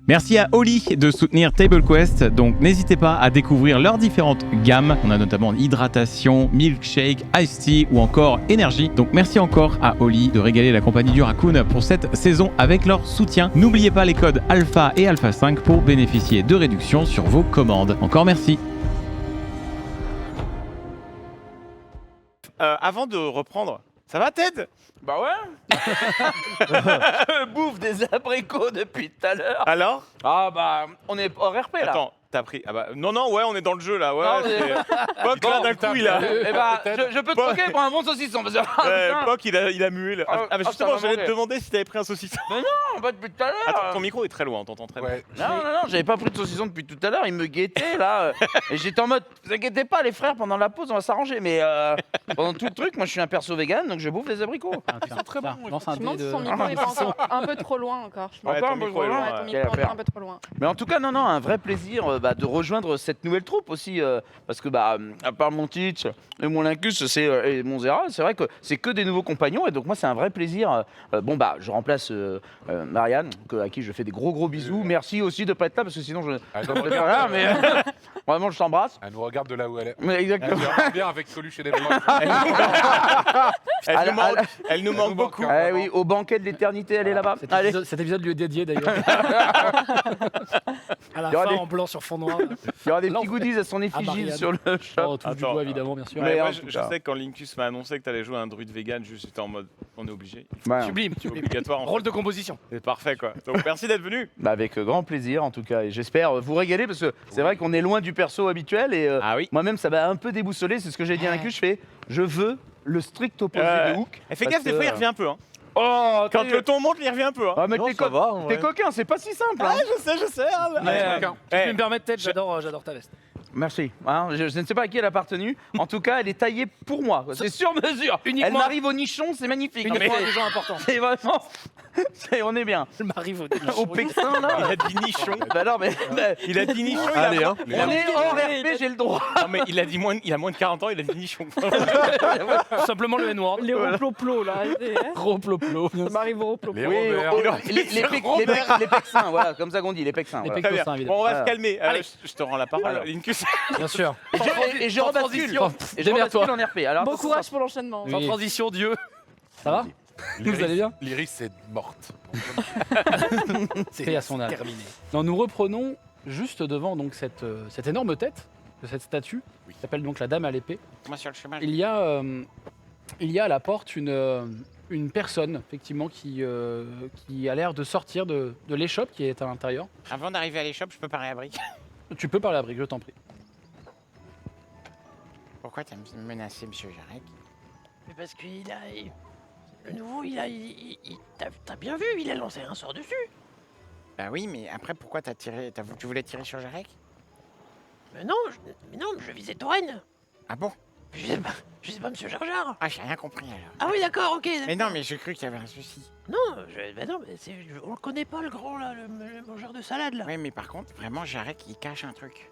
Merci à Oli de soutenir TableQuest, donc n'hésitez pas à découvrir leurs différentes gammes. On a notamment hydratation, milkshake, iced tea ou encore énergie. Donc merci encore à Oli de régaler la compagnie du Raccoon pour cette saison avec leur soutien. N'oubliez pas les codes Alpha et Alpha 5 pour bénéficier de réductions sur vos commandes. Encore merci. Avant de reprendre, ça va Ted ? Bah ouais. Je bouffe des abricots depuis tout à l'heure. Alors ? Ah bah, on est hors RP là. Attends, t'as pris... Ah bah, non, ouais, on est dans le jeu là. Ouais, Non, Poc, là, d'un coup, il a... Eh bah, je peux te troquer pour un bon saucisson. Parce que... Poc, il a mué là. Ah, mais justement, j'allais te demander si t'avais pris un saucisson. Mais non, pas depuis tout à l'heure. Attends, ton micro est très loin, on t'entend très bien. Non, j'avais pas pris de saucisson depuis tout à l'heure. Il me guettait là. Et j'étais en mode, vous inquiétez pas, les frères, pendant la pause, on va s'arranger. Mais pendant tout le truc, moi je suis un perso vegan, donc je bouffe des abricots. C'est très bon. Je me demande si son micro est pas encore un peu trop loin encore. Ouais, Encore ton un peu micro trop est loin. loin. Ouais, ton micro est encore un peu trop loin. Mais en tout cas, non, un vrai plaisir de rejoindre cette nouvelle troupe aussi. Parce que, à part mon Teach et mon Lincus et mon Zera, c'est vrai que c'est que des nouveaux compagnons. Et donc, moi, c'est un vrai plaisir. Je remplace Marianne, à qui je fais des gros bisous. Merci aussi de ne pas être là, parce que sinon, je ne ferais rien. Mais vraiment, je t'embrasse. Elle nous regarde de là où elle est. Mais exactement. Elle bien avec Coluche et les blancs. Elle nous manque beaucoup. Ah oui, au banquet de l'éternité, elle est là-bas. Cet épisode lui est dédié d'ailleurs. À la Il y aura fin, des- en blanc sur fond noir. Il y aura des petits L'enfer. goodies à son effigie Marianne. sur le shop. On touche du Attends, bois évidemment, bien sûr. Ouais, Mais moi, en je tout cas. sais que quand Linkus m'a annoncé que t'allais jouer un druide vegan, j'étais en mode, on est obligé. Ouais. Sublime, C'est sublime. obligatoire. En Rôle fait. de composition. C'est parfait quoi. Donc merci d'être venu. Avec grand plaisir en tout cas, et j'espère vous régaler parce que c'est vrai qu'on est loin du perso habituel et Ah oui. moi-même ça m'a un peu déboussolé, c'est ce que j'ai dit à Lincus, je veux le strict opposé de Hook. Et fais parce gaffe, des que- fois il revient un peu. Hein. Oh, Quand le ton monte, il revient un peu. Hein. Ah mec, Non, t'es ça va, en vrai. coquin, c'est pas si simple. hein. Je sais. Hein. Mais, Si tu peux me permettre, Ted, j'adore ta veste. Merci. Hein, je ne sais pas à qui elle a appartenu. En tout cas, elle est taillée pour moi. C'est sur mesure. Uniquement- Elle m'arrive au nichon, c'est magnifique. Uniquement à Mais des gens importants. c'est vraiment. On est bien. Je m'arrive Au Pexin là. Il a dit nichon. Bah non, mais. Il a dit nichon. Allez, hein. On est hors RP, j'ai le droit. Non mais il a moins de 40 ans, il a dit nichon. Tout simplement le N-word. Les roploplos là. Gros ploplo. Ça m'arrive au roploplo. Les Oui, Robert. les Pexins, voilà, comme ça qu'on dit, les Pexins. Les voilà. Pexins, Très bien. évidemment. Bon, on va Voilà. se calmer. Allez. Je te rends la parole. Alors. Linkus. Bien sûr. Et je rebascule. Et je Démerde-toi. rebascule en RP. Alors, Bon attention, courage pour l'enchaînement. Sans transition, Dieu. Ça va L'Iris- Vous allez bien L'Iris est morte. Paix à son âme. Terminé. Non, nous reprenons juste devant donc cette énorme tête de cette statue, qui s'appelle donc la Dame à l'épée. Moi sur le chemin. Il y a à la porte une personne, effectivement, qui a l'air de sortir de l'échoppe qui est à l'intérieur. Avant d'arriver à l'échoppe, je peux parler à Brick. Tu peux parler à Brick, je t'en prie. Pourquoi t'as menacé Monsieur Jarek? Mais parce qu'il a. Le nouveau, t'as bien vu, il a lancé un sort dessus. Bah oui, mais après pourquoi tu voulais tirer sur Jarek? Mais non, je visais Toren. Ah bon? Je sais pas, monsieur Jar Jar. Ah j'ai rien compris alors. Ah oui, d'accord, ok. Mais non, mais j'ai cru qu'il y avait un souci. Non, on le connaît pas, le grand, là, le mangeur de salade, là. Oui, mais par contre, vraiment, Jarek, il cache un truc.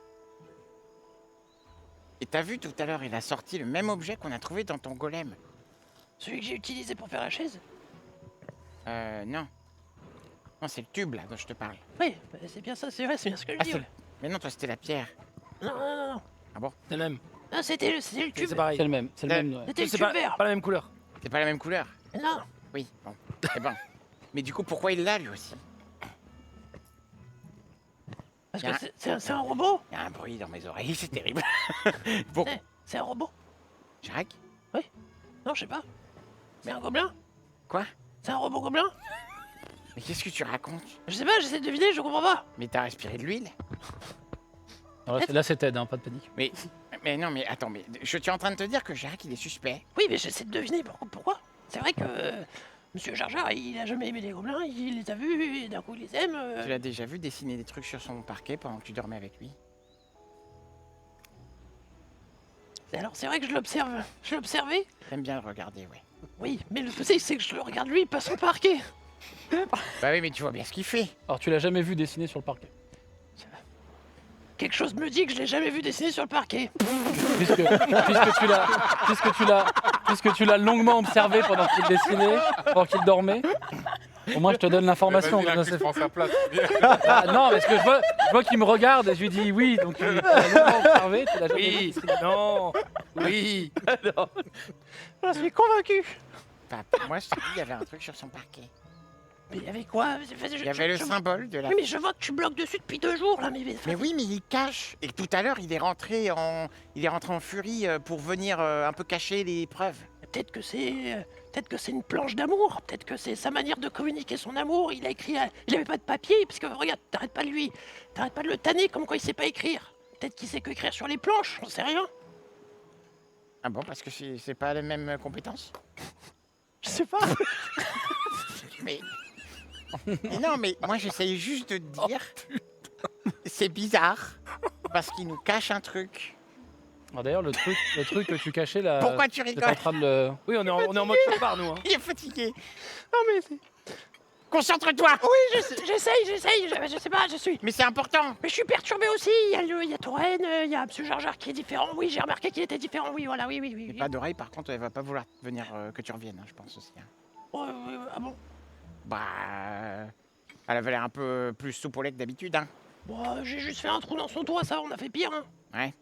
Et t'as vu tout à l'heure, il a sorti le même objet qu'on a trouvé dans ton golem. Celui que j'ai utilisé pour faire la chaise. Non. Non, c'est le tube, là, dont je te parle. Oui, bah, c'est bien ça, c'est vrai, c'est bien ce que je Ah, dis. c'est- Ouais. Mais non, toi, c'était la pierre. Non, non, non. C'est le même. Non, c'était le tube. C'est pareil. C'est le même. C'est le Ouais. même. Ouais. C'était le C'est tube pas, vert. pas la même couleur. C'est pas la même couleur. Non. Oui, bon. Eh ben. Mais du coup, pourquoi il l'a, lui aussi? Parce Bien. que c'est un robot. Il y a un bruit dans mes oreilles, c'est terrible. Bon, C'est un robot. Jarek? Non, je sais pas. C'est un gobelin. Quoi? C'est un robot gobelin. Mais qu'est-ce que tu racontes? Je sais pas, j'essaie de deviner, je comprends pas. Mais t'as respiré de l'huile? Alors là, c'est Ted, hein, pas de panique. Mais non, mais attends, mais je suis en train de te dire que Jarek, il est suspect. Oui, mais j'essaie de deviner pourquoi. C'est vrai que Monsieur Jar Jar, il a jamais aimé les gobelins, il les a vus et d'un coup il les aime. Tu l'as déjà vu dessiner des trucs sur son parquet pendant que tu dormais avec lui? Alors c'est vrai que je l'observe. Je l'ai observé. T'aimes bien le regarder, ouais. Oui, mais le souci c'est que je le regarde lui, pas son parquet. Bah oui, mais tu vois bien ce qu'il fait. Alors, tu l'as jamais vu dessiner sur le parquet. Quelque chose me dit que je l'ai jamais vu dessiner sur le parquet. Puisque tu l'as longuement observé pendant qu'il dessinait, pendant qu'il dormait. Au moins, je te donne l'information. Vas-y, comme là, ça, qui c'est- prend sa place. Ah, non, parce que je vois qu'il me regarde et je lui dis oui, donc tu l'as jamais observé, tu l'as jamais Oui, vu. non, oui. Je suis convaincu. Moi, je te dis, il y avait un truc sur son parquet. Mais il y avait quoi? Il y avait le symbole de la... Oui, mais je vois que tu bloques dessus depuis 2 jours, là, Mais oui, mais il cache. Et tout à l'heure, il est rentré en furie pour venir un peu cacher les preuves. Peut-être que c'est une planche d'amour. Peut-être que c'est sa manière de communiquer son amour. Il a écrit, il avait pas de papier, parce que regarde, t'arrêtes pas de le tanner comme quoi il sait pas écrire. Peut-être qu'il sait que écrire sur les planches, j'en sais rien. Ah bon, parce que c'est pas les mêmes compétences? Je sais pas. Mais... mais non, mais moi, j'essayais juste de te dire... c'est bizarre, parce qu'il nous cache un truc. Alors, d'ailleurs, le truc que tu cachais là. Pourquoi tu t'es en rigoles? train de le. Oui, on est en mode chopard, nous. Hein. Il est fatigué. Non, mais c'est... Concentre-toi. Oui, j'essaye, je sais pas, je suis... Mais c'est important. Mais je suis perturbé aussi, il y a Tauren, il y a Monsieur Jar Jar qui est différent, oui, j'ai remarqué qu'il était différent, oui, voilà, oui. Et pas d'oreille, par contre, elle va pas vouloir venir que tu reviennes, hein, je pense aussi. Hein. Ah bon? Bah... elle avait l'air un peu plus soupolée que d'habitude, hein. Bon, j'ai juste fait un trou dans son toit, ça, on a fait pire, hein. Ouais.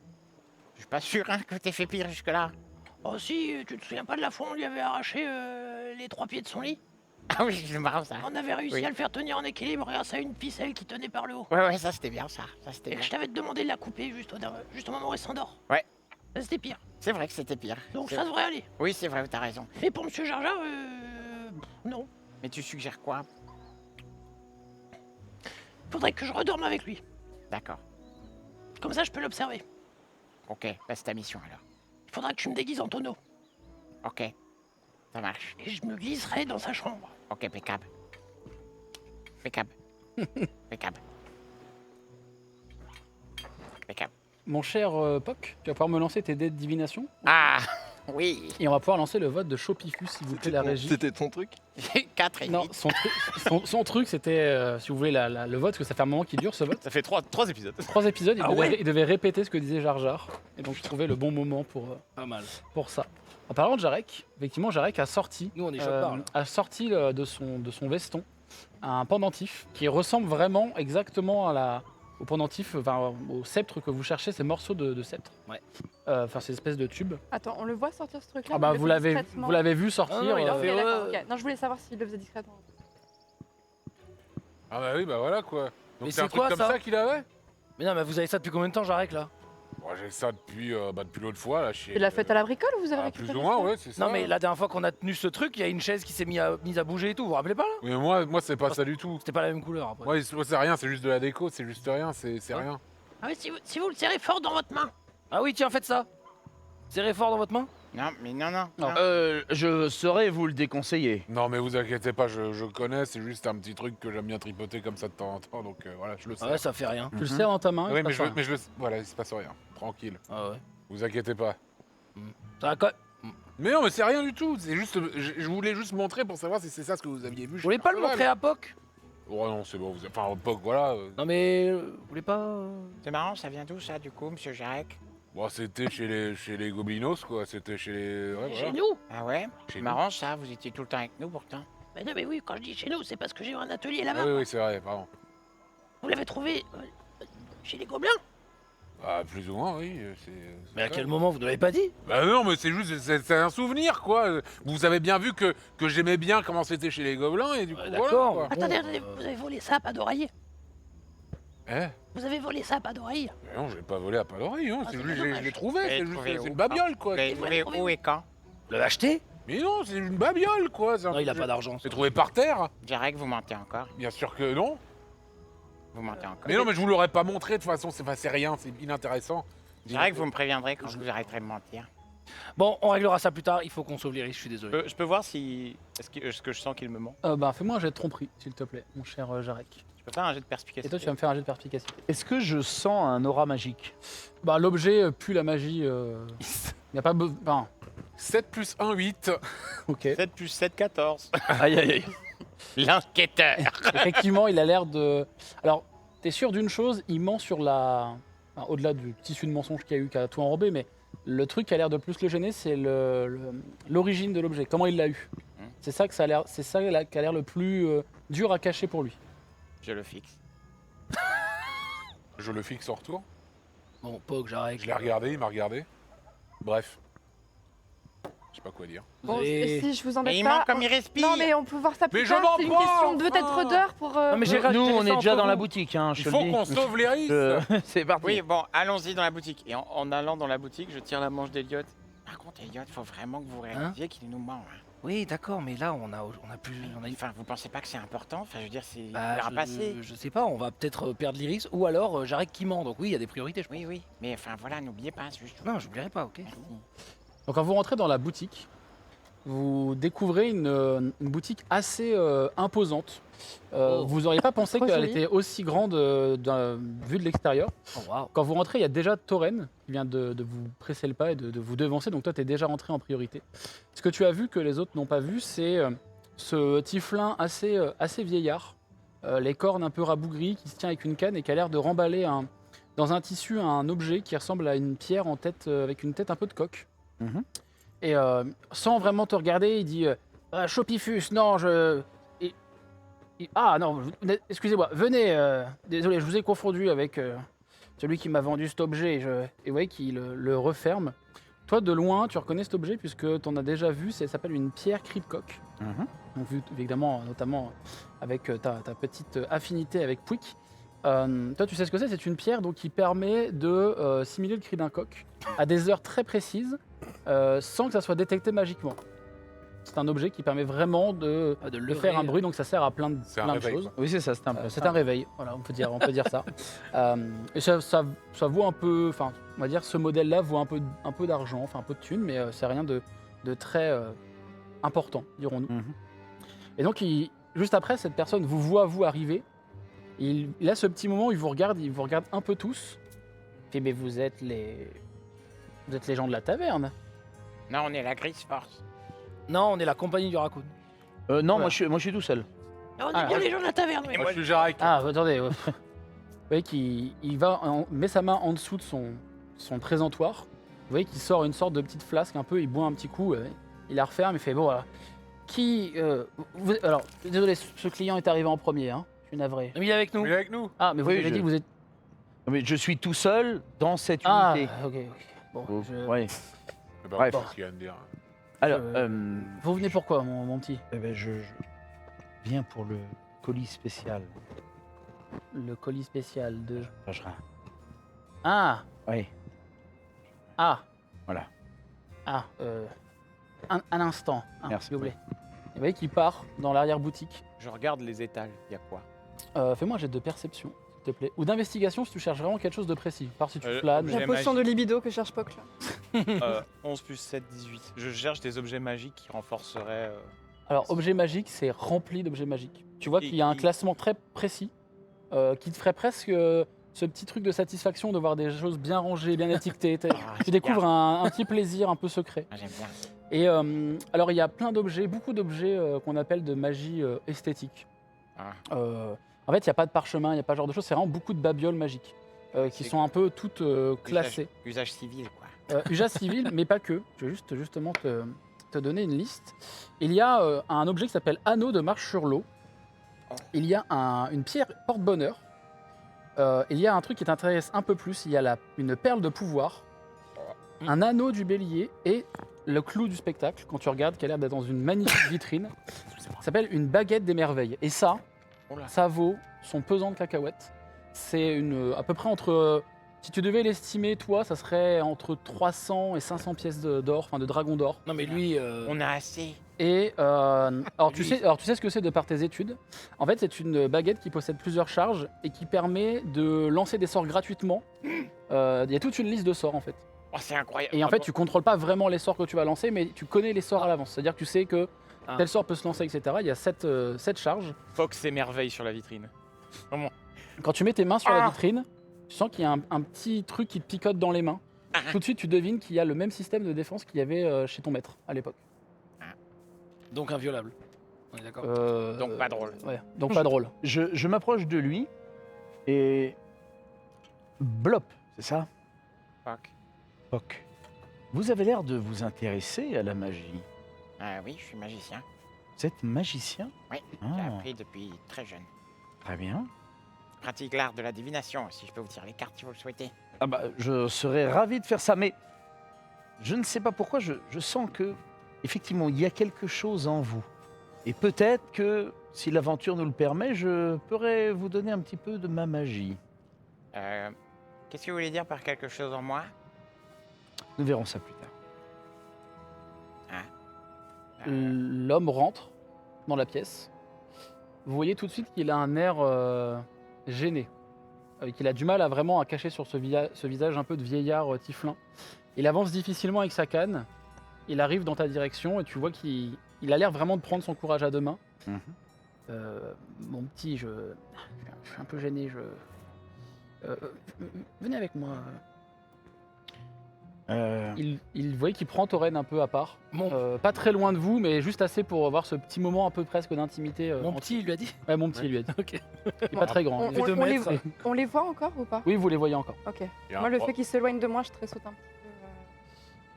Je suis pas sûr hein, que t'aies fait pire jusque-là. Oh si, tu te souviens pas de la fois où on lui avait arraché les 3 pieds de son lit? Ah oui, c'est marrant ça. On avait réussi Oui. à le faire tenir en équilibre grâce à une ficelle qui tenait par le haut. Ouais, ça c'était bien ça. Ça c'était Et bien. je t'avais demandé de la couper juste au moment où elle s'endort. Ouais. Ça, c'était pire. C'est vrai que c'était pire. Donc C'est- ça devrait aller. Oui, c'est vrai, t'as raison. Mais pour Monsieur Jar Jar, non. Mais tu suggères quoi? Faudrait que je redorme avec lui. D'accord. Comme ça, je peux l'observer. Ok, bah c'est ta mission alors. Il faudra que je me déguise en tonneau. Ok. Ça marche. Et je me glisserai dans sa chambre. Ok, impeccable. Impeccable. Impeccable. Impeccable. Mon cher Poc, tu vas pouvoir me lancer tes dés de divination Ah oui. et on va pouvoir lancer le vote de Chopifus, s'il vous plaît, la régie. C'était ton truc? 4 et Non, 8. son truc, c'était, si vous voulez, le vote, parce que ça fait un moment qu'il dure ce vote. Ça fait 3 épisodes. 3 épisodes, Ah ouais il devait répéter ce que disait Jar Jar. Et donc je trouvais le bon moment Pas mal. pour ça. En parlant de Jarek, effectivement, Jarek a sorti, Nous, on est chopard, là. de son veston un pendentif qui ressemble vraiment exactement au pendentif, enfin au sceptre que vous cherchez, ces morceaux de sceptre. Ouais. Enfin, ces espèces de tubes. Attends, on le voit sortir ce truc-là? Ah bah ou il le vous fait l'avez discrètement? vous l'avez vu sortir. Non, il a Ok, fait- d'accord, ok. Non, je voulais savoir s'il le faisait discrètement. Ah bah oui, bah voilà quoi. Donc Mais c'est un c'est truc quoi, comme ça ça qu'il avait? Mais non, mais vous avez ça depuis combien de temps, Jarek, là? Bon, j'ai ça depuis l'autre fois là chez. C'est la fête à la bricole ou vous avez récupéré Plus ou moins, ça? ouais, c'est ça. Non, mais la dernière fois qu'on a tenu ce truc, il y a une chaise qui s'est mise à bouger et tout, vous vous rappelez pas, là? Mais moi c'est pas ça du tout. C'était pas la même couleur, après. Moi c'est rien, c'est juste de la déco, c'est juste rien, c'est rien. Ah oui, si vous le serrez fort dans votre main. Ah oui, tiens, faites ça. Serrez fort dans votre main. Non, mais non. Non. Je saurais vous le déconseiller. Non mais vous inquiétez pas, je connais, c'est juste un petit truc que j'aime bien tripoter comme ça de temps en temps, donc voilà, je le sais. Ah ouais, ça fait rien. Tu le serres dans ta main. Oui, il se passe rien. voilà, il se passe rien, tranquille. Ah ouais. Vous inquiétez pas. Ça va quoi? Mais non, mais c'est rien du tout, c'est juste, je voulais juste montrer pour savoir si c'est ça ce que vous aviez vu. Vous voulez pas le montrer à Poc? Oh non, c'est bon, enfin, Poc, voilà. Non, mais. Vous voulez pas. C'est marrant, ça vient d'où ça, du coup, monsieur Jarek? Bon, c'était chez les Goblinos, quoi, c'était chez les. Ouais, Chez voilà. nous? Ah ouais? Chez C'est nous. marrant ça, vous étiez tout le temps avec nous pourtant. Mais non, mais oui, quand je dis chez nous, c'est parce que j'ai un atelier là-bas. Ah oui, oui, c'est vrai, pardon. Vous l'avez trouvé chez les gobelins? Ah, plus ou moins, oui. Mais à quel moment vous ne l'avez pas dit? Bah non, mais c'est juste, c'est un souvenir, quoi. Vous avez bien vu que j'aimais bien comment c'était chez les Gobelins, et du coup, voilà, D'accord. quoi. Attendez, vous avez volé ça à pas d'oreille? Eh Vous avez volé ça à pas d'oreille? Mais non, j'ai pas volé à pas d'oreille, hein. Ah, c'est c'est juste, je dommage. l'ai trouvé, Et c'est juste, trouvé c'est où? une babiole, quoi. Vous l'avez vous l'avez trouvé trouvé où et quand? Vous l'avez acheté? Mais non, c'est une babiole, quoi. c'est un Non, il a truc- pas d'argent. J'ai trouvé par terre. Jarek, vous mentez encore. Bien sûr que non. Vous mentez encore. Mais non, mais je vous l'aurais pas montré, de toute façon, c'est rien, c'est inintéressant. Jarek, vous me préviendrez quand vous arrêterez de mentir. Bon, on réglera ça plus tard, il faut qu'on sauve les riches, je suis désolé. Je peux voir si. Est-ce que je sens qu'il me ment? Bah fais-moi un jet de tromperie, s'il te plaît, mon cher Jarek. Je peux faire un jet de Et perspicacité. toi, tu vas me faire un jet de perspicacité. Est-ce que je sens un aura magique? Bah l'objet pue la magie. Il n'y a pas besoin. Enfin, 7 plus 1, 8. ok. 7 plus 7, 14. Aïe aïe aïe. L'enquêteur. Effectivement, il a l'air de. Alors, t'es sûr d'une chose, il ment sur la. Enfin, au-delà du tissu de mensonge qu'il y a eu, qui a tout enrobé, mais le truc qui a l'air de plus le gêner, c'est l'origine de l'objet, comment il l'a eu. C'est ça qui a l'air le plus dur à cacher pour lui. Je le fixe. Je le fixe en retour. Bon, Pog, j'arrête. Je l'ai regardé, il m'a regardé. Bref. Je sais pas quoi dire. Bon, et si je vous Mais embête il pas... manque comme il respire. Non, mais on peut voir ça plus Mais je tard. m'en C'est une prends, question de enfin. peut-être d'heure pour... Non, mais j'ai Nous, on ça est déjà entre dans la vous. boutique, hein, Il je te faut le dis. qu'on sauve les risques. C'est parti. Oui, bon, allons-y dans la boutique. Et en allant dans la boutique, je tire la manche d'Eliott. Par contre, Elliot, faut vraiment que vous réalisiez qu'il nous ment. Hein. Oui, d'accord, mais là, on a plus... On a... Enfin, vous pensez pas que c'est important? Enfin, je veux dire, c'est Bah, il va passer. je sais pas, on va peut-être perdre l'Iris, ou alors Jarek qui ment, donc oui, il y a des priorités, je pense. Oui, oui. Mais enfin, voilà, n'oubliez pas, c'est juste... Non, j'oublierai pas, ok. Donc quand vous rentrez dans la boutique, vous découvrez une boutique assez imposante. Vous n'auriez pas pensé Trop qu'elle jolie. était aussi grande vue de l'extérieur. Oh, waouh. Quand vous rentrez, il y a déjà Tauren qui vient de vous presser le pas et de vous devancer, donc toi tu es déjà rentré en priorité. Ce que tu as vu que les autres n'ont pas vu, c'est ce tieflin assez vieillard, les cornes un peu rabougries, qui se tient avec une canne et qui a l'air de remballer dans un tissu un objet qui ressemble à une pierre en tête, avec une tête un peu de coq. Mhm. Et sans vraiment te regarder, il dit Chopifus, non, ah non, excusez-moi, venez, désolé, je vous ai confondu avec celui qui m'a vendu cet objet. Et vous voyez qu'il le referme. Toi, de loin, tu reconnais cet objet puisque tu en as déjà vu, ça s'appelle une pierre cri de coq. Mhm. Donc, vu évidemment, notamment avec ta petite affinité avec Pouic. Toi, tu sais ce que c'est une pierre donc, qui permet de simuler le cri d'un coq à des heures très précises sans que ça soit détecté magiquement. C'est un objet qui permet vraiment de faire un bruit, donc ça sert à plein de C'est un plein de réveil, choses. quoi. Oui, c'est ça, C'est un réveil, voilà, on peut dire ça. Et ça vaut un peu, enfin, on va dire, ce modèle-là vaut un peu d'argent, enfin un peu de thunes, mais c'est rien de très important, dirons-nous. Mhm. Et donc, juste après, cette personne vous voit, vous, arriver. Il a ce petit moment où il vous regarde un peu tous. Il fait, mais vous êtes les gens de la taverne. Non, on est la Grise Force. Non, on est la compagnie du raccoon. Non, Voilà. moi je suis tout seul. On est Ah, bien les gens de la taverne. oui. Moi, je suis Jarek. Ah, attendez. Vous voyez qu'il met sa main en dessous de son présentoir. Vous voyez qu'il sort une sorte de petite flasque un peu, il boit un petit coup, il la referme, il fait bon voilà. Alors, désolé, ce client est arrivé en premier, hein. Je suis navré. Mais il est avec nous. Il est avec nous. Ah, mais vous Oui, avez dit que vous êtes. Mais je suis tout seul dans cette Ah, unité. ok. Bon, Ouais. Eh ben, Bref. on sait ce qu'il va me dire. Alors, Vous venez pourquoi, mon petit? je viens pour le colis spécial. Le colis spécial de. Fajra. Ah, Oui. ah. Voilà. Ah, un instant, hein, Merci. s'il vous plaît. Et vous voyez qu'il part dans l'arrière-boutique. Je regarde les étals, il y a quoi? Fais-moi un jet de perception, s'il te plaît. Ou d'investigation si tu cherches vraiment quelque chose de précis. Par si tu Euh, flânes. objet La potion de libido que cherche Poc là. 11 plus 7, 18. Je cherche des objets magiques qui renforceraient... Alors, objet magique, c'est rempli d'objets magiques. Tu vois Et qu'il y a un qui- classement très précis qui te ferait presque ce petit truc de satisfaction de voir des choses bien rangées, bien étiquetées. Tu c'est découvres bien. un petit plaisir un peu secret. Ah, j'aime bien. Et alors, il y a plein d'objets, beaucoup d'objets qu'on appelle de magie esthétique. Ah. En fait, il n'y a pas de parchemin, il n'y a pas ce genre de choses. C'est vraiment beaucoup de babioles magiques qui C'est- sont un peu toutes classées. Usage civil, quoi. Usage civil, mais pas que. Je vais justement te donner une liste. Il y a un objet qui s'appelle Anneau de marche sur l'eau. Il y a une pierre porte-bonheur. Il y a un truc qui t'intéresse un peu plus. Il y a une perle de pouvoir, un anneau du bélier et le clou du spectacle, quand tu regardes, qui a l'air d'être dans une magnifique vitrine. Ça s'appelle une baguette des merveilles. Et ça, Oh là. ça vaut son pesant de cacahuètes. C'est à peu près entre... Si tu devais l'estimer, toi, ça serait entre 300 et 500 pièces d'or, enfin de dragon d'or. Non, mais lui, On a assez. Et alors, tu sais ce que c'est de par tes études. En fait, c'est une baguette qui possède plusieurs charges et qui permet de lancer des sorts gratuitement. Il y a toute une liste de sorts en fait. Oh, c'est incroyable. Et en fait, tu contrôles pas vraiment les sorts que tu vas lancer, mais tu connais les sorts à l'avance. C'est-à-dire que tu sais que Ah. tel sort peut se lancer, etc. Il y a 7 charges. Fox émerveille sur la vitrine. Quand tu mets tes mains sur la vitrine, tu sens qu'il y a un petit truc qui te picote dans les mains. Tout de suite, tu devines qu'il y a le même système de défense qu'il y avait chez ton maître à l'époque. donc inviolable. On est d'accord. Donc pas drôle. Ouais, donc pas drôle. Je m'approche de lui et... Blop, c'est ça? Fuck. Poc. Vous avez l'air de vous intéresser à la magie. Ah oui, je suis magicien. Vous êtes magicien? Oui, j'ai Ah. appris depuis très jeune. Très bien. Je pratique l'art de la divination, si je peux vous tirer les cartes si vous le souhaitez. Ah bah, je serais ravi de faire ça, mais je ne sais pas pourquoi, je sens que, effectivement, il y a quelque chose en vous. Et peut-être que, si l'aventure nous le permet, je pourrais vous donner un petit peu de ma magie. Qu'est-ce que vous voulez dire par quelque chose en moi? Nous verrons ça plus tard. L'homme rentre dans la pièce. Vous voyez tout de suite qu'il a un air gêné. Qu'il a du mal à vraiment à cacher sur ce visage un peu de vieillard tifelin. Il avance difficilement avec sa canne. Il arrive dans ta direction et tu vois qu'il a l'air vraiment de prendre son courage à deux mains. Mhm. Mon petit, je suis un peu gêné. Venez avec moi. Il voyait qu'il prend Tauren un peu à part. Pas très loin de vous, mais juste assez pour avoir ce petit moment un peu presque d'intimité. Mon petit, il lui a dit. Ouais, mon petit, il lui a dit. Ok. Il est pas très grand. On, Il fait 2 on les, mètres. on les voit encore ou pas? Oui, vous les voyez encore. Ok. Il y a Moi, un le pro- fait qu'il s'éloigne de moi, je tressaute un petit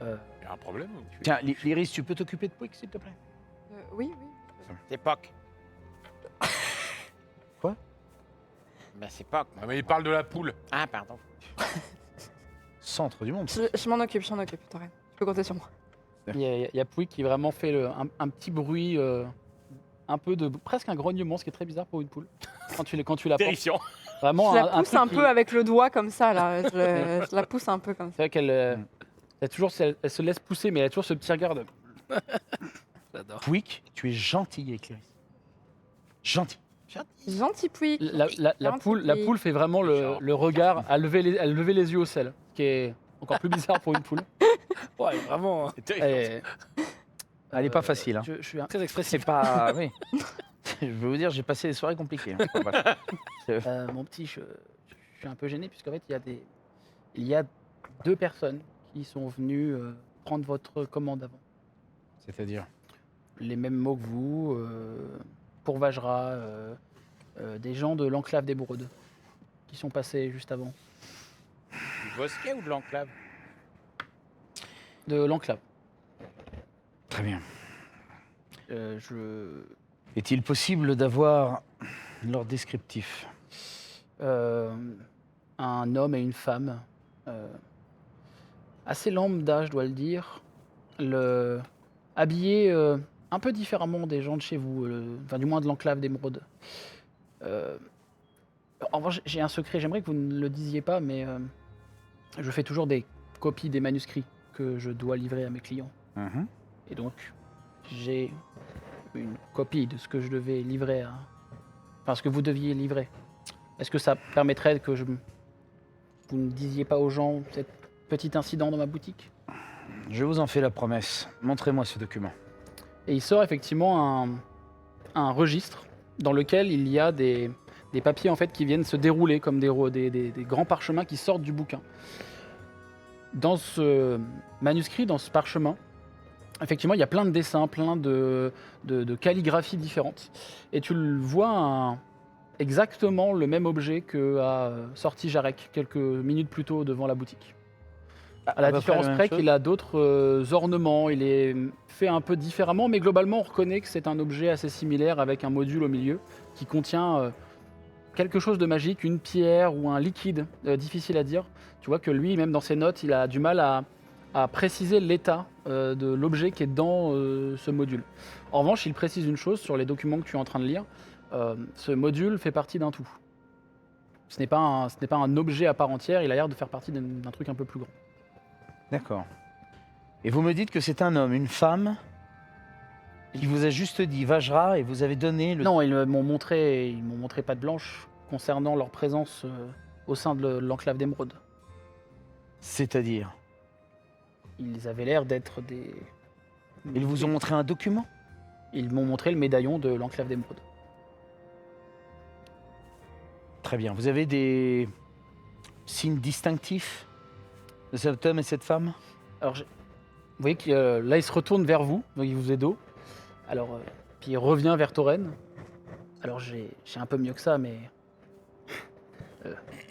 peu. Il y a un problème ou Tiens, Lyris, tu peux t'occuper de Pouic, s'il te plaît? Oui. C'est Poc. Quoi? Ben c'est Poc. Ah, mais il parle de la poule. Ah, pardon. Centre du monde. Je m'en occupe, Tauren. Tu peux compter sur moi. Il y a Pouic qui vraiment fait un petit bruit, un peu de presque un grognement, ce qui est très bizarre pour une poule. Quand tu la portes. Terrifiant. Vraiment Je la pousse truc un qui- peu avec le doigt comme ça, là. Je la pousse un peu comme ça. C'est vrai qu'elle elle se laisse pousser, mais elle a toujours ce petit regard de. J'adore. Pouic, tu es gentil avec Lyris. Gentil. Gentil Pouic. La Gentil poule Pouic. fait vraiment le regard à lever les yeux au ciel, ce qui est encore plus bizarre pour une poule. Ouais, vraiment. Et, Elle est pas facile, hein. je suis un- Très expressif. C'est pas... Oui. Je veux vous dire, j'ai passé des soirées compliquées. Hein. Voilà. mon petit, je suis un peu gêné puisqu'en fait il y a 2 personnes qui sont venues prendre votre commande avant. C'est-à-dire? Les mêmes mots que vous, pour Vajra, des gens de l'enclave d'Émeraude qui sont passés juste avant. Du bosquet ou de l'enclave? De l'enclave. Très bien. Je Est-il possible d'avoir leur descriptif? un homme et une femme, assez lambda, je dois le dire, habillés un peu différemment des gens de chez vous, enfin du moins de l'enclave d'Émeraude. En revanche, j'ai un secret, j'aimerais que vous ne le disiez pas, mais je fais toujours des copies des manuscrits que je dois livrer à mes clients. Mhm. Et donc, j'ai une copie de ce que je devais livrer enfin, ce que vous deviez livrer. Est-ce que ça permettrait que vous ne disiez pas aux gens cet petit incident dans ma boutique? Je vous en fais la promesse. Montrez-moi ce document. Et il sort effectivement un registre dans lequel il y a des papiers en fait qui viennent se dérouler comme des grands parchemins qui sortent du bouquin. Dans ce manuscrit, dans ce parchemin, effectivement, il y a plein de dessins, plein de calligraphies différentes. Et tu le vois exactement le même objet que a sorti Jarek quelques minutes plus tôt devant la boutique. À la différence près qu'il a d'autres ornements, il est fait un peu différemment, mais globalement on reconnaît que c'est un objet assez similaire avec un module au milieu qui contient quelque chose de magique, une pierre ou un liquide, difficile à dire. Tu vois que lui, même dans ses notes, il a du mal à préciser l'état de l'objet qui est dans ce module. En revanche, il précise une chose sur les documents que tu es en train de lire. Ce module fait partie d'un tout. Ce n'est pas un objet à part entière, il a l'air de faire partie d'un truc un peu plus grand. D'accord. Et vous me dites que c'est un homme, une femme, qui vous a juste dit Vajra et vous avez donné le... Non, ils m'ont montré patte blanche concernant leur présence au sein de l'enclave d'Émeraude. C'est-à-dire? Ils avaient l'air d'être des... Ils vous ont montré un document? Ils m'ont montré le médaillon de l'enclave d'Émeraude. Très bien. Vous avez des signes distinctifs de cet homme et cette femme? Alors, vous voyez que là, il se retourne vers vous, donc il vous est dos. Alors, puis il revient vers Tauren. Alors, j'ai un peu mieux que ça, mais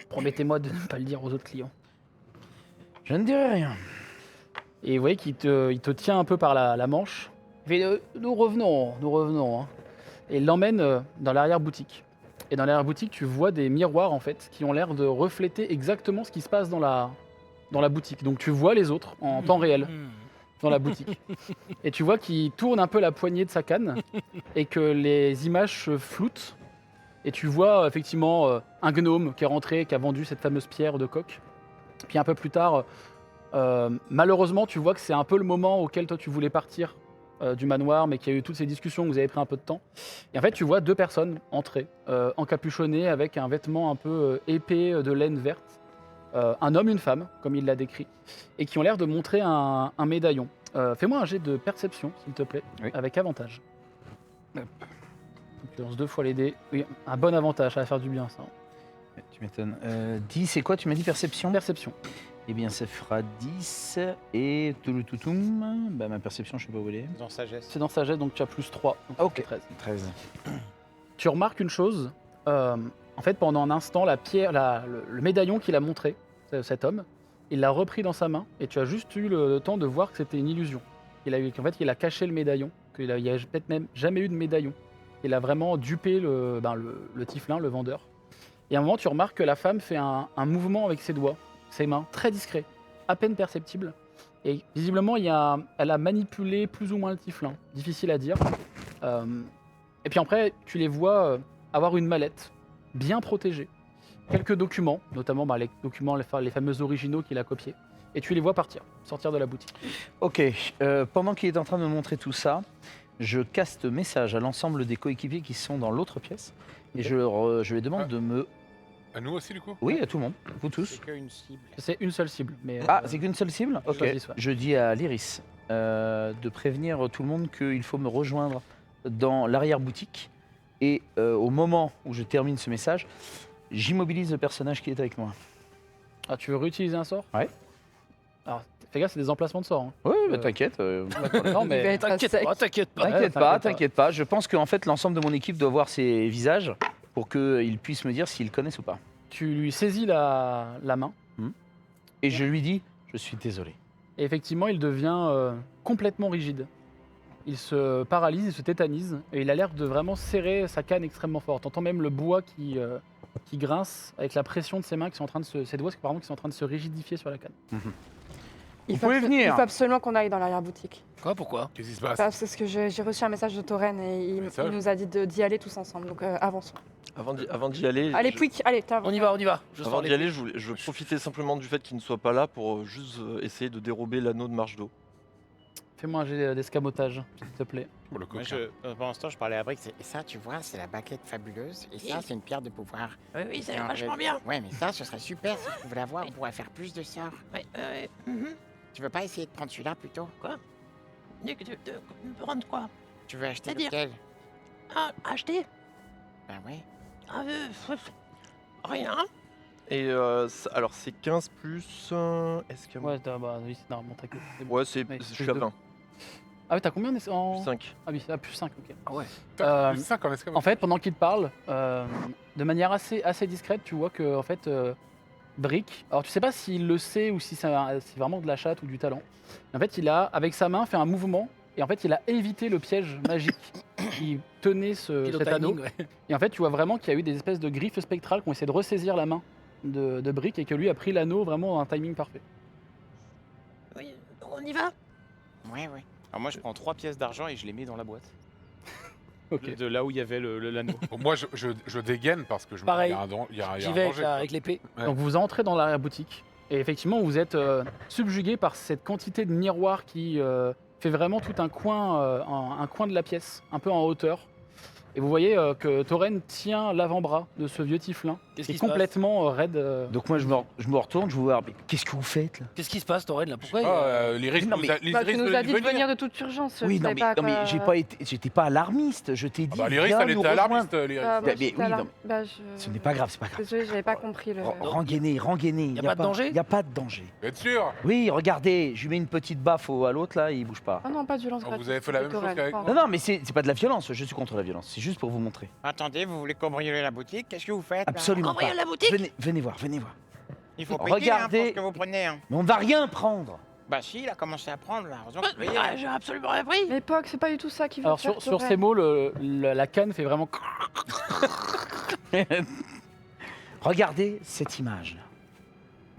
promettez-moi de ne pas le dire aux autres clients. Je ne dirai rien. Et vous voyez qu'il te tient un peu par la manche. Il fait, nous revenons. Hein. Et il l'emmène dans l'arrière-boutique. Et dans l'arrière-boutique, tu vois des miroirs en fait qui ont l'air de refléter exactement ce qui se passe dans la boutique. Donc tu vois les autres en temps réel dans la boutique. Et tu vois qu'il tourne un peu la poignée de sa canne et que les images se floutent. Et tu vois effectivement un gnome qui est rentré, qui a vendu cette fameuse pierre de coq. Puis un peu plus tard, malheureusement, tu vois que c'est un peu le moment auquel toi tu voulais partir du manoir, mais qu'il y a eu toutes ces discussions, que vous avez pris un peu de temps. Et en fait, tu vois 2 personnes entrer, encapuchonnées avec un vêtement un peu épais de laine verte. Un homme, une femme, comme il l'a décrit, et qui ont l'air de montrer un médaillon. Fais-moi un jet de perception, s'il te plaît, Oui. avec avantage. Donc, tu lances 2 fois les dés. Oui, un bon avantage, ça va faire du bien, ça. Ouais, tu m'étonnes. 10, c'est quoi? Tu m'as dit perception? Perception. Eh bien, ça fera 10 et touloutoum. Bah, ma perception, je sais pas où elle est. Dans sagesse. C'est dans sagesse, donc tu as plus 3. Donc ça Ok. fait 13. 13. Tu remarques une chose, en fait pendant un instant, la pierre, le médaillon qu'il a montré, cet homme, il l'a repris dans sa main et tu as juste eu le temps de voir que c'était une illusion. Qu'en fait il a caché le médaillon, qu'il n'y a peut-être même jamais eu de médaillon. Il a vraiment dupé le tieflin, le vendeur. Et à un moment tu remarques que la femme fait un mouvement avec ses doigts, ses mains, très discret, à peine perceptible. Et visiblement elle a manipulé plus ou moins le tieflin, difficile à dire. Et puis après, tu les vois avoir une mallette bien protégée. Quelques documents, notamment les documents, les fameux originaux qu'il a copiés. Et tu les vois sortir de la boutique. Ok, pendant qu'il est en train de me montrer tout ça, je caste message à l'ensemble des coéquipiers qui sont dans l'autre pièce. Et je lui demande de me... À nous aussi, du coup? Oui, à tout le monde, vous tous. C'est qu'une cible. C'est une seule cible. Mais, Ah, c'est qu'une seule cible? Ok. choisis, ouais. Je dis à l'Iris de prévenir tout le monde qu'il faut me rejoindre dans l'arrière-boutique. Et au moment où je termine ce message, j'immobilise le personnage qui est avec moi. Ah, tu veux réutiliser un sort? Ouais. Alors, fais gaffe, c'est des emplacements de sorts. Hein. Oui, bah, t'inquiète. Non, Il va mais être sec. T'inquiète pas. T'inquiète pas. Je pense qu'en fait, l'ensemble de mon équipe doit voir ses visages pour qu'ils puissent me dire s'ils connaissent ou pas. tu lui saisis la main. Et je lui dis, je suis désolé. Et effectivement, il devient complètement rigide. Il se paralyse, il se tétanise, et il a l'air de vraiment serrer sa canne extrêmement fort. T'entends même le bois qui grince avec la pression de ses mains qui sont en train de ses doigts pardon, qui sont en train de se rigidifier sur la canne. Il pouvez faut venir. Il faut absolument qu'on aille dans l'arrière-boutique. Quoi, pourquoi? Qu'est-ce qui se passe? Parce que j'ai reçu un message de Tauren et il nous a dit d'y aller tous ensemble. Donc avançons. Avant d'y aller, Allez, je- Pouic, allez, t'as On y va. Je avant sors d'y les aller, je veux profiter simplement du fait qu'il ne soit pas là pour juste essayer de dérober l'anneau de marche d'eau. Fais-moi un jet d'escamotage, s'il te plaît. Pour le Moi, coquin. pendant ce temps, je parlais à Brick. Et ça, tu vois, c'est la baguette fabuleuse. Et ça, c'est une pierre de pouvoir. Oui, ça a Et l'air en vachement fait- bien. Ouais, mais ça, ce serait super si je pouvais l'avoir. On pourrait faire plus de sorts. Ouais, Tu veux pas essayer de prendre celui-là plutôt? de prendre quoi? Tu veux acheter C'est-à-dire lequel? Ah, acheter? Ben ouais. Ah, rien. Et alors c'est 15 plus... Est-ce qu'il y a... Ouais, oui, c'est normal, t'inquiète. C'est bon. Ouais, Ouais, je suis plus à deux. 20. Ah oui, t'as combien en... Plus 5. Ah oui, plus 5, ok. Ah ouais. Putain, plus 5 en escamot. En fait, pendant qu'il te parle, de manière assez discrète, tu vois que en fait, Brick, alors tu sais pas s'il le sait ou si c'est vraiment de la chatte ou du talent. Mais en fait, il a, avec sa main, fait un mouvement et en fait, il a évité le piège magique qui tenait Pile au cet anneau. timing, ouais. Et en fait, tu vois vraiment qu'il y a eu des espèces de griffes spectrales qui ont essayé de ressaisir la main de Brick et que lui a pris l'anneau vraiment dans un timing parfait. Oui, on y va? Ouais, ouais. Alors moi, je prends 3 pièces d'argent et je les mets dans la boîte. Ok. De là où il y avait l'anneau. Bon, moi, je dégaine parce que je me dis, Pareil. il y a un J'y vais danger. avec l'épée. Ouais. Donc vous entrez dans l'arrière-boutique et effectivement vous êtes subjugué par cette quantité de miroirs qui fait vraiment tout un coin de la pièce, un peu en hauteur. Et vous voyez que Tauren tient l'avant-bras de ce vieux tieflin, Qu'est-ce qui qui est se passe complètement raide. Donc moi, je me retourne, je vous vois, mais qu'est-ce que vous faites là? Qu'est-ce qui se passe, Tauren, là? Pourquoi L'Iris Non, nous mais- a Bah, tu nous as dit de venir de toute urgence. Oui, je non savais mais, pas non, mais quoi- j'étais pas alarmiste, je t'ai dit. Bah, l'Iris, viens elle nous était rejoindre. alarmiste, l'Iris. Bah, Mais j'étais oui, là. non. Bah, Ce n'est pas grave, c'est pas grave. Désolée, j'avais pas compris le. Rengainer. Y a pas de danger? Il n'y a pas de danger. Vous êtes sûr? Oui, regardez, je lui mets une petite baffe à l'autre là, il bouge pas. Ah non, pas de violence. Vous gratuite, avez fait la même chose Tauren, qu'avec pardon. Non, non, mais c'est pas de la violence, je suis contre la violence, c'est juste pour vous montrer. Attendez, vous voulez cambrioler la boutique? Qu'est-ce que vous faites là? Absolument pas. Cambrioler la boutique? Venez voir. Il faut payer hein, pour Regardez. ce que vous prenez. Hein. Mais on ne va rien prendre. Bah si, il a commencé à prendre, là. Heureusement Mais j'ai absolument rien pris. Mais Poc, c'est pas du tout ça qu'il veut Alors faire. sur Toren. ces mots, la canne fait vraiment. Regardez cette image-là.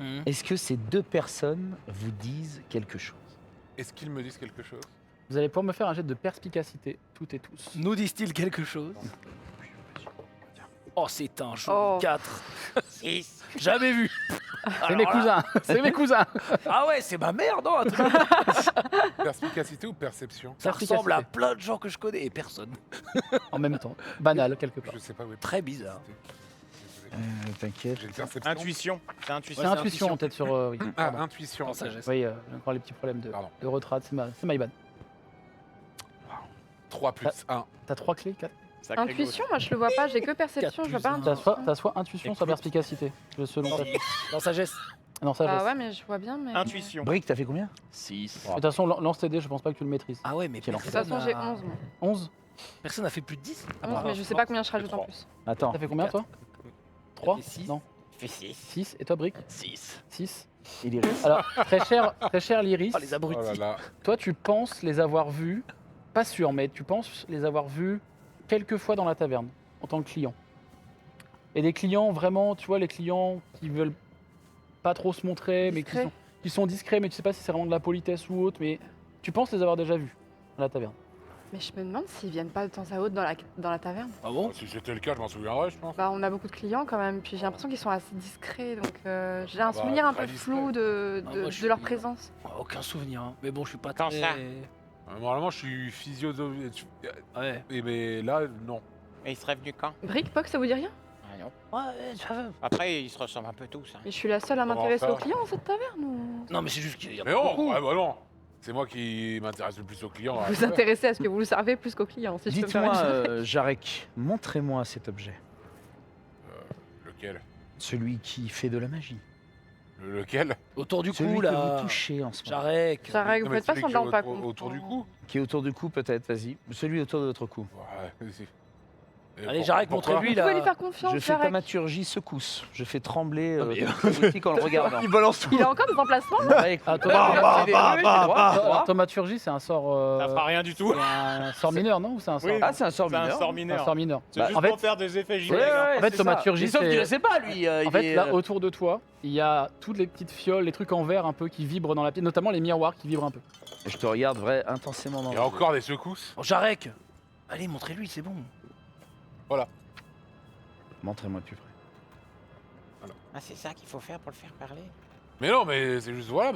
Mhm. Est-ce que ces deux personnes vous disent quelque chose? Est-ce qu'ils me disent quelque chose? Vous allez pouvoir me faire un jet de perspicacité, toutes et tous. Nous disent-ils quelque chose? Oh, c'est un jeu Oh. 4. 6. Jamais vu. C'est mes cousins, c'est mes cousins. Ah ouais, c'est ma mère, non? Perspicacité ou perception? Ça ressemble à plein de gens que je connais et personne. En même temps, banal quelque part. Je sais pas où est Très bizarre. T'inquiète. J'ai une perception. Intuition. C'est intuition. C'est intuition peut-être sur. Oui, Ah, pardon. intuition. En sagesse. Oui, j'ai encore les petits problèmes Pardon. de retrade, c'est my bad. 3 plus 1. T'as 3 clés, 4. Intuition, moi je le vois pas, j'ai que perception, je vois pas plus intuition. T'as soit intuition, soit Écoute. perspicacité, selon ta. Dans sagesse. Non, ça Bah ouais, mais je vois bien, mais. Intuition. Brick, t'as fait combien? 6. De toute façon, lance tes dés, je pense pas que tu le maîtrises. Ah ouais, mais Quel De toute façon, j'ai 11, moi. 11. Personne n'a fait plus de 10. 11, mais je sais pas combien je rajoute en plus. Attends. T'as fait combien toi 3 fait six. Non, Fait 6. 6. Et toi, Brick 6. 6. Il est Alors, très cher Lyris, Oh, les abrutis. Oh là là. toi tu penses les avoir vus, pas sûr, mais tu penses les avoir vus quelques fois dans la taverne, en tant que client. Et des clients vraiment, tu vois, les clients qui veulent pas trop se montrer, mais Discret. qui sont discrets, mais tu sais pas si c'est vraiment de la politesse ou autre, mais tu penses les avoir déjà vus dans la taverne. Mais je me demande s'ils viennent pas de temps à autre dans la taverne. Ah bon? Si c'était le cas, je m'en souviendrais, je pense. Bah, on a beaucoup de clients quand même, puis j'ai l'impression qu'ils sont assez discrets, donc j'ai un Bah, souvenir un très peu discret. flou de, Ah, moi, je de leur suis- présence. Aucun souvenir. Hein. Mais bon, je suis pas Quand très... ça Normalement, je suis physio. Ouais. Mais là, non. Et il serait venu quand? Brick, Poc, ça vous dit rien? Ah non. Ouais, ça va. Après, ils se ressemblent un peu tous. Hein. Mais je suis la seule à Comment m'intéresser ça aux clients dans cette taverne ou... Non, mais c'est juste qu'il y a Mais non, beaucoup. ouais, bah non. C'est moi qui m'intéresse le plus aux clients. Vous vous intéressez à ce que vous le servez plus qu'aux clients, si je peux me Dites-moi, permettre. Jarek, montrez-moi cet objet. Lequel? Celui qui fait de la magie. Lequel? Autour du Celui cou, que là. vous touchez en ce moment. Jarek. Jarek, Non, vous mais faites pas celui qui semblant est pas autour du cou. Qui est autour du cou, peut-être, vas-y. Celui autour de votre cou. Ouais, vas-y. Et Allez, pour- Jarek, pourquoi montrez-lui, Vous pouvez lui là. faire confiance, Je fais Jarek. thaumaturgie secousse. Je fais trembler Ah, mais- le outil en le regardant. Il balance tout. Il a encore des emplacements Ouais, écoute, Ah, c'est des- oui, c'est droit, Alors, droit. thaumaturgie, c'est un sort. Ça fera rien du tout. C'est un sort mineur, non? Ou c'est un sort, Oui. Ah, c'est un sort C'est un mineur. sort un mineur. sort mineur. C'est Bah, juste en fait- pour faire des effets Ouais, gimmicks. ouais, En fait, c'est thaumaturgie, ça. Mais sauf qu'il c'est- le sait pas, lui. En il fait, est, là, autour de toi, il y a toutes les petites fioles, les trucs en verre un peu qui vibrent dans la pièce, notamment les miroirs qui vibrent un peu. Je te regarde vrai intensément dans Il y les a yeux. encore des secousses. Oh, Jarek. Allez, montrez-lui, c'est bon. Montrez-moi de plus près. Ah, c'est ça qu'il faut faire pour le faire parler. Mais non, mais c'est juste voilà.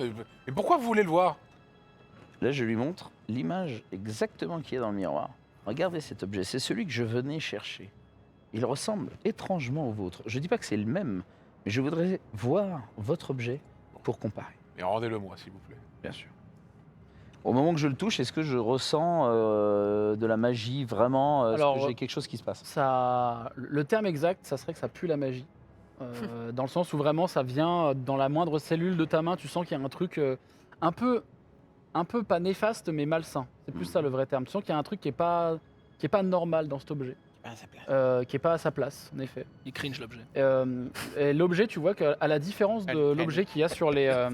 Mais pourquoi vous voulez le voir? Là, je lui montre l'image exactement qui est dans le miroir. Regardez cet objet, c'est celui que je venais chercher. Il ressemble étrangement au vôtre. Je dis pas que c'est le même, mais je voudrais voir votre objet pour comparer, Mais rendez-le moi, s'il vous plaît. bien sûr. Au moment que je le touche, est-ce que je ressens de la magie vraiment? Est-ce Alors, que j'ai quelque chose qui se passe? Ça, le terme exact, ça serait que ça pue la magie. Dans le sens où vraiment ça vient dans la moindre cellule de ta main, tu sens qu'il y a un truc un peu pas néfaste mais malsain. C'est plus ça le vrai terme. Tu sens qu'il y a un truc qui est pas normal dans cet objet, Ah, ça plaît. qui est pas à sa place en effet. Il cringe l'objet. Et l'objet, tu vois qu'à la différence Elle de traîne. l'objet qu'il y a sur les Ça,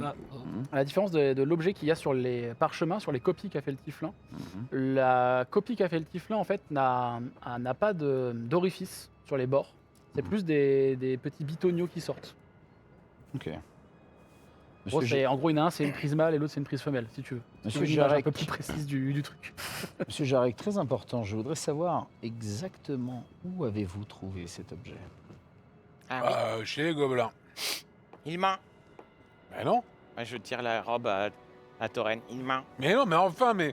à la différence de l'objet qu'il y a sur les parchemins, sur les copies qu'a fait le Tiflin, la copie qu'a fait le Tiflin en fait n'a pas d'orifice sur les bords. C'est plus des petits bitoniaux qui sortent. Ok. En gros, en gros, il y en a un, c'est une prise mâle et l'autre, c'est une prise femelle, si tu veux. Monsieur C'est une image un Jarek. peu plus précise du truc. Monsieur Jarek, très important, je voudrais savoir exactement où avez-vous trouvé cet objet? Ah oui. Chez les gobelins. Il ment. Mais non. Ouais, je tire la robe à Toren. Il ment. Mais non, mais enfin, mais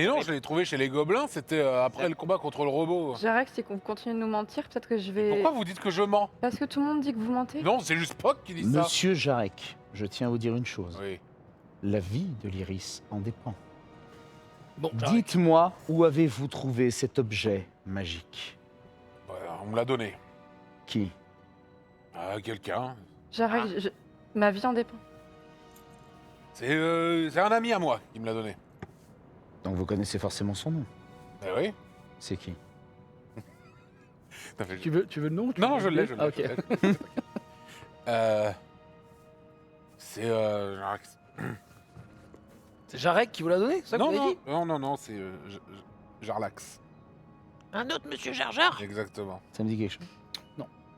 non, je l'ai trouvé chez les gobelins. C'était après le combat contre le robot. Jarek, si on continue de nous mentir, peut-être que je vais... Pourquoi vous dites que je mens? Parce que tout le monde dit que vous mentez. Non, c'est juste Spock qui dit ça. Monsieur Jarek, je tiens à vous dire une chose. Oui. La vie de l'Iris en dépend. Bon, Jarek. Dites-moi où avez-vous trouvé cet objet magique? Voilà, on me l'a donné. Qui? À quelqu'un. Jarek, ma vie en dépend. C'est un ami à moi qui me l'a donné. Donc vous connaissez forcément son nom. Eh oui. C'est qui? T'as fait- Tu veux le nom ou tu Non, veux je l'ai, l'idée je l'ai. Ah, ok. je l'ai. C'est C'est Jarek qui vous l'a donné, c'est ça que Non, vous avez non, dit non, c'est Jarlax. Un autre Monsieur Jar Jar. Exactement. Ça me dit quelque chose.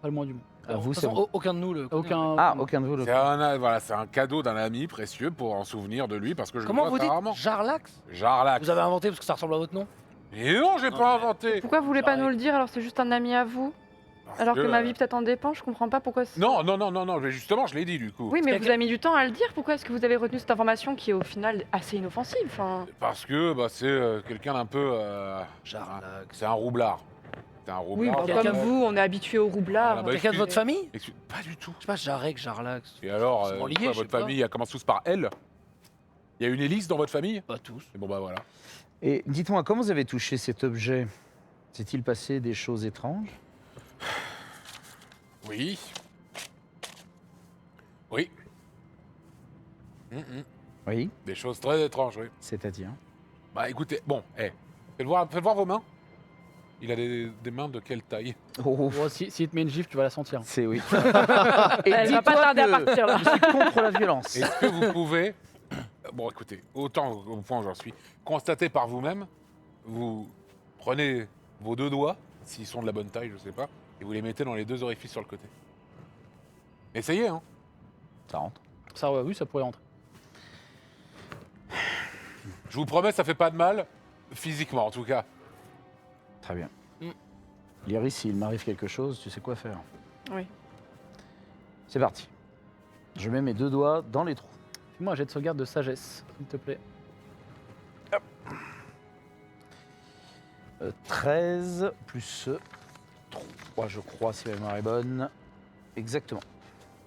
Pas le moins du monde. À vous, De toute c'est façon, bon. aucun de nous le connaît. Aucun. Ah, aucun de vous le C'est un cadeau d'un ami précieux pour en souvenir de lui parce que je Comment le vous vois très dites rarement. Jarlax Jarlax. Vous avez inventé parce que ça ressemble à votre nom Et non, j'ai pas inventé. Pourquoi vous voulez pas nous le dire alors c'est juste un ami à vous? Parce Alors que ma vie euh, peut-être en dépend, je comprends pas pourquoi. Non, mais justement, je l'ai dit du coup. Oui, mais Parce vous que- avez mis du temps à le dire. Pourquoi est-ce que vous avez retenu cette information qui est au final assez inoffensive enfin... Parce que c'est quelqu'un d'un peu. Jarlax. C'est un roublard. C'est un Oui, roublard. bah, comme vous, on est habitué au roublard. Ah, bah, Quelqu'un de votre famille Pas du tout. Je sais pas, Jarek, Jarlax. Et alors, Ils sont liés, pourquoi je sais votre pas. famille, elle commence tous par L? Il y a une hélice dans votre famille? Pas tous. Et bon bah voilà. Et dites-moi, quand vous avez touché cet objet, s'est-il passé des choses étranges? Oui. Oui. Mhm. Oui, Des choses très étranges, oui. c'est-à-dire? Bah écoutez, bon, faites voir vos mains. Il a des mains de quelle taille? Oh, Oh, si il te met une gifle, tu vas la sentir. c'est oui. Et Elle va pas dis-toi tarder à que partir là. je suis contre la violence. Est-ce que vous pouvez, bon écoutez, autant au point où j'en suis, constater par vous-même, vous prenez vos deux doigts, s'ils sont de la bonne taille, je sais pas, et vous les mettez dans les deux orifices sur le côté. Essayez, hein. Ça rentre. Ça, ouais, oui, ça pourrait rentrer. Je vous promets, ça fait pas de mal, physiquement en tout cas. Très bien. Mm. Lyris, s'il m'arrive quelque chose, tu sais quoi faire. Oui. C'est parti. Je mets mes deux doigts dans les trous. Fais-moi un jet de sauvegarde de sagesse, s'il te plaît. 13 plus 3, je crois, si ma mémoire est bonne. Exactement.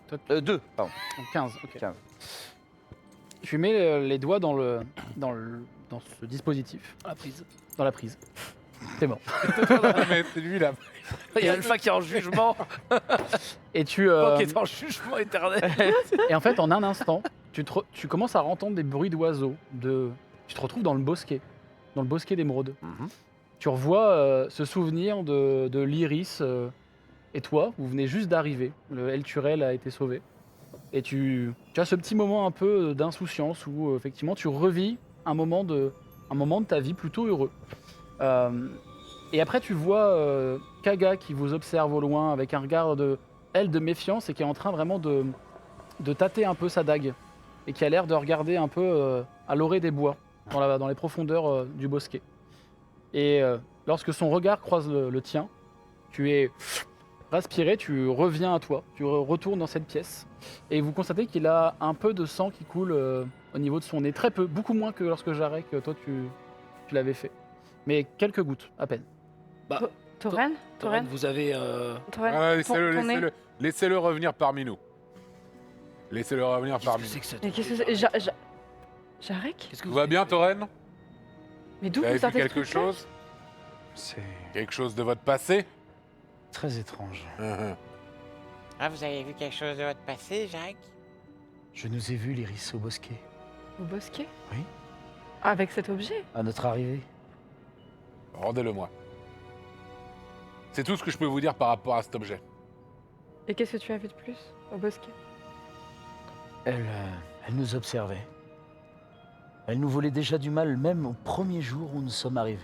Toi, 2, pardon. Donc 15, ok. 15. Tu mets les doigts dans ce dispositif, À la prise. dans la prise. C'est bon. Mais c'est lui là. Il y a Alpha qui est en jugement. Et tu, Qui est en jugement éternel. et en fait, en un instant, tu commences à entendre des bruits d'oiseaux. Tu te retrouves dans le bosquet d'émeraude. Mhm. Tu revois ce souvenir de l'Iris et toi, vous venez juste d'arriver. Le El Turel a été sauvé. Et tu as ce petit moment un peu d'insouciance où effectivement tu revis un moment de ta vie plutôt heureux. Et après tu vois Kaga qui vous observe au loin avec un regard de méfiance et qui est en train vraiment de tâter un peu sa dague. Et qui a l'air de regarder un peu à l'orée des bois, dans les profondeurs du bosquet. Et lorsque son regard croise le tien, tu es raspiré, tu reviens à toi, tu retournes dans cette pièce. Et vous constatez qu'il a un peu de sang qui coule au niveau de son nez. Très peu, beaucoup moins que lorsque Jarek, toi, tu l'avais fait. Mais quelques gouttes, à peine. Tauren Tauren, vous avez. Tauren, Ah, ton nez. laissez-le revenir parmi nous. Laissez-le revenir Qu'est-ce que parmi c'est nous. que cette. Mais qu'est-ce que c'est Jarek? Qu'est-ce que Tout vous va avez bien, fait Tauren? Mais d'où Vous vous avez vu sortez ce quelque truc-là chose? C'est Quelque chose de votre passé? très étrange. Ah, vous avez vu quelque chose de votre passé, Jacques? Je nous ai vus, l'Iris, au bosquet, Au bosquet? Oui. Avec cet objet? à notre arrivée. Rendez-le-moi. C'est tout ce que je peux vous dire par rapport à cet objet. Et qu'est-ce que tu as vu de plus au bosquet? Elle nous observait. Elle nous volait déjà du mal, même au premier jour où nous sommes arrivés.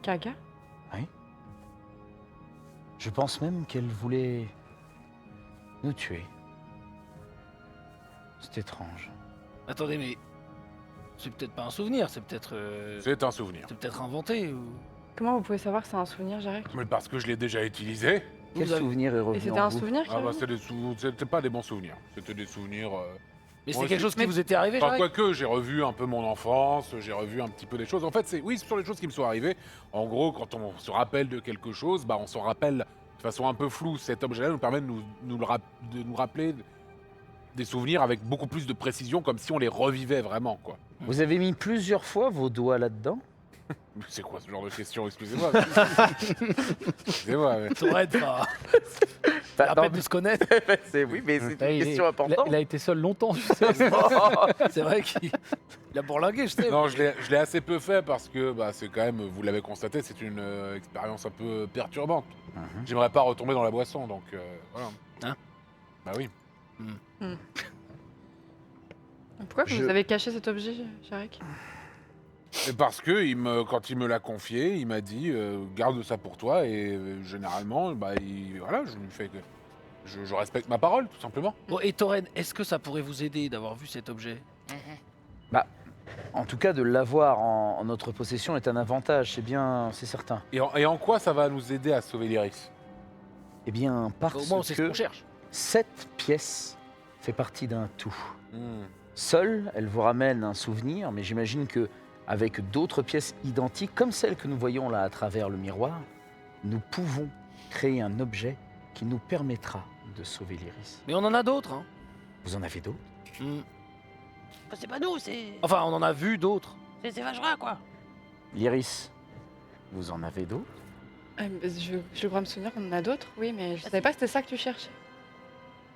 Kaga? Je pense même qu'elle voulait nous tuer. C'est étrange. Attendez, mais. C'est peut-être pas un souvenir, c'est peut-être. C'est un souvenir. C'est peut-être inventé ou. Comment vous pouvez savoir que c'est un souvenir, Jarek? Mais parce que je l'ai déjà utilisé. Quel Vous avez- souvenir est Et revenu c'était en un vous? souvenir qui Ah bah revient c'était pas des bons souvenirs. C'était des souvenirs. Mais Moi c'est quelque aussi. chose qui vous était arrivé, Enfin, Jarek? quoique, j'ai revu un peu mon enfance, j'ai revu un petit peu des choses. En fait, ce sont les choses qui me sont arrivées. En gros, quand on se rappelle de quelque chose, bah, on s'en rappelle de façon un peu floue. Cet objet-là nous permet de nous rappeler des souvenirs avec beaucoup plus de précision, comme si on les revivait vraiment, quoi. Vous avez mis plusieurs fois vos doigts là-dedans? Mais c'est quoi ce genre de question? Excusez-moi. Excusez-moi. mais- Tauren, enfin. Bah, À peine de se connaître. oui, mais c'est Ouais, il a été seul longtemps, tu sais. C'est vrai qu'il a bourlingué, je sais. Non, je l'ai assez peu fait parce que bah, c'est quand même, vous l'avez constaté, c'est une expérience un peu perturbante. Mhm. J'aimerais pas retomber dans la boisson, donc voilà. Hein? Bah oui. Pourquoi vous avez caché cet objet, Jarek? Et parce que quand il me l'a confié, il m'a dit garde ça pour toi et généralement, voilà, je lui fais que je respecte ma parole, tout simplement. Bon, et Tauren, est-ce que ça pourrait vous aider d'avoir vu cet objet? Bah, en tout cas, de l'avoir en notre possession est un avantage, c'est certain. Et en quoi ça va nous aider à sauver l'Iris? Eh bien, parce Au moins, on sait ce que qu'on cherche. cette pièce fait partie d'un tout. Seule, elle vous ramène un souvenir, mais j'imagine que avec d'autres pièces identiques, comme celle que nous voyons là à travers le miroir, nous pouvons créer un objet qui nous permettra de sauver l'Iris. Mais on en a d'autres, hein. Vous en avez d'autres? Bah, c'est pas nous, c'est. Enfin, on en a vu d'autres. C'est Vajra, quoi. L'Iris, vous en avez d'autres? Je crois me souvenir qu'on en a d'autres, oui, mais je savais pas que c'était ça que tu cherchais.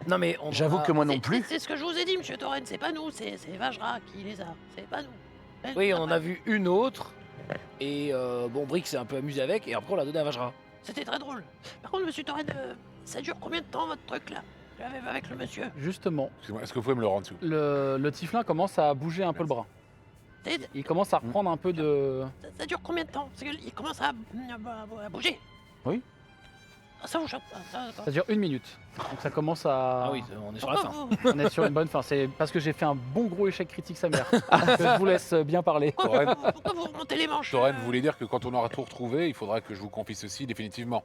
Non, mais on en J'avoue a- que moi non plus. C'est ce que je vous ai dit, monsieur Tauren, c'est pas nous, c'est Vajra qui les a. C'est pas nous. Oui, on en a vu une autre. Et bon, Brick s'est un peu amusé avec, et après on l'a donné à Vajra. C'était très drôle. Par contre, monsieur Tauren, ça dure combien de temps votre truc là avec le monsieur? Justement, Excusez-moi, est-ce que vous pouvez me le rendre, s'il vous plaît? le Tiflin commence à bouger un peu le bras. Il commence à reprendre un peu de... Ça dure combien de temps? Parce qu'il commence à bouger. Oui. Ah, ça vous choque pas, Ça dure 1 minute. Donc ça commence à... Ah oui, on est sur la fin. On est sur une bonne fin. C'est parce que j'ai fait un bon gros échec critique sa mère. Que je vous laisse bien parler. Tauren, Pourquoi vous remontez les manches? Tauren, vous voulez dire que quand on aura tout retrouvé, il faudra que je vous confie ceci définitivement?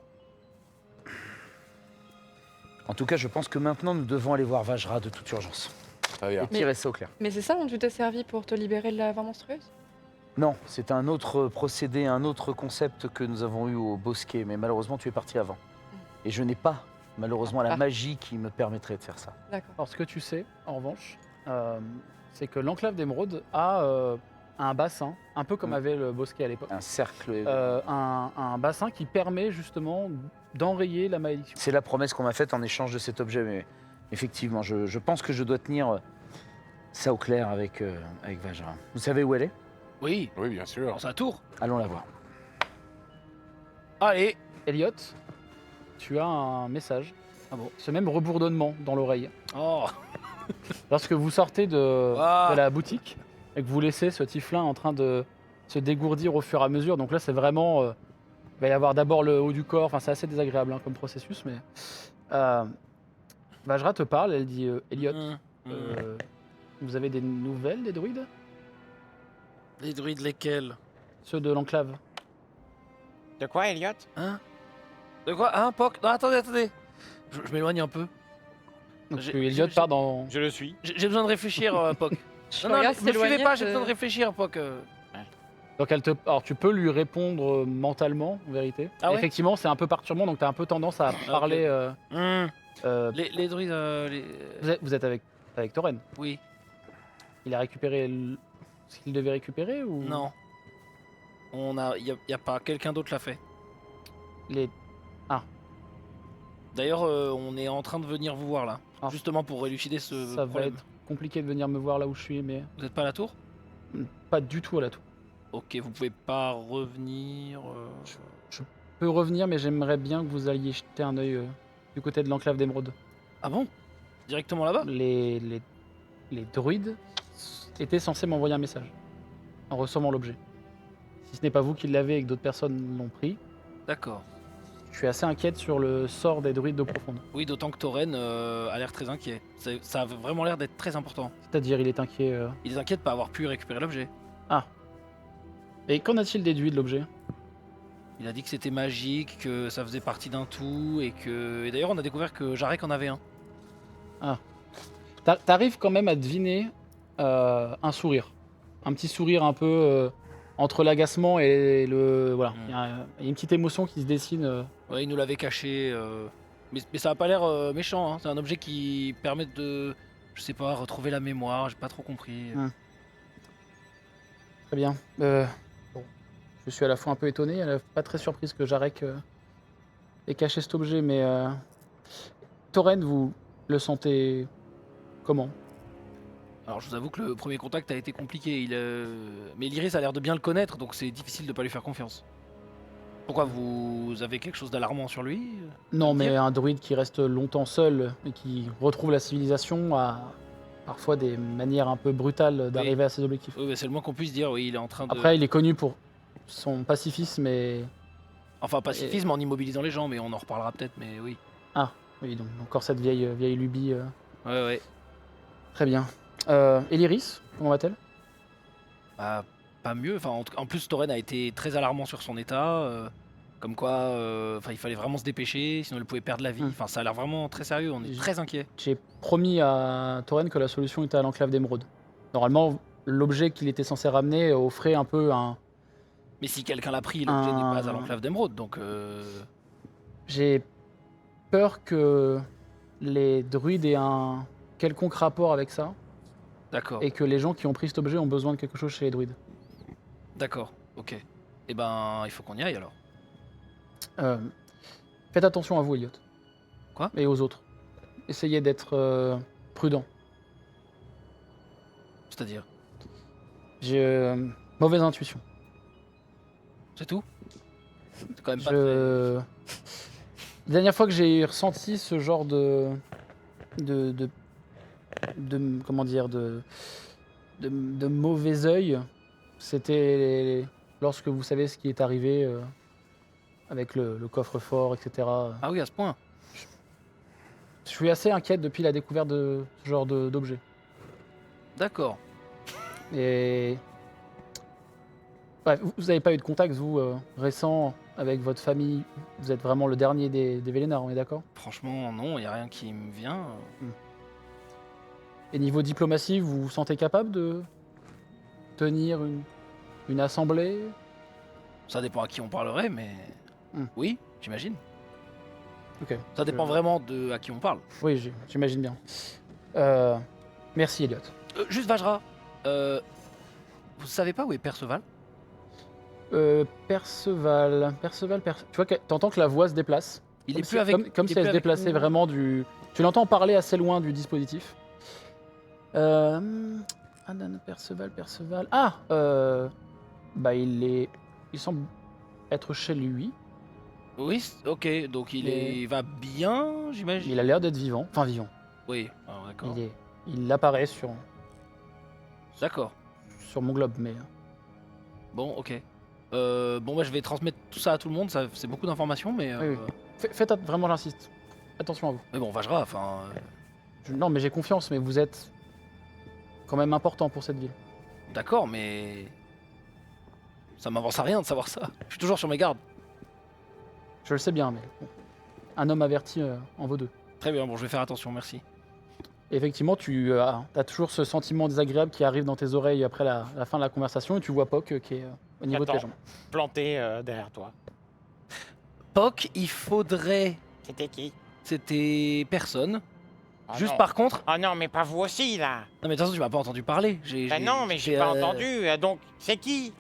En tout cas, je pense que maintenant, nous devons aller voir Vajra de toute urgence. Très bien. Et tirer ça au clair. Mais c'est ça dont tu t'es servi pour te libérer de la voix monstrueuse? Non, c'est un autre procédé, un autre concept que nous avons eu au bosquet, mais malheureusement, tu es parti avant. Et je n'ai pas, malheureusement, la magie qui me permettrait de faire ça. D'accord. Alors ce que tu sais, en revanche, c'est que l'enclave d'émeraude a un bassin, un peu comme avait le bosquet à l'époque. Un cercle. Un bassin qui permet justement d'enrayer la malédiction. C'est la promesse qu'on m'a faite en échange de cet objet, mais effectivement, je pense que je dois tenir ça au clair avec Vajra. Vous savez où elle est? Oui, Oui, bien sûr. dans sa tour. Allons la voir. Allez, Elliot, tu as un message. Ah bon? Ce même rebourdonnement dans l'oreille. Oh, Lorsque vous sortez de Ah. la boutique et que vous laissez ce Tiflin en train de se dégourdir au fur et à mesure, donc là c'est vraiment... il va y avoir d'abord le haut du corps, enfin c'est assez désagréable hein, comme processus, mais... Vajra te parle, elle dit Elliot, vous avez des nouvelles des druides? les druides lesquels? Ceux de l'enclave. De quoi, Elliot? Hein? De quoi? Hein, Poc? Non, attendez. Je m'éloigne un peu. Donc J'ai- Elliot j'ai- part dans... Je le suis. J'ai besoin de réfléchir, Poc. Je Non, regarde mais me suivez s'éloigner, pas, j'ai besoin de réfléchir, Poc. Donc alors tu peux lui répondre mentalement, en vérité. Ah ouais? Effectivement, c'est un peu perturbant, donc tu as un peu tendance à parler... Les druides, vous êtes avec Tauren. oui, Il a récupéré ce qu'il devait récupérer ou... non. Y a pas, quelqu'un d'autre l'a fait. Les... D'ailleurs, on est en train de venir vous voir là, Ah. justement pour élucider ce Ça va problème. être compliqué de venir me voir là où je suis, mais Vous êtes pas à la tour? pas du tout à la tour. Ok, vous pouvez pas revenir. Je peux revenir, mais j'aimerais bien que vous alliez jeter un œil du côté de l'enclave d'émeraude. Ah bon? Directement là-bas? Les druides étaient censés m'envoyer un message en recevant l'objet. Si ce n'est pas vous qui l'avez et que d'autres personnes l'ont pris, D'accord. je suis assez inquiète sur le sort des druides d'eau profonde. Oui, d'autant que Tauren a l'air très inquiet. Ça a vraiment l'air d'être très important. C'est-à-dire, il est inquiet. Il est inquiet de pas avoir pu récupérer l'objet. Et qu'en a-t-il déduit de l'objet? Il a dit que c'était magique, que ça faisait partie d'un tout, et d'ailleurs on a découvert que Jarek en avait un. T'arrives quand même à deviner un sourire. Un petit sourire un peu entre l'agacement et le... Voilà, il y a une petite émotion qui se dessine. Ouais, il nous l'avait caché, mais ça a pas l'air méchant, hein. C'est un objet qui permet de, je sais pas, retrouver la mémoire, j'ai pas trop compris. Très bien. Bon, je suis à la fois un peu étonné, pas très surprise que Jarek ait caché cet objet, mais Tauren, vous le sentez comment? Alors je vous avoue que le premier contact a été compliqué, mais l'Iris a l'air de bien le connaître, donc c'est difficile de pas lui faire confiance. Pourquoi, vous avez quelque chose d'alarmant sur lui? Non, mais dire un druide qui reste longtemps seul et qui retrouve la civilisation parfois des manières un peu brutales d'arriver à ses objectifs. Oui, c'est le moins qu'on puisse dire, oui, il est en train de... Après, il est connu pour son pacifisme et... Enfin, pacifisme en immobilisant les gens, mais on en reparlera peut-être, mais oui. Ah, oui, donc encore cette vieille lubie. Ouais. Très bien. Eliris, comment va-t-elle? Bah, pas mieux. Enfin, en plus, Tauren a été très alarmant sur son état. Comme quoi, il fallait vraiment se dépêcher, sinon elle pouvait perdre la vie. Enfin, ça a l'air vraiment très sérieux, on est très inquiets. J'ai promis à Tauren que la solution était à l'enclave d'émeraude. Normalement, l'objet qu'il était censé ramener offrait un peu un... Mais si quelqu'un l'a pris, l'objet n'est pas à l'enclave d'émeraude, donc... J'ai peur que les druides aient un quelconque rapport avec ça. D'accord. Et que les gens qui ont pris cet objet ont besoin de quelque chose chez les druides. D'accord, ok. Eh ben, il faut qu'on y aille alors. Faites attention à vous, Elliot. Quoi? Et aux autres. Essayez d'être prudent. C'est-à-dire? J'ai mauvaise intuition. C'est tout? C'est quand même pas La dernière fois que j'ai ressenti ce genre comment dire, de mauvais œil, c'était lorsque vous savez ce qui est arrivé avec le coffre-fort, etc. Ah oui, à ce point. Je suis assez inquiète depuis la découverte de ce genre d'objet. D'accord. Et bref, vous n'avez pas eu de contact, vous, récent, avec votre famille? Vous êtes vraiment le dernier des Vélénars, on est d'accord? Franchement, non, il n'y a rien qui me vient. Et niveau diplomatie, vous vous sentez capable de tenir une assemblée? Ça dépend à qui on parlerait, mais... Oui, j'imagine. Ok. Ça dépend vraiment de à qui on parle. Oui, j'imagine bien. Merci, Elliot. Juste Vajra, vous savez pas où est Perceval? Perceval... Tu vois, t'entends que la voix se déplace. Il comme est si, plus avec... Comme si elle se déplaçait vraiment du... Tu l'entends parler assez loin du dispositif. Perceval... Ah bah il semble être chez lui. Oui, ok, donc il va bien, j'imagine. Il a l'air d'être vivant. Enfin, vivant. Oui, d'accord. Il apparaît sur... D'accord. Sur mon globe, mais... Bon, ok. Bon, bah je vais transmettre tout ça à tout le monde, c'est beaucoup d'informations, mais... Oui. Vraiment, j'insiste. Attention à vous. Mais bon, Vajra, enfin... Non, mais j'ai confiance, mais vous êtes quand même important pour cette ville. D'accord, mais... Ça m'avance à rien de savoir ça. Je suis toujours sur mes gardes. Je le sais bien, mais bon. Un homme averti en vaut deux. Très bien, bon, je vais faire attention, merci. Et effectivement, tu as toujours ce sentiment désagréable qui arrive dans tes oreilles après la fin de la conversation, et tu vois Poc qui est au niveau de tes jambes. Planté derrière toi. Poc, il faudrait... C'était qui? C'était personne. Oh Juste non. par contre... Oh non, mais pas vous aussi, là. Non mais de toute façon, tu m'as pas entendu parler. Non, mais j'ai pas entendu, donc c'est qui?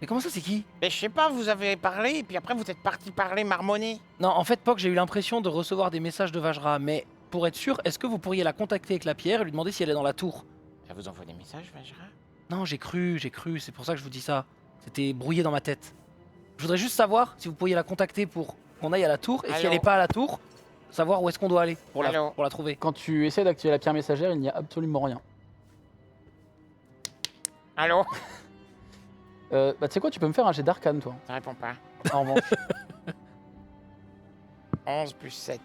Mais comment ça, c'est qui? Mais je sais pas, vous avez parlé, et puis après vous êtes parti parler marmonner. Non, en fait, Poc, j'ai eu l'impression de recevoir des messages de Vajra, mais pour être sûr, est-ce que vous pourriez la contacter avec la pierre et lui demander si elle est dans la tour? Ça vous envoie des messages, Vajra? Non, j'ai cru, c'est pour ça que je vous dis ça. C'était brouillé dans ma tête. Je voudrais juste savoir si vous pourriez la contacter pour qu'on aille à la tour, et si elle est pas à la tour, savoir où est-ce qu'on doit aller pour la trouver. Quand tu essaies d'activer la pierre messagère, il n'y a absolument rien. Allô? Bah tu sais quoi, tu peux me faire un jet d'arcane, toi. Ça répond pas. En revanche. 11 plus 7.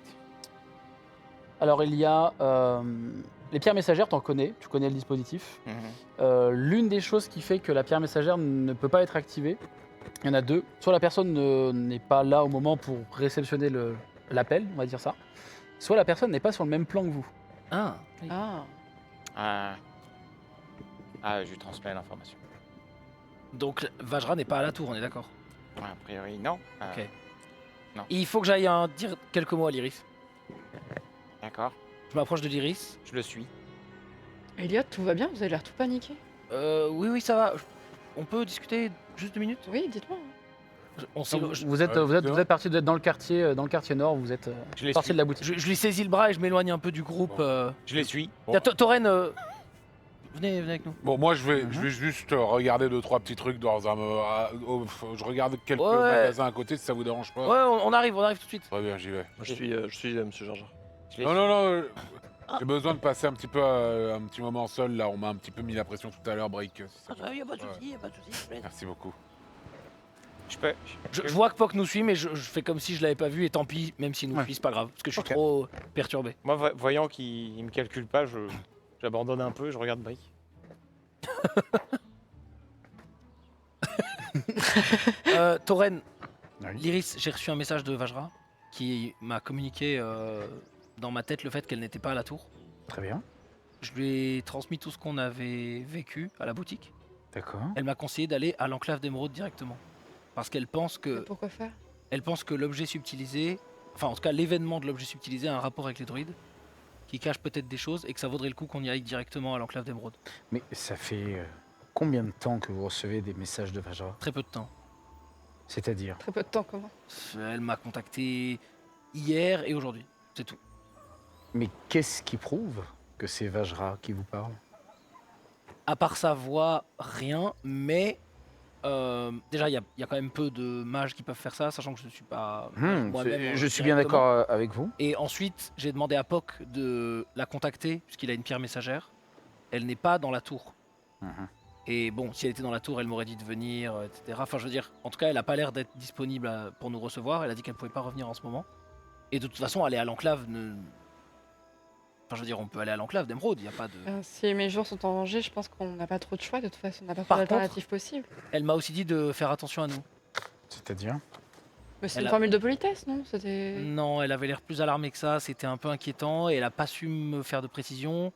Alors il y a... les pierres messagères, t'en connais, tu connais le dispositif. L'une des choses qui fait que la pierre messagère ne peut pas être activée, il y en a deux. Soit la personne n'est pas là au moment pour réceptionner l'appel, on va dire ça. Soit la personne n'est pas sur le même plan que vous. Ah. Je lui transmets l'information. Donc Vajra n'est pas à la tour, on est d'accord? Ouais, a priori, non. Ok. Non. Il faut que j'aille dire quelques mots à l'Iris. D'accord. Je m'approche de l'Iris. Je le suis. Elliot, tout va bien? Vous avez l'air tout paniqué. Oui, ça va. On peut discuter juste 2 minutes? Oui, dites-moi. Vous êtes parti dans le quartier nord, vous êtes sorti de la boutique. Je lui saisis le bras et je m'éloigne un peu du groupe. Je les suis. Bon. Tauren, venez avec nous. Bon, moi, je vais juste regarder 2-3 petits trucs dans je regarde quelques magasins à côté, si ça vous dérange pas. Ouais, on arrive tout de suite. Très bien, j'y vais. Moi, je suis monsieur Jar Jar. Non. J'ai besoin de passer un petit peu un petit moment seul là. On m'a un petit peu mis la pression tout à l'heure, Break. Y a pas de souci, y a pas de souci. Merci beaucoup. Je vois que Poc nous suit, mais je fais comme si je l'avais pas vu et tant pis, même s'il nous suit, c'est pas grave, parce que je suis trop perturbé. Moi, voyant qu'il me calcule pas, j'abandonne un peu, je regarde Brick. Tauren, Lyris, j'ai reçu un message de Vajra qui m'a communiqué dans ma tête le fait qu'elle n'était pas à la tour. Très bien. Je lui ai transmis tout ce qu'on avait vécu à la boutique. D'accord. Elle m'a conseillé d'aller à l'enclave d'émeraude directement. Parce qu'elle pense que. Pourquoi faire? Elle pense que l'objet subtilisé, enfin en tout cas l'événement de l'objet subtilisé a un rapport avec les druides, qui cache peut-être des choses et que ça vaudrait le coup qu'on y aille directement à l'enclave d'émeraude. Mais ça fait combien de temps que vous recevez des messages de Vajra? Très peu de temps. C'est-à-dire? Très peu de temps, comment? Elle m'a contacté hier et aujourd'hui, c'est tout. Mais qu'est-ce qui prouve que c'est Vajra qui vous parle? À part sa voix, rien, mais déjà il y a quand même peu de mages qui peuvent faire ça, sachant que je ne suis pas moi-même. Je suis bien d'accord avec vous. Et ensuite, j'ai demandé à Poc de la contacter, puisqu'il a une pierre messagère. Elle n'est pas dans la tour. Et bon, si elle était dans la tour, elle m'aurait dit de venir, etc. Enfin, je veux dire, en tout cas, elle n'a pas l'air d'être disponible pour nous recevoir. Elle a dit qu'elle ne pouvait pas revenir en ce moment. Et de toute façon, aller à l'enclave Enfin, je veux dire, on peut aller à l'enclave d'Emeraude, il n'y a pas de... Si mes jours sont en danger, je pense qu'on n'a pas trop de choix, de toute façon. On n'a pas d'alternative possible. Elle m'a aussi dit de faire attention à nous. C'est-à-dire? Mais c'est une formule de politesse, non? Non, elle avait l'air plus alarmée que ça, c'était un peu inquiétant, et elle n'a pas su me faire de précision.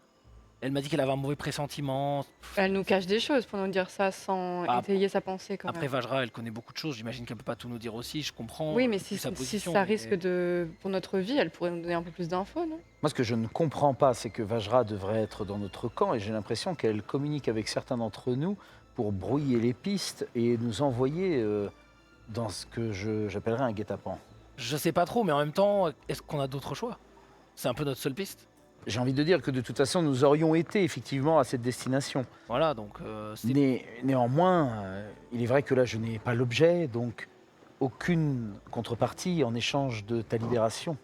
Elle m'a dit qu'elle avait un mauvais pressentiment. Elle nous cache des choses pour nous dire ça sans étayer sa pensée. Quand Après, même. Vajra, elle connaît beaucoup de choses. J'imagine qu'elle peut pas tout nous dire aussi. Je comprends. Oui, mais si sa position, ça risque pour notre vie, elle pourrait nous donner un peu plus d'infos, non? Moi, ce que je ne comprends pas, c'est que Vajra devrait être dans notre camp et j'ai l'impression qu'elle communique avec certains d'entre nous pour brouiller les pistes et nous envoyer dans ce que j'appellerais un guet-apens. Je sais pas trop, mais en même temps, est-ce qu'on a d'autres choix? C'est un peu notre seule piste. J'ai envie de dire que de toute façon, nous aurions été effectivement à cette destination. Voilà, donc... Néanmoins, il est vrai que là, je n'ai pas l'objet, donc aucune contrepartie en échange de ta libération,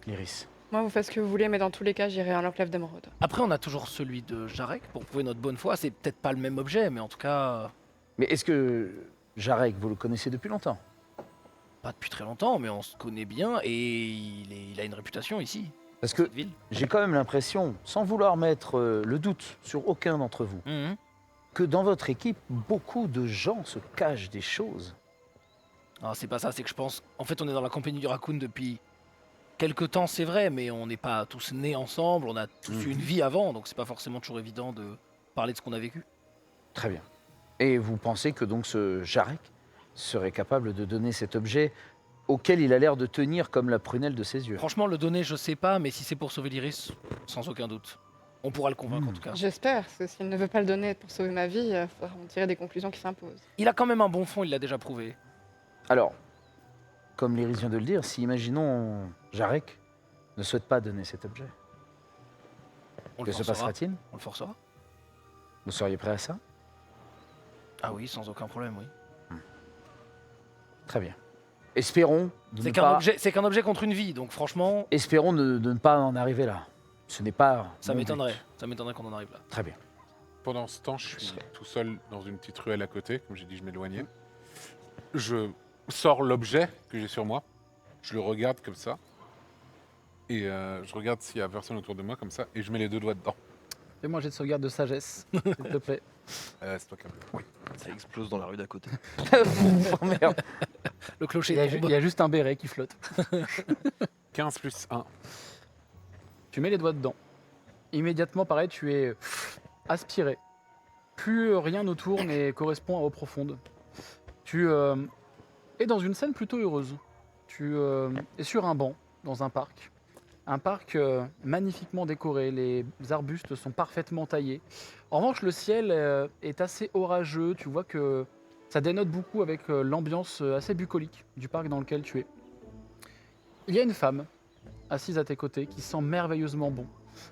Lyris. Moi, vous faites ce que vous voulez, mais dans tous les cas, j'irai à l'enclave d'Emeraude. Après, on a toujours celui de Jarek pour prouver notre bonne foi. C'est peut-être pas le même objet, mais en tout cas... Mais est-ce que Jarek, vous le connaissez depuis longtemps? Pas depuis très longtemps, mais on se connaît bien et il a une réputation ici. Parce que j'ai quand même l'impression, sans vouloir mettre le doute sur aucun d'entre vous, que dans votre équipe, beaucoup de gens se cachent des choses. Non, c'est pas ça, c'est que je pense... En fait, on est dans la compagnie du Raccoon depuis quelques temps, c'est vrai, mais on n'est pas tous nés ensemble, on a tous eu une vie avant, donc c'est pas forcément toujours évident de parler de ce qu'on a vécu. Très bien. Et vous pensez que donc ce Jarek serait capable de donner cet objet auquel il a l'air de tenir comme la prunelle de ses yeux? Franchement, le donner, je sais pas, mais si c'est pour sauver l'Iris, sans aucun doute. On pourra le convaincre en tout cas. J'espère, parce que s'il ne veut pas le donner pour sauver ma vie, il faudra en tirer des conclusions qui s'imposent. Il a quand même un bon fond, il l'a déjà prouvé. Alors, comme Lyris vient de le dire, si imaginons Jarek ne souhaite pas donner cet objet, que se passera-t-il? On le forcera. Vous seriez prêt à ça? Ah oui, sans aucun problème, oui. Très bien. Espérons. C'est qu'un objet contre une vie, donc franchement... Espérons de ne pas en arriver là. Ce n'est pas... Ça m'étonnerait qu'on en arrive là. Très bien. Pendant ce temps, je suis tout seul dans une petite ruelle à côté. Comme j'ai dit, je m'éloignais. Je sors l'objet que j'ai sur moi. Je le regarde comme ça. Et je regarde s'il y a personne autour de moi comme ça. Et je mets les deux doigts dedans. Fais-moi un jet de sauvegarde de sagesse, s'il te plaît. C'est toi qui as... Oui. Ça explose dans la rue d'à côté. Oh merde. Le clocher. Il y a juste un béret qui flotte. 15 plus 1. Tu mets les doigts dedans. Immédiatement, pareil, tu es aspiré. Plus rien autour ne correspond à eau profonde. Tu es dans une scène plutôt heureuse. Tu es sur un banc dans un parc. Un parc magnifiquement décoré, les arbustes sont parfaitement taillés. En revanche, le ciel est assez orageux, tu vois que ça dénote beaucoup avec l'ambiance assez bucolique du parc dans lequel tu es. Il y a une femme assise à tes côtés qui sent merveilleusement bon.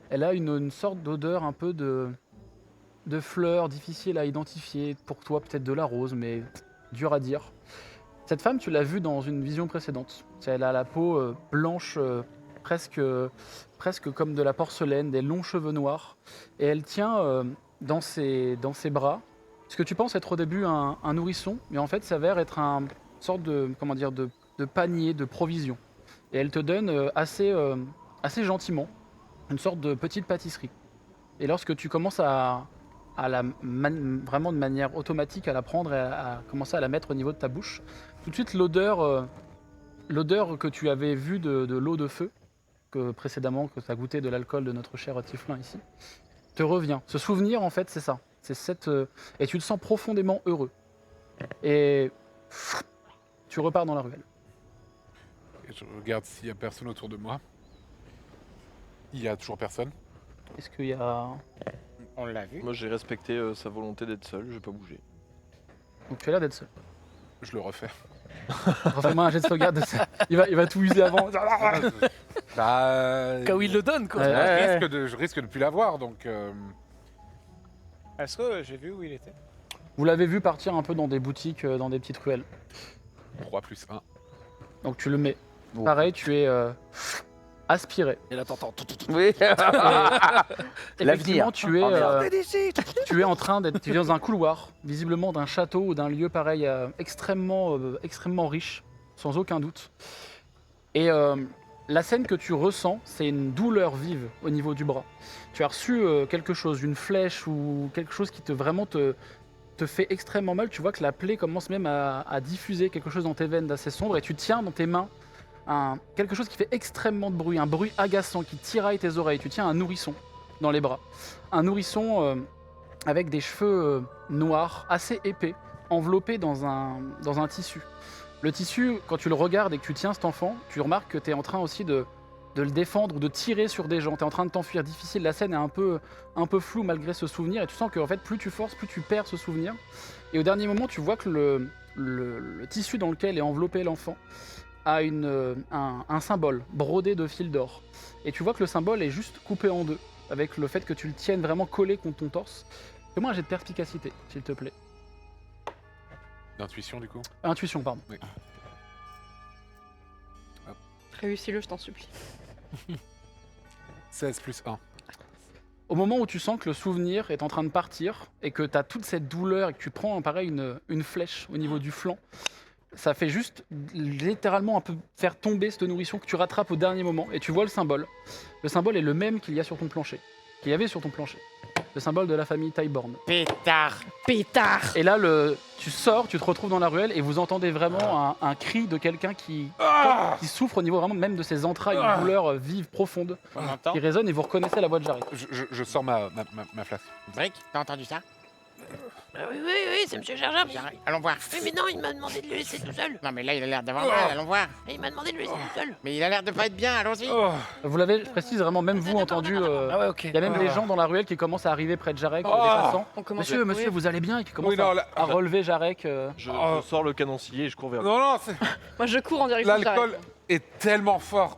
Elle a une sorte d'odeur un peu de fleurs, difficile à identifier, pour toi peut-être de la rose, mais dur à dire. Cette femme, tu l'as vue dans une vision précédente. Elle a la peau blanche, presque presque comme de la porcelaine, des longs cheveux noirs. Et elle tient dans ses bras ce que tu penses être au début un nourrisson, mais en fait s'avère être une sorte de, comment dire, de panier de provisions. Et elle te donne assez gentiment une sorte de petite pâtisserie. Et lorsque tu commences à vraiment de manière automatique à la prendre et à commencer à la mettre au niveau de ta bouche, tout de suite l'odeur que tu avais vue de l'eau de feu, que précédemment, que tu as goûté de l'alcool de notre cher Tiflin ici, te revient. Ce souvenir, en fait, c'est ça. Et tu te sens profondément heureux. Et tu repars dans la ruelle. Et je regarde s'il n'y a personne autour de moi. Il y a toujours personne. Est-ce qu'il y a... On l'a vu. Moi j'ai respecté sa volonté d'être seul, je vais pas bouger. Donc tu as l'air d'être seul. Je le refais. Refais-moi un jet de sauvegarde. Il va tout user avant. Quand il le donne, quoi. Je risque de plus l'avoir, donc... Est-ce que j'ai vu où il était? Vous l'avez vu partir un peu dans des boutiques, dans des petites ruelles. 3 plus 1. Donc tu le mets. Pareil, tu es aspiré. Et là, t'entends. Oui. Effectivement, L'avenir. tu es en train d'être dans un couloir, visiblement d'un château ou d'un lieu pareil extrêmement riche, sans aucun doute. Et la scène que tu ressens, c'est une douleur vive au niveau du bras. Tu as reçu quelque chose, une flèche ou quelque chose qui te fait extrêmement mal. Tu vois que la plaie commence même à diffuser quelque chose dans tes veines d'assez sombre et tu tiens dans tes mains quelque chose qui fait extrêmement de bruit, un bruit agaçant qui tiraille tes oreilles. Tu tiens un nourrisson dans les bras. Un nourrisson avec des cheveux noirs, assez épais, enveloppé dans un tissu. Le tissu, quand tu le regardes et que tu tiens cet enfant, tu remarques que tu es en train aussi de le défendre ou de tirer sur des gens. Tu es en train de t'enfuir. Difficile, la scène est un peu floue malgré ce souvenir. Et tu sens que en fait, plus tu forces, plus tu perds ce souvenir. Et au dernier moment, tu vois que le tissu dans lequel est enveloppé l'enfant a un symbole brodé de fil d'or. Et tu vois que le symbole est juste coupé en deux, avec le fait que tu le tiennes vraiment collé contre ton torse. Fais-moi un jet de perspicacité, s'il te plaît. D'intuition, du coup? Intuition, pardon. Oui. Réussis-le, je t'en supplie. 16 plus 1. Au moment où tu sens que le souvenir est en train de partir et que tu as toute cette douleur et que tu prends pareil une flèche au niveau du flanc, ça fait juste littéralement un peu faire tomber cette nourrisson que tu rattrapes au dernier moment et tu vois le symbole. Le symbole est le même qu'il y a sur ton plancher, qu'il y avait sur ton plancher. Le symbole de la famille Tyborn. Pétard. Et là, tu sors, tu te retrouves dans la ruelle et vous entendez vraiment un cri de quelqu'un qui souffre au niveau vraiment même de ses entrailles, une douleur vive, profonde, qui résonne et vous reconnaissez la voix de Jarek. Je sors ma flasque. Brick, t'as entendu ça? Oui, c'est Monsieur Jarjab. Allons voir. Oui, mais non, il m'a demandé de le laisser tout seul. Non, mais là, il a l'air d'avoir mal, allons voir. Et il m'a demandé de le laisser tout seul. Mais il a l'air de pas être bien, allons-y. Vous l'avez, je précise vraiment, même vous entendu. Ah ouais, ok. Il y a même les gens dans la ruelle qui commencent à arriver près de Jarek, les passants. Monsieur, vous allez bien? Et qui commencent à relever Jarek. Je sors le canoncier et je cours vers lui. Non, c'est... Moi, je cours en direction de Jarek. L'alcool est tellement fort.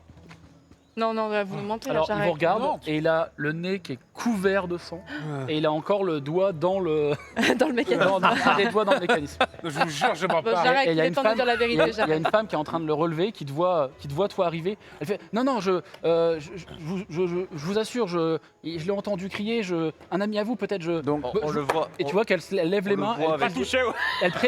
Non, vous nous mentez là, Alors, Jarek. il vous regarde et il a le nez qui est couvert de sang et il a encore le doigt dans le... Dans le mécanisme. un des doigts dans le mécanisme. Je vous jure, je m'en Bon, parle. Jarek, Et il il est temps de dire la vérité, il y a Jarek. une femme qui est en train de le relever, qui te voit toi arriver. Elle fait non, je vous assure, je l'ai entendu crier. Un ami à vous peut-être. Donc, On le voit. Et tu vois qu'elle lève les mains.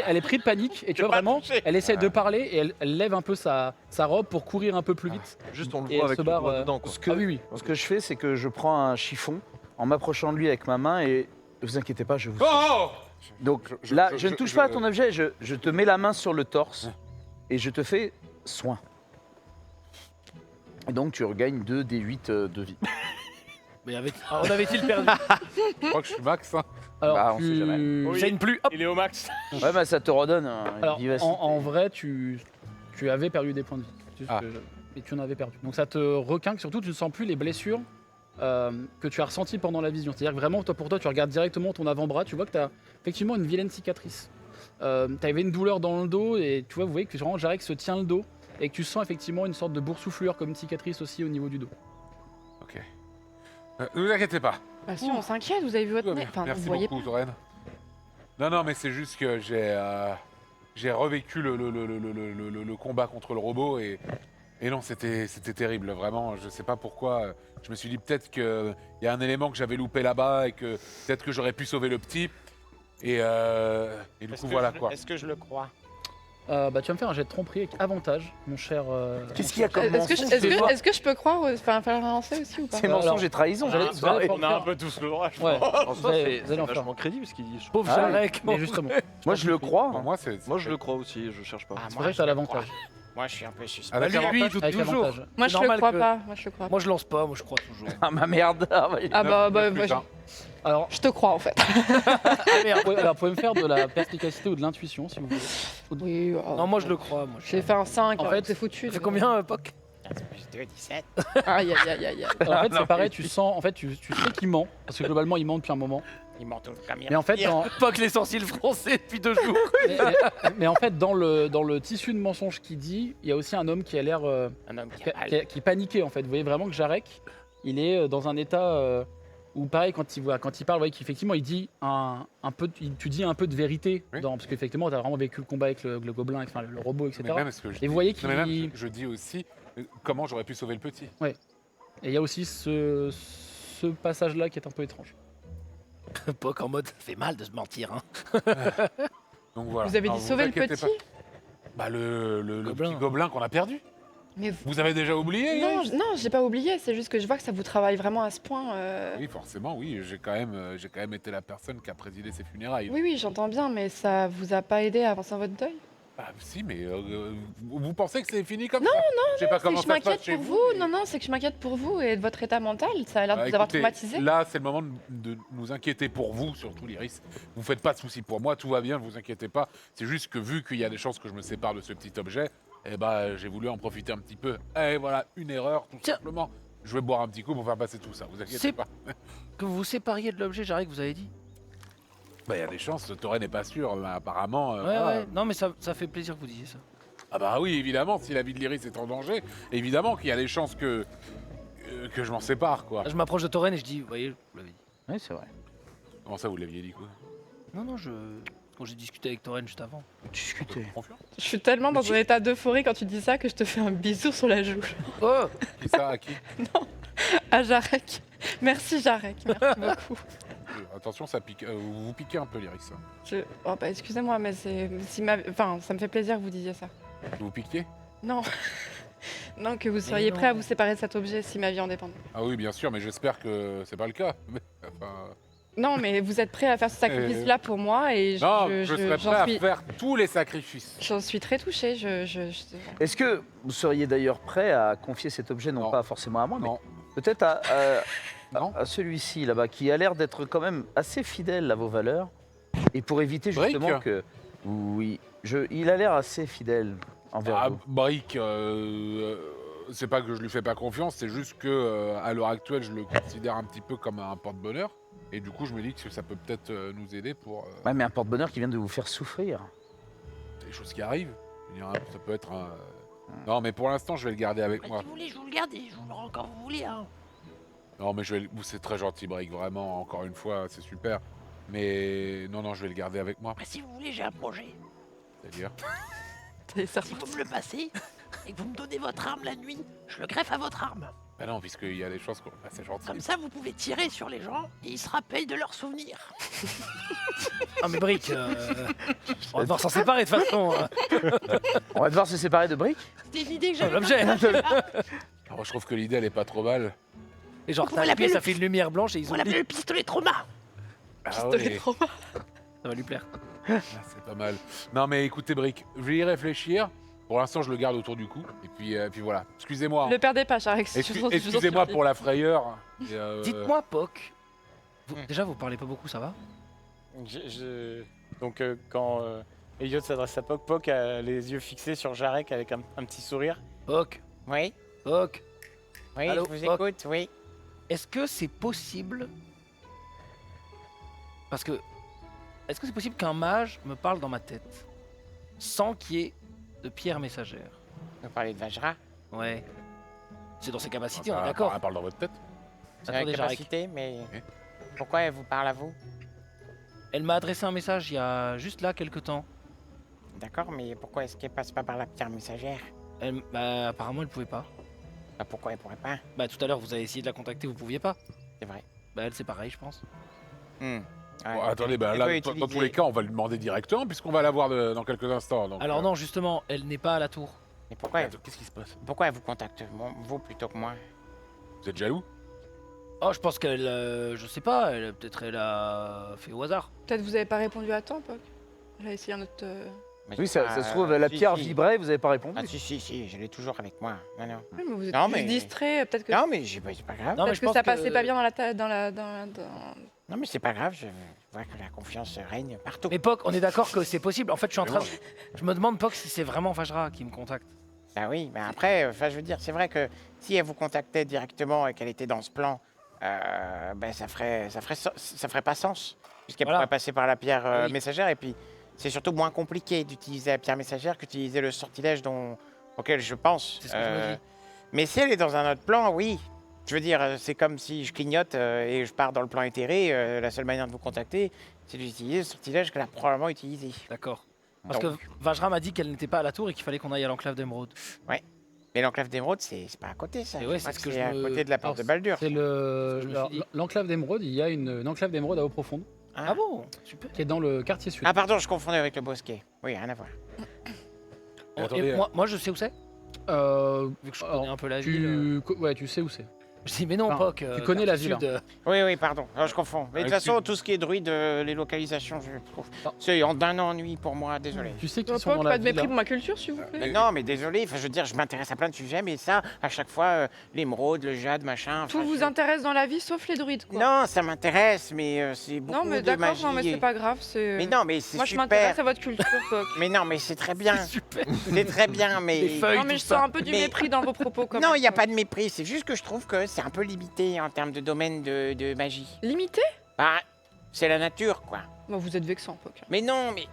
Elle est prise de panique et tu vois vraiment, elle essaie de parler et elle lève un peu sa robe pour courir un peu plus vite. Juste on le Et voit elle avec se le barre, doigt dedans, quoi. Oui. Ce que je fais, c'est que je prends un chiffon en m'approchant de lui avec ma main et ne vous inquiétez pas, je vous... Oh! Donc là, je ne touche pas à ton objet, je te mets la main sur le torse et je te fais soin. Et donc tu regagnes 2 des 8 de vie. Mais on avait-il perdu? Je crois que je suis max. Hein. Alors, Bah, on sait jamais. Saigne plus, hop. Il est au max. Ouais, bah ça te redonne une Alors, vivacité. en vrai, tu avais perdu des points de vie. Juste et tu en avais perdu. Donc ça te requinque, surtout tu ne sens plus les blessures que tu as ressenties pendant la vision. C'est-à-dire que vraiment, pour toi, tu regardes directement ton avant-bras, tu vois que tu as effectivement une vilaine cicatrice. Tu avais une douleur dans le dos et tu vois, vous voyez que vraiment Jarek se tient le dos et que tu sens effectivement une sorte de boursouflure comme une cicatrice aussi au niveau du dos. Ok. Ne vous inquiétez pas. Bah si, on s'inquiète, vous avez vu votre Tout va nez. bien. Enfin, Merci vous voyez beaucoup, Toren. Non, mais c'est juste que j'ai revécu le combat contre le robot et Et non, c'était terrible, vraiment. Je sais pas pourquoi. Je me suis dit peut-être qu'il y a un élément que j'avais loupé là-bas et que peut-être que j'aurais pu sauver le petit. Et du coup, voilà quoi. Est-ce que je le crois? Bah, tu vas me faire un jet de tromperie avec avantage, mon cher. Qu'est-ce qu'il y a comme Est-ce mensonge est-ce que je peux croire, enfin, faire avancer aussi ou pas? C'est mensonge et trahison. Vous allez pouvoir On a faire- un peu tous le droit, je Ouais, pense. vous allez C'est en faire. vachement crédible ce qu'il dit. Pauvre Ah, Jarek. Mais justement. Moi, je le crois. Pour moi, c'est. Moi, je le crois aussi, je cherche pas. Ah, C'est moi, vrai que je t'as le l'avantage. crois. Moi, je suis un peu suspect. Avec Lui, il avantage. doute Avec toujours. avantage. Moi, C'est je le normal crois que- pas. Moi, je le crois pas. Moi, je lance pas, moi, je crois toujours. Ah, ma merde. Ah, ouais. Ah bah, Putain. Alors, je te crois en fait. vous pouvez me faire de la perspicacité ou de l'intuition si vous voulez. Oui. Non, moi, je le crois. Moi, J'ai fait un 5, En fait, c'est foutu. Ça fait combien, Poc? 15 plus 2, 17. Aïe, aïe, aïe, aïe. Alors, en fait, c'est pareil, tu sens, en fait, tu sais qu'il ment, parce que globalement, il ment depuis un moment. Ils m'ont tout comme il Mais en fait, Poc, les sourcils français depuis 2 jours. mais en fait, dans le tissu de mensonge qu'il dit, il y a aussi un homme qui a l'air un homme qui a mal. qui est paniqué en fait. Vous voyez vraiment que Jarek, il est dans un état où pareil quand il parle, vous voyez qu'effectivement il dit un peu, tu dis un peu de vérité, Oui. parce qu'effectivement tu as vraiment vécu le combat avec le gobelin, enfin le robot, etc. Mais même ce que je Et dis- vous voyez non, mais même, qu'il- je dis aussi comment j'aurais pu sauver le petit. Et il y a aussi ce passage-là qui est un peu étrange. Poc en mode, ça fait mal de se mentir. Hein. Donc voilà. Vous avez Alors, dit sauver le inquiétez petit pas. Bah le Gobelin. petit gobelin qu'on a perdu. Mais Vous avez déjà oublié non, Iris non, j'ai pas oublié. C'est juste que je vois que ça vous travaille vraiment à ce point. Oui, forcément, oui. J'ai quand même été la personne qui a présidé ses funérailles. Oui, oui, j'entends bien, mais ça vous a pas aidé à avancer dans votre deuil? Bah si, mais vous pensez que c'est fini comme ça? Non, je sais pas C'est comment que je ça se passe m'inquiète chez pour vous. Non, non, c'est que je m'inquiète pour vous et de votre état mental. Ça a l'air de Bah, vous avoir écoutez, traumatisé. Là, c'est le moment de nous inquiéter pour vous, surtout l'Iris. Vous faites pas de soucis pour moi, tout va bien, ne vous inquiétez pas. C'est juste que vu qu'il y a des chances que je me sépare de ce petit objet, eh ben, j'ai voulu en profiter un petit peu. Et voilà, une erreur, tout Tiens. simplement. Je vais boire un petit coup pour faire passer tout ça, vous inquiétez C'est- pas. Que vous vous sépariez de l'objet, Jarek, vous avez dit? Bah, il y a des chances, Torren n'est pas sûr, mais apparemment. Ouais, voilà. ouais. Non, mais ça fait plaisir que vous disiez ça. Ah bah oui, évidemment, si la vie de l'Iris est en danger, évidemment qu'il y a des chances que je m'en sépare, quoi. Là, je m'approche de Torren et je dis, vous voyez, je vous l'avais dit. Oui, c'est vrai. Comment ça, vous l'aviez dit, quoi? Non, non, quand j'ai discuté avec Torren juste avant. Discuter. Confiance? Je suis tellement dans un état d'euphorie quand tu dis ça que je te fais un bisou sur la joue. Oh Qui ça, à qui? À Jarek. Merci Jarek, merci beaucoup. Attention, ça pique. Vous piquez un peu, l'Iris. Oh, bah, excusez-moi, mais enfin, ça me fait plaisir que vous disiez ça. Vous piquez? Non. Non, que vous seriez non. prêt à vous séparer de cet objet si ma vie en dépendait. Ah oui, bien sûr, mais j'espère que c'est pas le cas. Mais, enfin, Non, mais vous êtes prêt à faire ce sacrifice-là pour moi et non, je serais j'en prêt suis, à faire tous les sacrifices. j'en suis très touchée. Est-ce que vous seriez d'ailleurs prêt à confier cet objet, non Non. pas forcément à moi, Non. mais peut-être Non. à celui-ci là-bas, qui a l'air d'être quand même assez fidèle à vos valeurs, et pour éviter justement Brick que... Oui, il a l'air assez fidèle envers Ah, vous. Brick, c'est pas que je lui fais pas confiance, c'est juste que à l'heure actuelle, je le considère un petit peu comme un porte-bonheur. Et du coup, je me dis que ça peut peut-être nous aider pour Ouais, mais un porte-bonheur qui vient de vous faire souffrir. des choses qui arrivent. Je veux dire, ça peut être un. Non, mais pour l'instant, je vais le garder avec Bah, moi. si vous voulez, je vous le garde et je vous le rends quand vous voulez. Hein. Non, mais c'est très gentil, Brick, vraiment, encore une fois, c'est super. Mais non, je vais le garder avec moi. Bah, si vous voulez, j'ai un projet. C'est-à-dire. Si vous me le passez et que vous me donnez votre arme la nuit, je le greffe à votre arme. Bah non, puisqu'il y a des choses qu'on. Bah, c'est gentil. Comme ça, vous pouvez tirer sur les gens et ils se rappellent de leurs souvenirs. Ah, mais Brick, on va devoir s'en séparer de toute façon. On va devoir se séparer de Brick. C'était une idée que j'avais. L'objet. Alors, je trouve que l'idée, elle est pas trop mal. Et genre, Vous t'as l'avez appuyé, ça le- fait une lumière blanche et ils On ont l'appelle dit, le pistolet trauma. Ah Pistolet ouais. trauma. ça va lui plaire. Ah, c'est pas mal. Non, mais écoutez, Brick, je vais y réfléchir. Pour l'instant, je le garde autour du cou. Et puis voilà. Excusez-moi. Ne perdez pas, Jarek. je vous en Excusez-moi supplie. pour la frayeur. Et, Dites-moi, Poc. Déjà, vous parlez pas beaucoup, ça va? Donc quand Elliot s'adresse à Poc, Poc a les yeux fixés sur Jarek avec un petit sourire. Poc, Oui, Poc. oui, Allô, je vous Poc. écoute, oui. Est-ce que c'est possible? Parce que. Est-ce que c'est possible qu'un mage me parle dans ma tête sans qu'il y ait de pierre messagère? Vous parlez de Vajra. Ouais. C'est dans ses capacités, ça on est d'accord. Elle parle dans votre tête. C'est la Attendez, Jarek. capacité, mais Ok. pourquoi elle vous parle à vous? Elle m'a adressé un message il y a juste là quelques temps. D'accord, mais pourquoi est-ce qu'elle passe pas par la pierre messagère? Bah, apparemment, elle pouvait pas. Bah, pourquoi elle pourrait pas? Bah, tout à l'heure, vous avez essayé de la contacter, vous pouviez pas. C'est vrai. Bah, elle, c'est pareil, je pense. Ouais. Bon, attendez, bah, Elle là, peut dans utiliser- tous les cas, on va lui demander directement, puisqu'on va la voir dans quelques instants. Donc, Alors non, justement, elle n'est pas à la tour. Mais pourquoi, Qu'est-ce qui se passe? pourquoi elle vous contacte vous plutôt que moi? Vous êtes jaloux? Oh, je pense qu'elle, je sais pas, peut-être elle a fait au hasard. Peut-être vous avez pas répondu à temps, Poc. Elle a essayé un autre. Mais Oui, c'est ça pas- se trouve, la si, pierre si. vibrait, vous avez pas répondu. Ah si, je l'ai toujours avec moi. Non, non. Oui, mais vous êtes Non, juste mais- distrait. Peut-être que, Non, mais c'est pas grave. Non, mais peut-être je que pense ça que- passait pas bien dans la. Non, mais c'est pas grave, je vois que la confiance règne partout. Mais Poc, on est d'accord que c'est possible. En fait, je suis en train de... Je me demande, Poc, si c'est vraiment Vajra qui me contacte. Bah oui, mais après, enfin, je veux dire, c'est vrai que si elle vous contactait directement et qu'elle était dans ce plan, ben ça ferait pas sens, puisqu'elle Voilà. pourrait passer par la pierre Oui. messagère, et puis c'est surtout moins compliqué d'utiliser la pierre messagère qu'utiliser le sortilège auquel je pense. C'est ce que je me dis. Mais si elle est dans un autre plan, oui. Je veux dire, c'est comme si je clignote et je pars dans le plan éthéré, la seule manière de vous contacter, c'est d'utiliser le sortilège qu'elle a probablement utilisé. D'accord. Parce Donc. que Vajra m'a dit qu'elle n'était pas à la tour et qu'il fallait qu'on aille à l'enclave d'Emeraude. Mais l'enclave d'émeraude, c'est pas à côté, ça. Et ouais, Je crois c'est ce que c'est je à me- côté de la porte Alors, de Baldur. C'est Je me suis dit. l'enclave d'émeraude. Il y a une enclave d'émeraude à eau profonde Ah bon Super. qui est dans le quartier sud. Ah pardon, je confondais avec le bosquet. Oui, rien à voir. Et attendez, moi, je sais où c'est, vu que je connais un peu la ville. Tu sais où c'est. Je dis, mais non, Enfin, Poc. tu connais la quartier ville, sud, Oui, pardon, je confonds. Mais de toute Avec façon, une- tout ce qui est druide, les localisations, je trouve. Ah. C'est d'un ennui pour moi, désolé. Tu sais qu'ils Poc, sont dans la pas de mépris ville. pour ma culture, s'il vous plaît. Mais non, mais désolé, enfin, je veux dire, je m'intéresse à plein de sujets, mais ça, à chaque fois, l'émeraude, le jade, machin. Tout enfin, vous intéresse dans la vie, sauf les druides, quoi. Non, ça m'intéresse, mais c'est beaucoup Non, mais de d'accord, magie. non, mais c'est pas grave. C'est. Mais non, mais c'est Moi, je super. m'intéresse à votre culture, Poc. Mais non, mais c'est très bien. Super. C'est très bien, mais. Les feuilles, Non, mais tout je ça. sens un peu du Mais- mépris dans vos propos, quand Non, même. il n'y a pas de mépris, c'est juste que je trouve que c'est un peu limité en termes de domaine de magie. Limité. Bah, c'est la nature, quoi. Bon, vous êtes vexant, Poc. Mais non, mais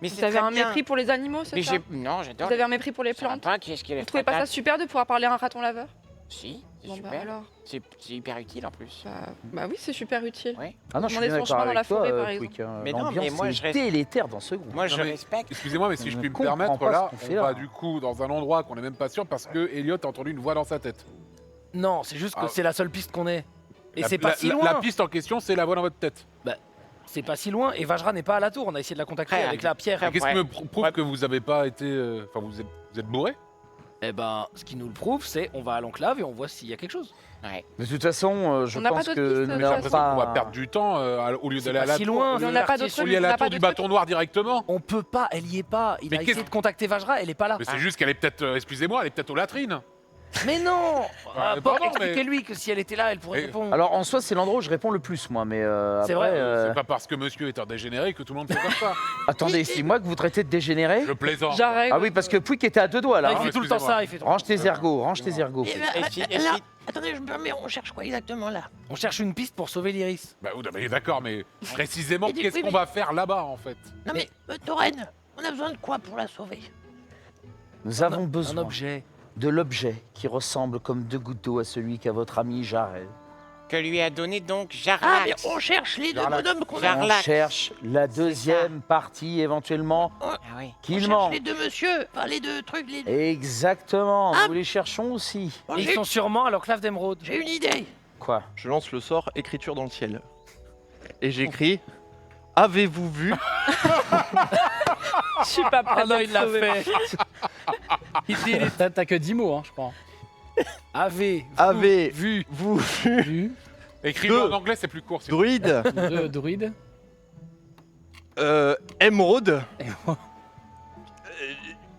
Vous c'est avez très un bien. mépris pour les animaux, c'est Mais ça non, j'adore. Vous avez un mépris pour les Ça va plantes pas, qu'est-ce qu'il Vous trouvez pas ça super de pouvoir parler à un raton laveur Si, c'est Bon, bah super. alors. C'est hyper utile en plus. Bah oui, c'est super utile. Ouais. Ah non, je suis Demandez bien son d'accord chemin dans la avec toi, forêt, par exemple. Quick, hein. Mais non, L'ambiance mais moi, est je reste- délétère dans ce groupe. Moi, je Non, mais- respecte. Excusez-moi, mais si Je je ne puis me comprends permettre, pas là, ce qu'on fait on là. va du coup dans un endroit qu'on n'est même pas sûr parce que Elliot a entendu une voix dans sa tête. Non, c'est juste que Ah. c'est la seule piste qu'on ait. Et La- c'est pas la- si la- loin. La piste en question, c'est la voix dans votre tête. C'est pas si loin. Et Vajra n'est pas à la tour. On a essayé de la contacter Frère, avec la pierre. frère, Qu'est-ce Ouais. qui me prouve que vous avez pas été. Enfin, vous êtes bourré? Eh ben, ce qui nous le prouve, c'est on va à l'enclave et on voit s'il y a quelque chose. Ouais. De toute façon, je On n'a pas pense d'autres que pistes, nous de J'ai toute n'avons l'impression qu'on va pas. perdre du temps au lieu C'est d'aller à pas la si tour. loin. Mais on le n'a pas quartier d'autres sud. Au lieu d'aller à On la n'a pas tour du d'autres bâton noir directement. On peut pas, elle y est pas. Il Mais a qu'est-ce- essayé de contacter Vajra, elle est pas là. Mais c'est juste qu'elle est peut-être. Excusez-moi, elle est peut-être aux latrines. Mais non pardon, Poc, mais- expliquez-lui que si elle était là, elle pourrait Et- répondre. Alors en soi, c'est l'endroit où je réponds le plus, moi, mais C'est après, vrai, C'est pas parce que monsieur est un dégénéré que tout le monde fait comme ça. attendez, c'est moi que vous traitez de dégénéré? Je plaisante. J'arrête. Ah oui, parce que Pouic était à deux doigts Non, là. il hein. fait tout le temps excusez-moi. ça, il fait tout le Range temps tes ça. ergots, range tes ergots. Eh Pouic. ben, Et si- et là, si- attendez, je me remets, on cherche quoi exactement là? On cherche une piste pour sauver l'Iris. Bah oui, non, mais d'accord, mais précisément, Mais du- qu'est-ce oui, qu'on mais- va faire là-bas en fait? Non mais, Tauren, on a besoin de quoi pour la sauver? Nous avons Un besoin objet. de l'objet qui ressemble comme deux gouttes d'eau à celui qu'a votre ami Jarel. Que lui a donné donc Ah, mais Jarlax. on cherche les deux Jarlax. bonhommes qu'on a. Jarlax. On cherche la deuxième partie éventuellement Ah oui. On qu'il cherche manque. les deux monsieur, enfin les deux trucs, les deux. Exactement, Ah. nous les cherchons aussi. Bon, Et ils j'ai sont sûrement à l'enclave d'Emeraude. j'ai une idée. Quoi? Je lance le sort écriture dans le ciel. Et j'écris avez-vous vu Je suis pas prête. Ah non, il l'a fait. Il dit T'as que 10 mots, hein, je crois. Avez vu. vous Vu, Écris-le Deux. en anglais, c'est plus court. s'il druide druide. émeraude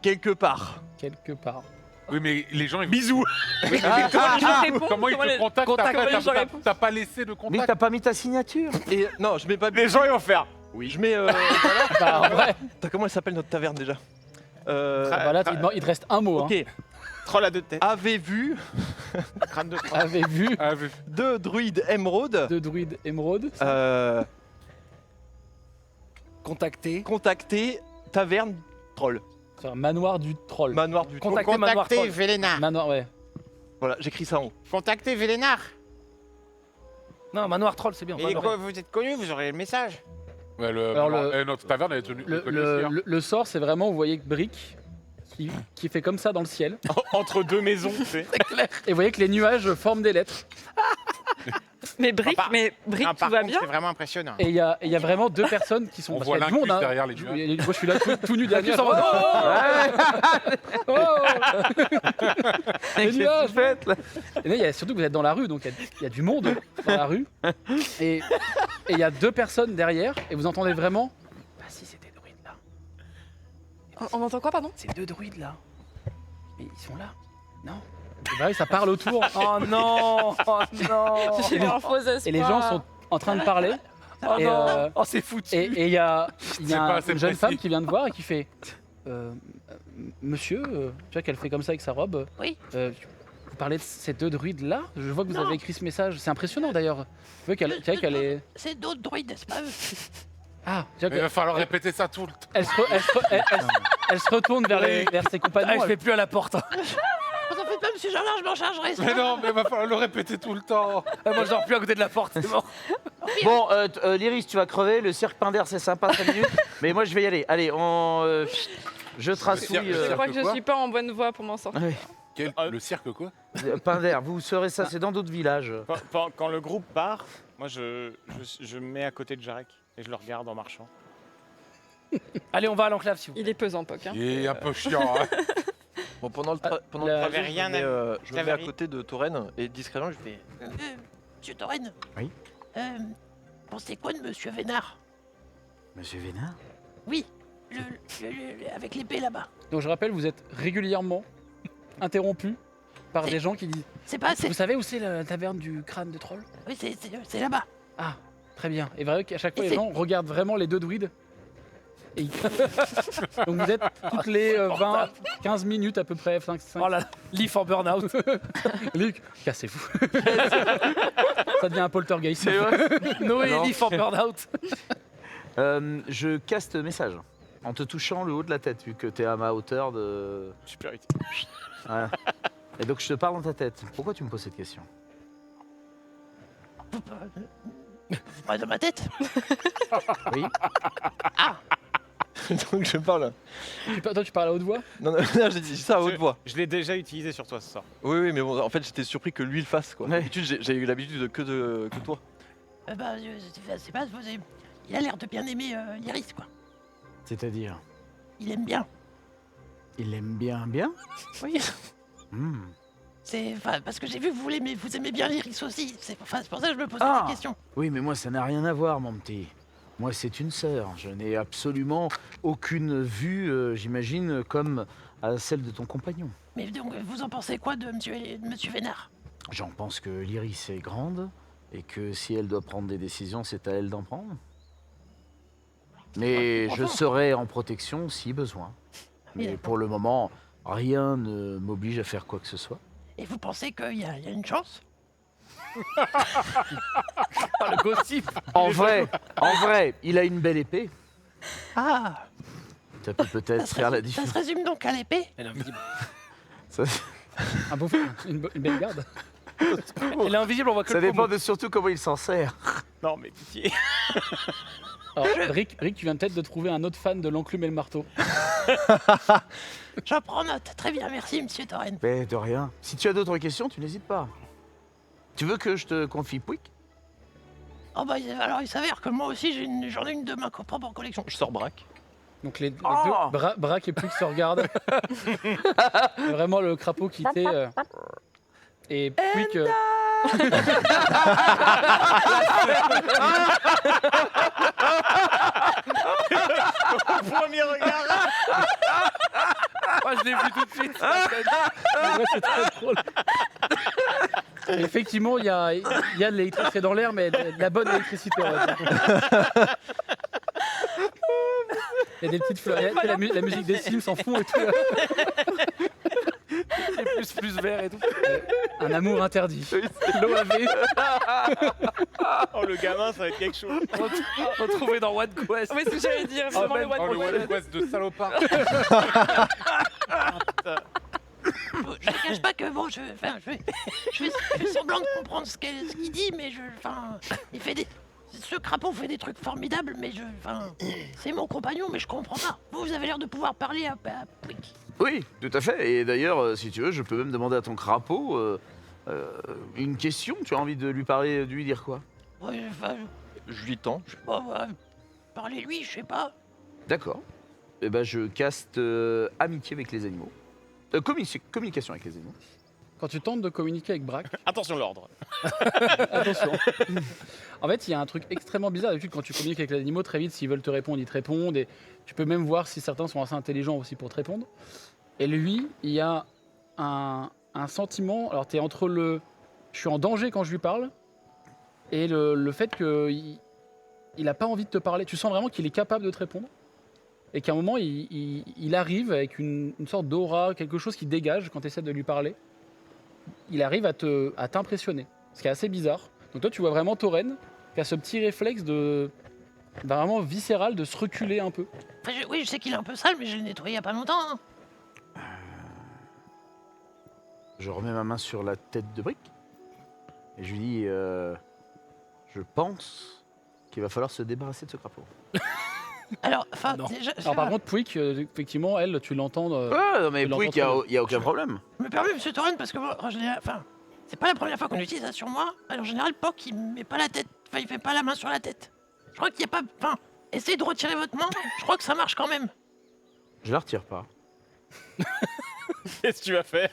quelque part? Quelque part. Oui, mais les gens, ils... Bisous. Comment les gens répondent Comment ils Comment te les- contactent comment après, les gens répondent t'as pas laissé de Mais contact. t'as pas mis ta signature. Et non, je mets pas. Les gens ils vont faire. Oui. Je mets. Bah, en vrai, T'as comment elle s'appelle notre taverne déjà? bah là, il te reste un mot. Ok. Troll à deux têtes. Avez vu Crâne de Hein. troll. Avait vu Ah, deux druides émeraude deux druides émeraude. Contacter. contacter taverne troll. C'est un manoir du troll. Manoir du troll. Contacter Manoir Contactez Troll. Vélénar. Manoir, ouais. Voilà, j'écris ça en haut. Contactez Vélénar. Non, Manoir Troll, c'est bien. Et Manoir. quoi, vous êtes connu, vous aurez le message. Ouais, Alors, notre taverne, elle est tenue. Le, connue aussi, hein. le sort, c'est vraiment, vous voyez que Brick, qui fait comme ça dans le ciel. Entre deux maisons, tu sais. C'est clair. Et vous voyez que les nuages forment des lettres. Mais Brick, Ah, tout va bien. C'est vraiment impressionnant. Et il y a vraiment deux personnes qui sont. On parce voit qu'il y a du monde, l'inclus hein. derrière les nuages. Moi, je suis là tout nu derrière. Tous en mode, Oh, les Qu'est-ce nuages. que vous faites, là Et là, il y a surtout que vous êtes dans la rue, donc il y a du monde dans la rue. Et il y a deux personnes derrière, et vous entendez vraiment. Ah si, c'est des druides là. On entend quoi, pardon? C'est deux druides là. Mais ils sont là. Non. Et bah oui, ça parle autour. oh non, oh non. J'ai eu un faux espoir. Et les gens sont en train de parler. Oh Et, non. Oh, c'est foutu. Et il y a, pas assez une jeune précis. femme qui vient de voir et qui fait Monsieur, tu vois qu'elle fait comme ça avec sa robe. Oui. Vous parlez de ces deux druides là. Je vois que vous avez écrit ce message. C'est impressionnant d'ailleurs. Vous voyez qu'elle est. C'est d'autres druides, n'est-ce pas eux? Ah, tu vois Mais il va falloir répéter ça tout le temps. elle se retourne vers ses compagnons. Ah, je vais plus à la porte. Vous en faites pas, monsieur Jardin, je m'en chargerai. Mais non, mais il va falloir le répéter tout le temps. Ah, moi, je dors plus à côté de la porte, c'est mort. Bon, Lyris, tu vas crever. Le cirque Pinder, c'est sympa 5 minutes. Mais moi, je vais y aller. Allez, je tracouille. Je crois que je quoi suis pas en bonne voie pour m'en sortir. Le cirque quoi? Pinder, vous serez ça, c'est dans d'autres villages. Quand le groupe part, moi je me mets à côté de Jarek et je le regarde en marchant. Allez, on va à l'enclave si vous. Il est pesant, Poc. Hein. Il est un peu chiant. Hein. Bon, pendant le la- trajet, rien je me mets à côté de Tauren et discrètement, je fais. Monsieur Tauren. Oui. Pensez quoi de monsieur Vénard? Monsieur Vénard? Oui, avec l'épée là-bas. Donc je rappelle, vous êtes régulièrement interrompu par des gens qui disent. C'est pas. Vous savez où c'est la taverne du crâne de troll? Oui, c'est là-bas. Ah, très bien. Et vrai qu'à chaque fois, Et les c'est- gens regardent vraiment les deux druides. Et donc vous êtes toutes les 15 minutes à peu près. 5. Oh là là, Leaf en burn-out. Luc, cassez-vous. Ça devient un poltergeist. Noé Non. et Leaf en burn-out. Je caste message en te touchant le haut de la tête, vu que t'es à ma hauteur de. Super utile. Voilà. Et donc je te parle dans ta tête. Pourquoi tu me poses cette question? Vous parlez dans ma tête? Oui. Donc je parle. Toi, tu parles à haute voix? Non, non, non, j'ai dit ça à haute voix. Je l'ai déjà utilisé sur toi ce soir. Oui, oui, mais bon, en fait, j'étais surpris que lui le fasse quoi. Ouais. D'habitude, j'ai eu l'habitude que toi. C'est pas. Il a l'air de bien aimer Lyris, quoi. C'est-à-dire, Il aime bien. il aime bien. Oui. Hmm. Parce que j'ai vu que vous aimez bien Lyris aussi. C'est pour ça que je me posais Ah. cette question. Oui, mais moi ça n'a rien à voir, mon petit. Moi, c'est une sœur. Je n'ai absolument aucune vue, j'imagine, comme à celle de ton compagnon. Mais donc, vous en pensez quoi de monsieur Vénard? J'en pense que l'Iris est grande et que si elle doit prendre des décisions, c'est à elle d'en prendre. Mais je serai en protection si besoin. Mais pour le moment, rien ne m'oblige à faire quoi que ce soit. Et vous pensez qu'il y a une chance? Le gossip. En vrai, il a une belle épée. Ah, Ça peut peut-être faire la ça différence. se résume donc à l'épée? Elle est invisible. Ça, Un beau, une belle garde. Elle est invisible, on voit que ça le dépend pommeau. de surtout comment il s'en sert. Non mais pitié. Alors, Rick, tu viens peut-être de trouver un autre fan de l'enclume et le marteau. J'en prends note. Très bien, merci, monsieur Tauren. Mais de rien. Si tu as d'autres questions, tu n'hésites pas. Tu veux que je te confie Pouic? Oh bah, alors il s'avère que moi aussi j'en ai une de ma propre collection. Je sors Braque. Donc les deux, Oh Braque et Pouic se regardent. Vraiment le crapaud qui était. Et Pouic. Premier regard. Moi, je l'ai vu tout de suite. Ouais, c'est très drôle. Et effectivement, il y a de l'électricité dans l'air, mais de la bonne électricité. On va dire. Il y a des petites fleurs. Il y a la musique des Sims en fond et tout. Et plus vert et tout. Un amour interdit. L'OAV. Oh le gamin, ça va être quelque chose. Retrouvé dans One Quest. Oui, c'est ce que j'allais dire. Vraiment le Oh, le One Wild West de salopard. Je ne cache pas que bon, je fais semblant de comprendre ce qu'il dit, mais il fait des. Ce crapaud fait des trucs formidables, mais c'est mon compagnon, mais je comprends pas. Vous avez l'air de pouvoir parler à Pouic. Oui, tout à fait. Et d'ailleurs, si tu veux, je peux même demander à ton crapaud une question. Tu as envie de lui parler, de lui dire quoi? Ouais, Je lui tends. parlez-lui, je sais pas. D'accord. Eh ben, je caste amitié avec les animaux. Communication avec les animaux. Quand tu tentes de communiquer avec Braque, Attention l'ordre. attention. En fait, il y a un truc extrêmement bizarre. D'habitude, quand tu communiques avec les animaux, très vite, s'ils veulent te répondre, ils te répondent. Et tu peux même voir si certains sont assez intelligents aussi pour te répondre. Et lui, il y a un sentiment. Alors, tu es entre le je suis en danger quand je lui parle et le fait qu'il n'a pas envie de te parler. Tu sens vraiment qu'il est capable de te répondre. Et qu'à un moment, il arrive avec une sorte d'aura, quelque chose qui dégage quand tu essaies de lui parler. Il arrive à t'impressionner, ce qui est assez bizarre. Donc toi, tu vois vraiment Tauren qui a ce petit réflexe vraiment viscéral de se reculer un peu. Oui, je sais qu'il est un peu sale, mais je l'ai nettoyé il y a pas longtemps. Hein. Je remets ma main sur la tête de Brick et je lui dis je pense qu'il va falloir se débarrasser de ce crapaud. Alors, déjà... Alors par contre, Pouic, effectivement, elle, tu l'entends... non mais Pouic, il n'y a aucun problème. Je me permets, monsieur Tauren, parce que moi, en général, c'est pas la première fois qu'on utilise ça sur moi. Alors, en général, Poc, il met pas la tête, il fait pas la main sur la tête. Je crois qu'il y a pas... essayez de retirer votre main, je crois que ça marche quand même. Je la retire pas. Qu'est-ce que tu vas faire?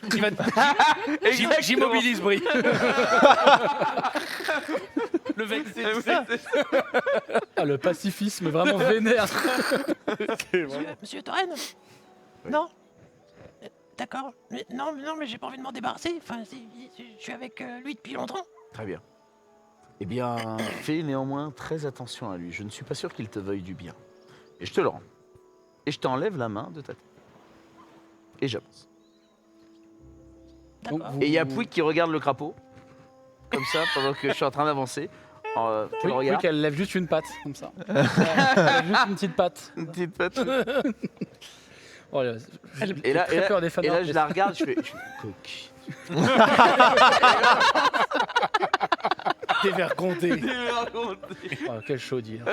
J'immobilise Brie. Le vexé. Ah, le pacifisme vraiment vénère. Monsieur Tauren? Non? D'accord. Non, mais j'ai pas envie de m'en débarrasser. Je suis avec lui depuis longtemps. Très bien. Eh bien, fais néanmoins très attention à lui. Je ne suis pas sûr qu'il te veuille du bien. Et je te le rends. Et je t'enlève la main de ta tête. Et j'avance. Et il y a Pouic qui regarde le crapaud. Comme ça, pendant que je suis en train d'avancer. Oui, qu'elle lève juste une patte, comme ça. Elle lève juste une petite patte. Une petite patte. Oh, et là, je la regarde, je fais coquille. Dévergondé. Oh, quel chaud dire.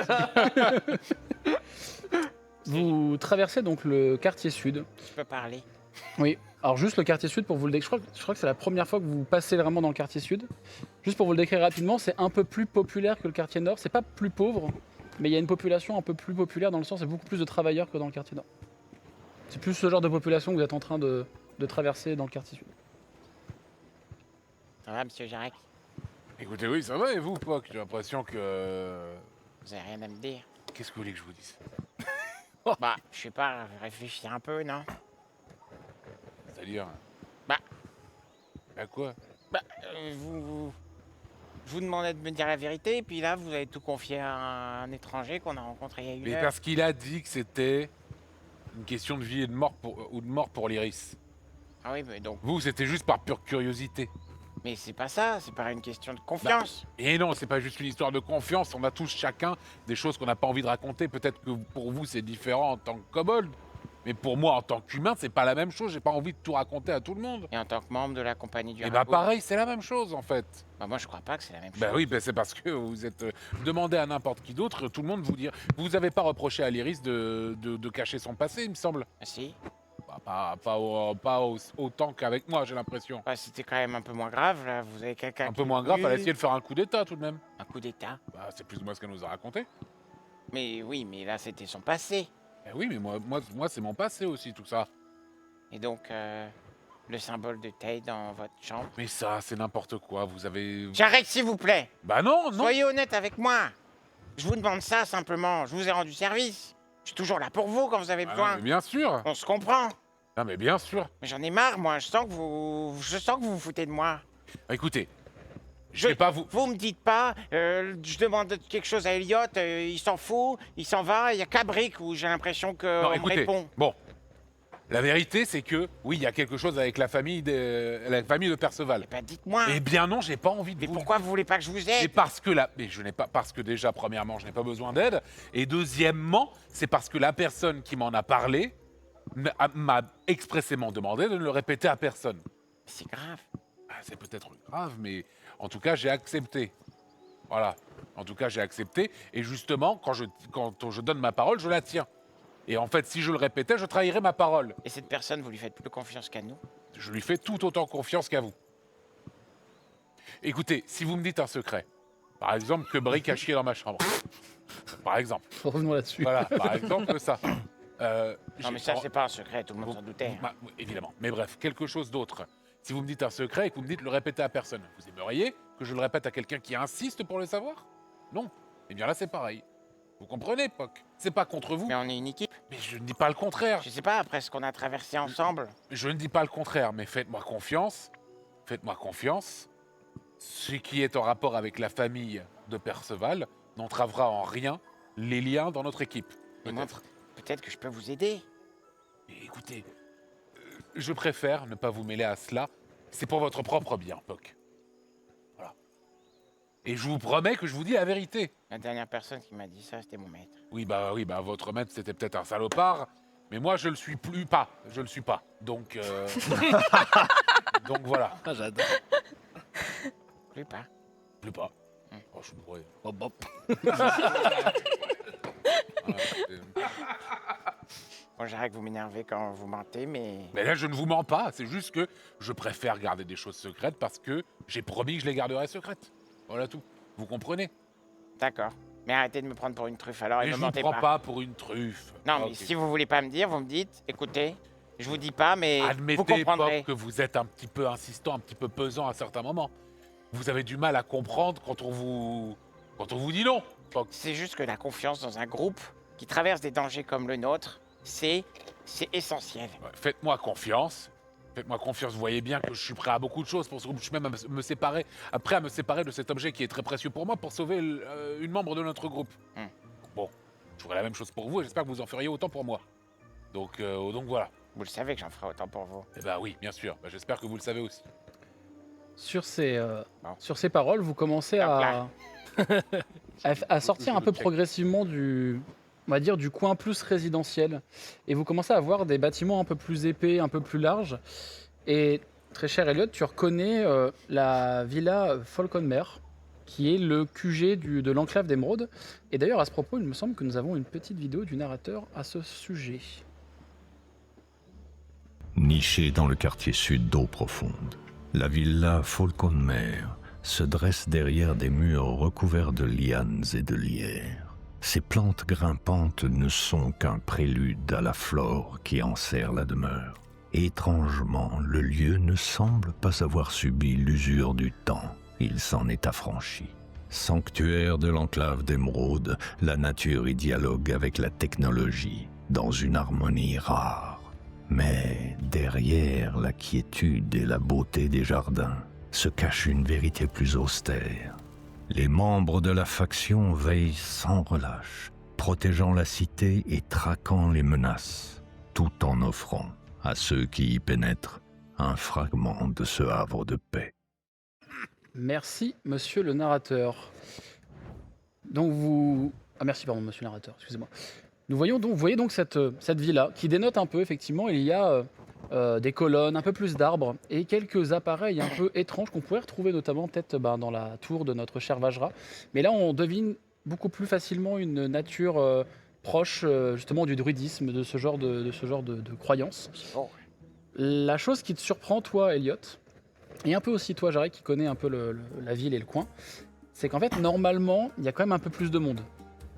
Vous traversez donc le quartier sud. Je peux parler. Oui. Alors juste le quartier sud pour vous le décrire, je crois que c'est la première fois que vous passez vraiment dans le quartier sud. Juste pour vous le décrire rapidement, c'est un peu plus populaire que le quartier nord. C'est pas plus pauvre, mais il y a une population un peu plus populaire dans le sens où il y a beaucoup plus de travailleurs que dans le quartier nord. C'est plus ce genre de population que vous êtes en train de traverser dans le quartier sud. Ça va, monsieur Jarek? Écoutez, oui, ça va, et vous, Poc? J'ai l'impression que... Vous avez rien à me dire? Qu'est-ce que vous voulez que je vous dise? Bah, je sais pas, réfléchir un peu, non? C'est-à-dire? Bah... À quoi? Bah, je vous demandais de me dire la vérité, et puis là, vous avez tout confié à un étranger qu'on a rencontré il y a une heure. Mais parce qu'il a dit que c'était une question de vie et de mort pour l'Iris. Ah oui, mais donc... Vous, c'était juste par pure curiosité. Mais c'est pas ça, c'est pas une question de confiance. Bah, et non, c'est pas juste une histoire de confiance. On a tous chacun des choses qu'on n'a pas envie de raconter. Peut-être que pour vous, c'est différent en tant que kobold. Mais pour moi, en tant qu'humain, c'est pas la même chose. J'ai pas envie de tout raconter à tout le monde. Et en tant que membre de la compagnie du Et bah pareil, c'est la même chose en fait. Bah moi, je crois pas que c'est la même chose. Bah oui, bah c'est parce que vous êtes demandé à n'importe qui d'autre, tout le monde vous dire. Vous avez pas reproché à l'Iris de cacher son passé, il me semble. Ah si. Bah, pas autant qu'avec moi, j'ai l'impression. Bah, c'était quand même un peu moins grave, là. Vous avez quelqu'un Un peu moins grave, elle a essayé de faire un coup d'état tout de même. Un coup d'état? Bah c'est plus ou moins ce qu'elle nous a raconté. Mais oui, mais là, c'était son passé. Eh oui, mais moi c'est mon passé aussi, tout ça. Et donc, le symbole de taille dans votre chambre? Mais ça, c'est n'importe quoi, vous avez... J'arrête, s'il vous plaît. Bah non. Soyez honnête avec moi. Je vous demande ça, simplement. Je vous ai rendu service. Je suis toujours là pour vous quand vous avez besoin. Non, mais bien sûr. On se comprend. Non, mais bien sûr. Mais j'en ai marre, moi. Je sens que vous vous foutez de moi. Écoutez, je vais pas vous... Vous me dites pas, je demande quelque chose à Elliot, il s'en fout, il s'en va, il y a qu'à Brick où j'ai l'impression qu'on me répond. Bon, la vérité c'est que, oui, il y a quelque chose avec la famille de Perceval. Eh ben, dites-moi. Eh bien non, j'ai pas envie de Mais pourquoi vous voulez pas que je vous aide? Mais je n'ai pas... Parce que déjà, premièrement, je n'ai pas besoin d'aide. Et deuxièmement, c'est parce que la personne qui m'en a parlé m'a expressément demandé de ne le répéter à personne. C'est grave. Ah, c'est peut-être grave, mais en tout cas, j'ai accepté. Voilà. En tout cas, j'ai accepté. Et justement, quand je donne ma parole, je la tiens. Et en fait, si je le répétais, je trahirais ma parole. Et cette personne, vous lui faites plus confiance qu'à nous? Je lui fais tout autant confiance qu'à vous. Écoutez, si vous me dites un secret, par exemple que Brick a chié dans ma chambre, par exemple. Revenons là-dessus. Voilà, par exemple ça. Non mais ça, c'est pas un secret, tout le monde s'en doutait. Évidemment. Mais bref, quelque chose d'autre. Si vous me dites un secret et que vous me dites le répéter à personne, vous aimeriez que je le répète à quelqu'un qui insiste pour le savoir? Non. Eh bien là, c'est pareil. Vous comprenez, Poc? C'est pas contre vous. Mais on est une équipe. Mais je ne dis pas le contraire. Je sais pas, après ce qu'on a traversé ensemble. Je ne dis pas le contraire, mais faites-moi confiance. Faites-moi confiance. Ce qui est en rapport avec la famille de Perceval n'entravera en rien les liens dans notre équipe. Peut-être que je peux vous aider. Et écoutez, je préfère ne pas vous mêler à cela. C'est pour votre propre bien, Poc. Voilà. Et je vous promets que je vous dis la vérité. La dernière personne qui m'a dit ça, c'était mon maître. Oui, bah, votre maître, c'était peut-être un salopard, mais moi, je le suis plus pas. Je le suis pas. Donc, donc voilà. Ah, j'adore. Plus pas. Plus pas. Oh, je pourrais. Hop, hop. Bon, j'arrête que vous m'énervez quand vous mentez, mais... Mais là, je ne vous mens pas. C'est juste que je préfère garder des choses secrètes parce que j'ai promis que je les garderais secrètes. Voilà tout. Vous comprenez? D'accord. Mais arrêtez de me prendre pour une truffe, alors, et Mais me je ne mentez prends pas. pas pour une truffe. Non, Ah, mais ok. si vous voulez pas me dire, vous me dites, écoutez, je vous dis pas, mais vous Admettez, comprendrez. Pop, que vous êtes un petit peu insistant, un petit peu pesant à certains moments. Vous avez du mal à comprendre quand on vous dit non. Pop. C'est juste que la confiance dans un groupe qui traverse des dangers comme le nôtre, c'est essentiel. Ouais, faites-moi confiance. Faites-moi confiance. Vous voyez bien que je suis prêt à beaucoup de choses pour ce groupe. Je suis même prêt à me séparer de cet objet qui est très précieux pour moi pour sauver une membre de notre groupe. Bon, je ferai la même chose pour vous et j'espère que vous en feriez autant pour moi. Donc voilà. Vous le savez que j'en ferai autant pour vous. Eh ben oui, bien sûr. Ben, j'espère que vous le savez aussi. Sur ces paroles, vous commencez à sortir un peu progressivement on va dire, du coin plus résidentiel. Et vous commencez à voir des bâtiments un peu plus épais, un peu plus larges. Et très cher Elliot, tu reconnais la villa Falconmer, qui est le QG de l'enclave d'Émeraude. Et d'ailleurs, à ce propos, il me semble que nous avons une petite vidéo du narrateur à ce sujet. Nichée dans le quartier sud d'eau profonde, la villa Falconmer se dresse derrière des murs recouverts de lianes et de lierres. Ces plantes grimpantes ne sont qu'un prélude à la flore qui enserre la demeure. Étrangement, le lieu ne semble pas avoir subi l'usure du temps. Il s'en est affranchi. Sanctuaire de l'enclave d'Émeraude, la nature y dialogue avec la technologie, dans une harmonie rare. Mais derrière la quiétude et la beauté des jardins se cache une vérité plus austère. Les membres de la faction veillent sans relâche, protégeant la cité et traquant les menaces, tout en offrant à ceux qui y pénètrent un fragment de ce havre de paix. Merci, monsieur le narrateur. Donc vous... Ah merci, pardon, monsieur le narrateur, excusez-moi. Vous voyez donc cette villa qui dénote un peu, effectivement, il y a des colonnes, un peu plus d'arbres et quelques appareils un peu étranges qu'on pourrait retrouver notamment peut-être dans la tour de notre cher Vajra. Mais là, on devine beaucoup plus facilement une nature proche justement du druidisme, de ce genre de croyance. La chose qui te surprend, toi, Elliot, et un peu aussi toi, Jarek, qui connais un peu la ville et le coin, c'est qu'en fait, normalement, il y a quand même un peu plus de monde.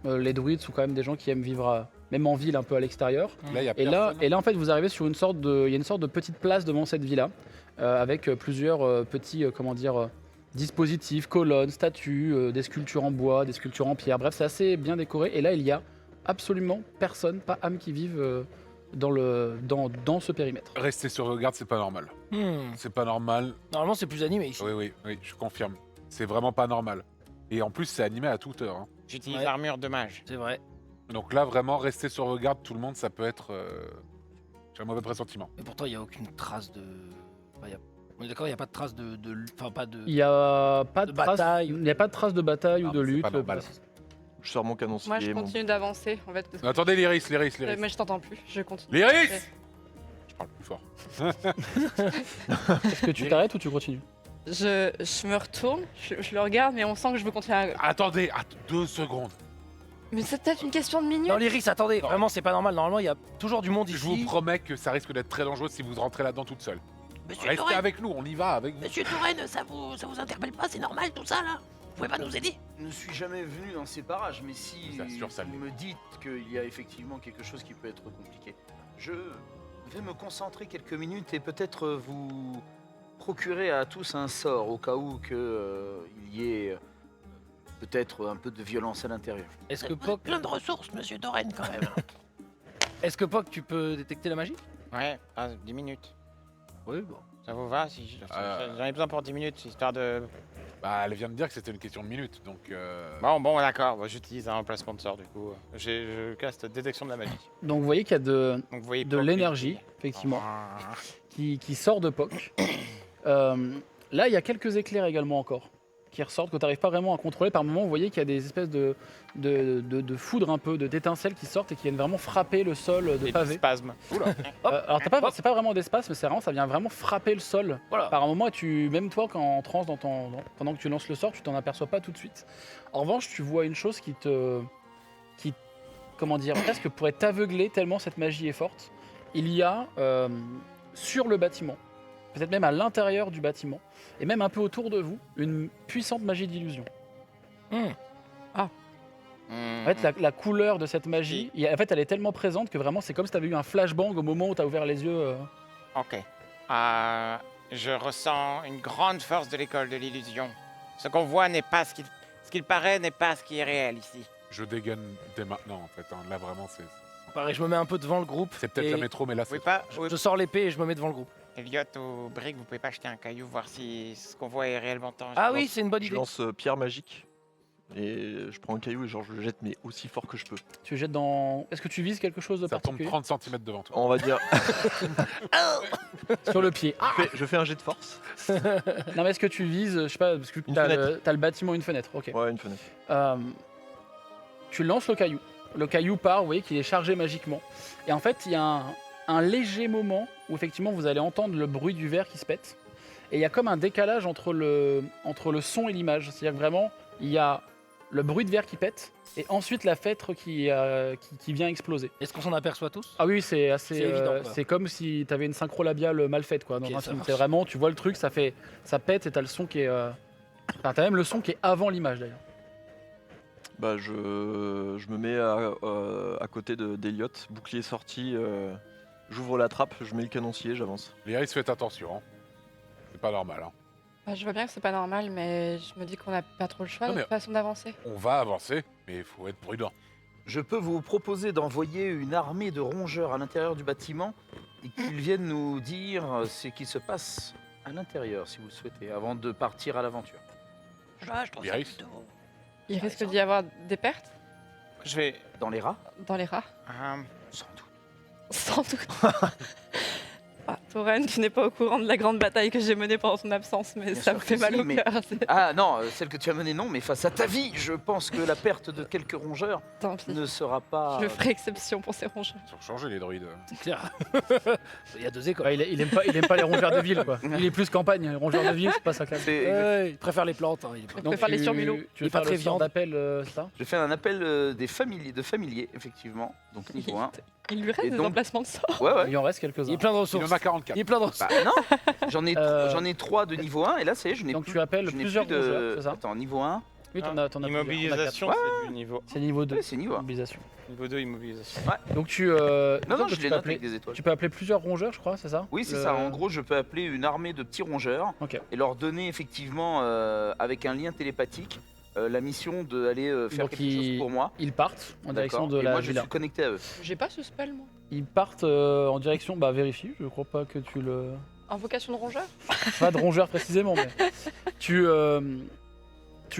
Les druides sont quand même des gens qui aiment vivre même en ville, un peu à l'extérieur. Là, il y a Et là, en fait, vous arrivez sur il y a une sorte de petite place devant cette villa, avec plusieurs petits, dispositifs, colonnes, statues, des sculptures en bois, des sculptures en pierre. Bref, c'est assez bien décoré. Et là, il y a absolument personne, pas âme qui vive dans ce périmètre. Rester sur vos gardes, c'est pas normal. C'est pas normal. Normalement, c'est plus animé ici. Oui, je confirme. C'est vraiment pas normal. Et en plus, c'est animé à toute heure. Hein. J'utilise l'armure de mage. C'est vrai. Donc là, vraiment, rester sur vos gardes, tout le monde, ça peut être... J'ai un mauvais pressentiment. Et pourtant, il n'y a aucune trace de... On est d'accord, il n'y a pas de trace de... Enfin, pas de... Il n'y a pas de bataille. Il n'y a pas de trace de bataille ou de lutte. Je sors mon canoncier. Moi, je continue d'avancer, en fait. Attendez, l'Iris. Mais je t'entends plus, je continue. L'Iris! Je parle plus fort. Est-ce que tu t'arrêtes ou tu continues? Je me retourne, je le regarde, mais on sent que je veux continuer à... Attendez, 2 secondes. Mais c'est peut-être une question de minutes. Non, Lyris, attendez, vraiment, c'est pas normal. Normalement, il y a toujours du monde ici. Je vous promets que ça risque d'être très dangereux si vous rentrez là-dedans toute seule. Monsieur Restez Touraine, avec nous, on y va avec vous. Monsieur Touraine, ça vous interpelle pas, c'est normal tout ça là? Vous pouvez pas nous aider? Je ne suis jamais venu dans ces parages, mais si Je vous assure, ça vous me dites qu'il y a effectivement quelque chose qui peut être compliqué, je vais me concentrer quelques minutes et peut-être vous procurer à tous un sort au cas où il y ait peut-être un peu de violence à l'intérieur. Est-ce que Vous avez Poc, plein de ressources, monsieur Touraine, quand même. est-ce que Poc, tu peux détecter la magie? Ouais, 10 minutes. Oui, bon. Ça vous va si j'en ai besoin pour 10 minutes, histoire de... Bah, elle vient de dire que c'était une question de minutes, donc... Bon, d'accord, bah, j'utilise un emplacement de sort du coup. Je caste détection de la magie. Donc vous voyez qu'il y a Donc vous voyez de Poc, l'énergie, effectivement, Ah. qui sort de Poc. Là, il y a quelques éclairs également encore, qui ressortent, que tu n'arrives pas vraiment à contrôler. Par moments, vous voyez qu'il y a des espèces de foudre un peu, d'étincelles qui sortent et qui viennent vraiment frapper le sol de Des pavé. spasmes. Alors, c'est pas vraiment d'espace, mais c'est vraiment, ça vient vraiment frapper le sol. Voilà. Par un moment, même toi, quand en transe, pendant que tu lances le sort, tu t'en aperçois pas tout de suite. En revanche, tu vois une chose qui comment dire, presque pourrait t'aveugler tellement cette magie est forte. Il y a sur le bâtiment, peut-être même à l'intérieur du bâtiment, et même un peu autour de vous, une puissante magie d'illusion. En fait, la couleur de cette magie, en fait, elle est tellement présente que vraiment, c'est comme si tu avais eu un flashbang au moment où tu as ouvert les yeux. Ok. Je ressens une grande force de l'école de l'illusion. Ce qu'on voit n'est pas ce qu'il paraît, n'est pas ce qui est réel ici. Je dégaine dès maintenant, en fait. Hein. Là, vraiment, c'est... Pareil, je me mets un peu devant le groupe. C'est peut-être et la métro, mais là, Vous c'est... pouvez pas... Je sors l'épée et je me mets devant le groupe. Elliot ou Brick, vous pouvez pas jeter un caillou, voir si ce qu'on voit est réellement tangible. Ah oui, c'est une bonne Je idée. lance pierre magique. Et je prends un caillou et genre je le jette, mais aussi fort que je peux. Tu jettes dans. Est-ce que tu vises quelque chose de Ça tombe particulier 30 cm devant toi. On va dire... sur le pied? je fais un jet de force. Non, mais est-ce que tu vises, je sais pas, parce que Une t'as fenêtre. t'as le bâtiment, une fenêtre, ok. Ouais, une fenêtre. Tu lances le caillou. Le caillou part, vous voyez qu'il est chargé magiquement. Et en fait, il y a un léger moment où effectivement vous allez entendre le bruit du verre qui se pète. Et il y a comme un décalage entre le son et l'image. C'est-à-dire que vraiment, il y a le bruit de verre qui pète et ensuite la fenêtre qui vient exploser. Est-ce qu'on s'en aperçoit tous? Ah oui, c'est assez. C'est évident, quoi. C'est comme si tu avais une synchro labiale mal faite, quoi. Dans Ok, un ça film. marche. C'est vraiment, tu vois le truc, ça pète et t'as le son qui est. Enfin, t'as même le son qui est avant l'image d'ailleurs. Bah, je me mets à côté d'Eliott, bouclier sorti, j'ouvre la trappe, je mets le canoncier, j'avance. Lyris, faites attention. Hein. C'est pas normal. Hein. Bah, je vois bien que c'est pas normal, mais je me dis qu'on n'a pas trop le choix Non, de mais- toute façon d'avancer. On va avancer, mais il faut être prudent. Je peux vous proposer d'envoyer une armée de rongeurs à l'intérieur du bâtiment et qu'ils viennent nous dire ce qui se passe à l'intérieur, si vous le souhaitez, avant de partir à l'aventure. Je trouve ça Lyris. plutôt... Il risque d'y avoir des pertes Je vais... Dans les rats dans les rats. Sans doute. Sans doute. Ah, Touraine, tu n'es pas au courant de la grande bataille que j'ai menée pendant ton absence, mais Bien ça sûr me fait que mal si, au mais- cœur. Ah non, celle que tu as menée, non, mais face à ta vie, je pense que la perte de quelques rongeurs Tant pis. ne sera pas... Je ferai exception pour ces rongeurs. Ils ont changé les druides. C'est clair. Il y a 2 écoles. Ouais, il aime pas les rongeurs de ville, quoi. Il est plus campagne. Les rongeurs de ville, c'est pas ça. C'est- Ouais, il préfère les plantes. Hein, il est pas- Je préfère les surmulots. Tu Il veux est pas faire très le sort viande. d'appel, c'est ça? Je fais un appel de familiers, effectivement. Donc niveau 1. Il lui reste Et des donc- emplacements de sort. Ouais, ouais. Il en reste Il quelques-uns. est plein de Il ressources. en a 44. Il est plein de ressources. Bah non, j'en ai, Euh, j'en ai 3 de niveau 1 et là, ça y est, je n'ai Donc plus. tu appelles je n'ai plusieurs plus de... rongeurs, c'est ça? Attends, niveau 1, Oui, t'en as plusieurs. Immobilisation, On a quatre. c'est du niveau. C'est niveau 2. ouais, c'est niveau 1. Immobilisation. Niveau 2, immobilisation. Donc tu. Non, non, donc je tu les peux note appeler- avec des étoiles. Tu peux appeler plusieurs rongeurs, je crois, c'est ça? Oui, c'est Le- ça. En gros, je peux appeler une armée de petits rongeurs Ok. et leur donner effectivement, avec un lien télépathique, la mission d'aller faire Donc, quelque chose pour moi. Ils partent en direction D'accord. de Et la moi, je villa. suis connecté à eux. J'ai pas ce spell, moi. Ils partent en direction. Bah, vérifie, je crois pas que tu le. Invocation de rongeur Pas de rongeurs précisément, mais. Tu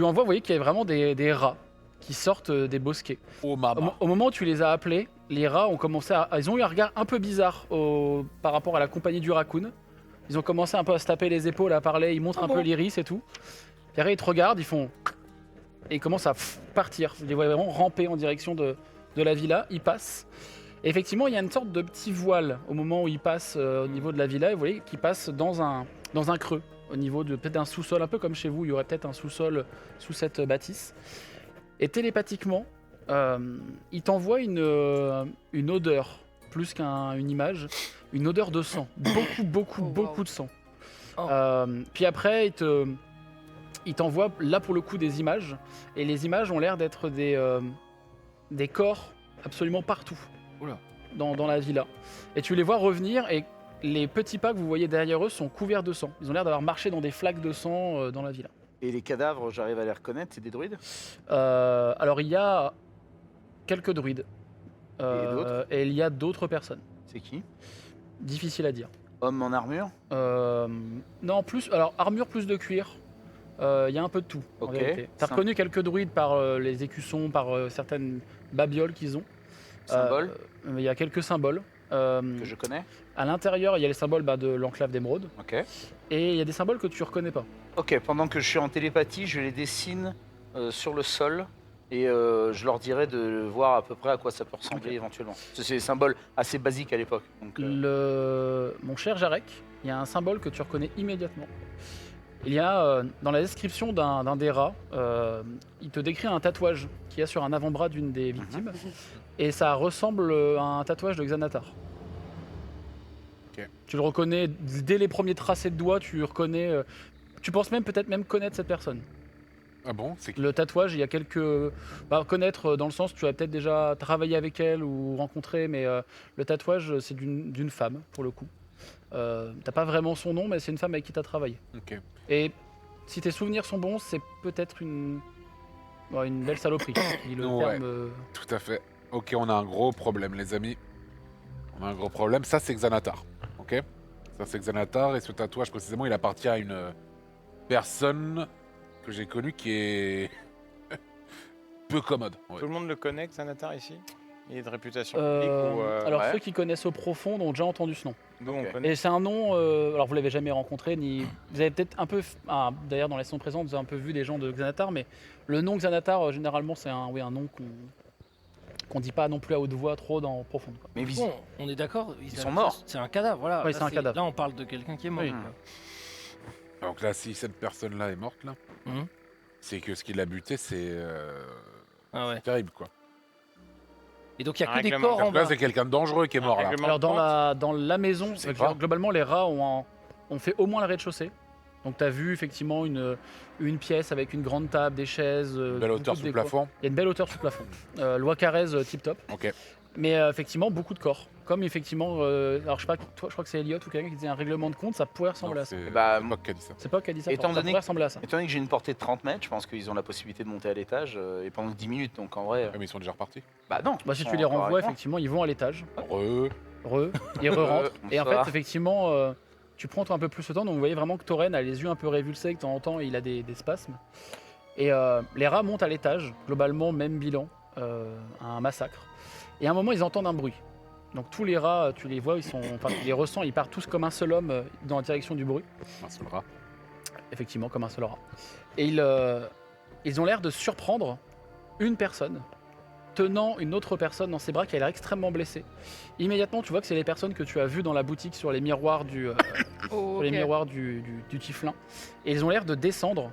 envoies, vous voyez qu'il y a vraiment des rats qui sortent des bosquets. Oh maman. Au moment où tu les as appelés, les rats ont commencé à. Ils ont eu un regard un peu bizarre par rapport à la compagnie du raccoon. Ils ont commencé un peu à se taper les épaules, à parler, ils montrent un peu l'iris et tout. Puis après, ils te regardent, ils font. Et ils commencent à partir. Je les vois vraiment ramper en direction de la villa. Ils passent. Et effectivement, il y a une sorte de petit voile au moment où ils passent au niveau de la villa. Et vous voyez qu'ils passent dans un creux. au niveau de peut-être d'un sous-sol, un peu comme chez vous, il y aurait peut-être un sous-sol sous cette bâtisse. Et télépathiquement, il t'envoie une odeur, plus qu'une image, une odeur de sang. Beaucoup de sang. Oh. Puis après, il t'envoie là pour le coup des images, et les images ont l'air d'être des corps absolument partout Oula. dans la villa. Et tu les vois revenir, et les petits pas que vous voyez derrière eux sont couverts de sang. Ils ont l'air d'avoir marché dans des flaques de sang dans la villa. Et les cadavres, j'arrive à les reconnaître, c'est des druides? Alors il y a quelques druides. d'autres Et il y a d'autres personnes. C'est qui? Difficile à dire. Homme en armure? Non, plus. Alors, armure plus de cuir. Il y a un peu de tout. En Ok. vérité. T'as reconnu quelques druides par les écussons, par certaines babioles qu'ils ont. Symbole Il y a quelques symboles. que je connais? À l'intérieur, il y a les symboles de l'enclave d'émeraude. Ok. Et il y a des symboles que tu reconnais pas. Ok, pendant que je suis en télépathie, je les dessine sur le sol et je leur dirai de voir à peu près à quoi ça peut ressembler éventuellement. C'est des symboles assez basiques à l'époque. donc, Mon cher Jarek, il y a un symbole que tu reconnais immédiatement. Il y a dans la description d'un des rats, il te décrit un tatouage qu'il y a sur un avant-bras d'une des victimes. Et ça ressemble à un tatouage de Xanatar. Ok. Tu le reconnais dès les premiers tracés de doigts, tu reconnais. Tu penses peut-être même connaître cette personne. Ah bon, c'est qui? Le tatouage, il y a quelques. Connaître dans le sens, tu as peut-être déjà travaillé avec elle ou rencontré, mais le tatouage, c'est d'une femme, pour le coup. T'as pas vraiment son nom, mais c'est une femme avec qui tu as travaillé. Ok. Et si tes souvenirs sont bons, c'est peut-être une belle saloperie. Si le Ouais. terme, Tout à fait. Ok, on a un gros problème, les amis. On a un gros problème. Ça, c'est Xanatar. Ok? Ça, c'est Xanatar. Et ce tatouage, précisément, il appartient à une personne que j'ai connue qui est peu commode. Ouais. Tout le monde le connaît, Xanatar, ici? Il est de réputation publique ou... alors ouais. ceux qui connaissent au profond ont déjà entendu ce nom. Nous, on Ok. connaît. Et c'est un nom, alors vous l'avez jamais rencontré, ni vous avez peut-être un peu, d'ailleurs dans la saison présente, vous avez un peu vu des gens de Xanatar, mais le nom Xanatar, généralement c'est un nom qu'on dit pas non plus à haute voix trop dans Profonde. Quoi. Mais Bon, on est d'accord. Ils sont morts. C'est un cadavre, voilà. Oui, Là, c'est un cadavre. Là, on parle de quelqu'un qui est mort. Oui. quoi. Donc là, si cette personne-là est morte, là, Mhm. c'est que ce qui l'a buté, c'est Ah ouais. terrible, quoi. Et donc il y a Un que des règlement. corps en Donc là, bas. c'est quelqu'un de dangereux qui est mort, là. Règlement Alors de compte. dans la maison, Je sais pas. globalement les rats ont fait au moins le rez-de-chaussée. Donc tu as vu effectivement une pièce avec une grande table, des chaises. Belle hauteur sous le plafond. Il y a une belle hauteur sous le plafond. Loi Carrez tip top. Ok. Mais effectivement, beaucoup de corps. Comme effectivement, alors je sais pas, toi, je crois que c'est Elliot ou quelqu'un qui disait un règlement de compte, ça pourrait ressembler Non, à ça. c'est Bah, Spock qui a dit ça. C'est pas qui a dit ça, Étant ça donné pourrait ressembler à ça. étant donné que j'ai une portée de 30 mètres, je pense qu'ils ont la possibilité de monter à l'étage et pendant 10 minutes. Donc en vrai, Ah, mais ils sont déjà repartis. bah non. Bah, si ils tu sont les encore renvoies, avec moi. effectivement, ils vont à l'étage. Ils re-rentrent. Et en bonsoir. fait, effectivement, tu prends toi un peu plus de temps. Donc vous voyez vraiment que Tauren a les yeux un peu révulsés, que de temps en temps, il a des spasmes. Et les rats montent à l'étage. Globalement, même bilan, un massacre. Et à un moment, ils entendent un bruit. Donc tous les rats, tu les vois, tu les ressens, ils partent tous comme un seul homme dans la direction du bruit. Un seul rat. Effectivement, comme un seul rat. Et ils ont l'air de surprendre une personne tenant une autre personne dans ses bras qui a l'air extrêmement blessée. Immédiatement, tu vois que c'est les personnes que tu as vues dans la boutique sur les miroirs Oh, sur les ok. miroirs du Tiflin. Et ils ont l'air de descendre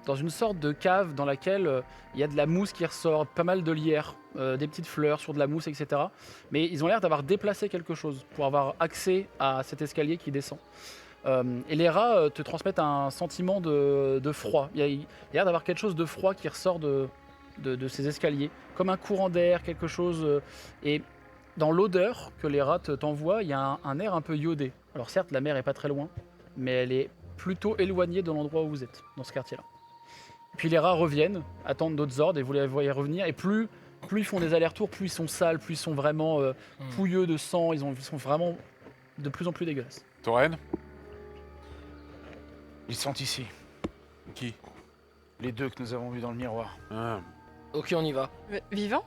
dans une sorte de cave dans laquelle il y a de la mousse qui ressort, pas mal de lierre, des petites fleurs sur de la mousse, etc. Mais ils ont l'air d'avoir déplacé quelque chose pour avoir accès à cet escalier qui descend. Et les rats te transmettent un sentiment de froid. Il y a l'air d'avoir quelque chose de froid qui ressort de ces escaliers, comme un courant d'air, quelque chose. Et dans l'odeur que les rats t'envoient, il y a un air un peu iodé. Alors certes, la mer est pas très loin, mais elle est plutôt éloignée de l'endroit où vous êtes, dans ce quartier-là. Puis les rats reviennent, attendent d'autres ordres, et vous les voyez revenir, et plus ils font des allers-retours, plus ils sont sales, plus ils sont vraiment pouilleux de sang, ils sont vraiment de plus en plus dégueulasses. Tauren? Ils sont ici. Qui? Les deux que nous avons vus dans le miroir. Ah. Ok, on y va. Vivant?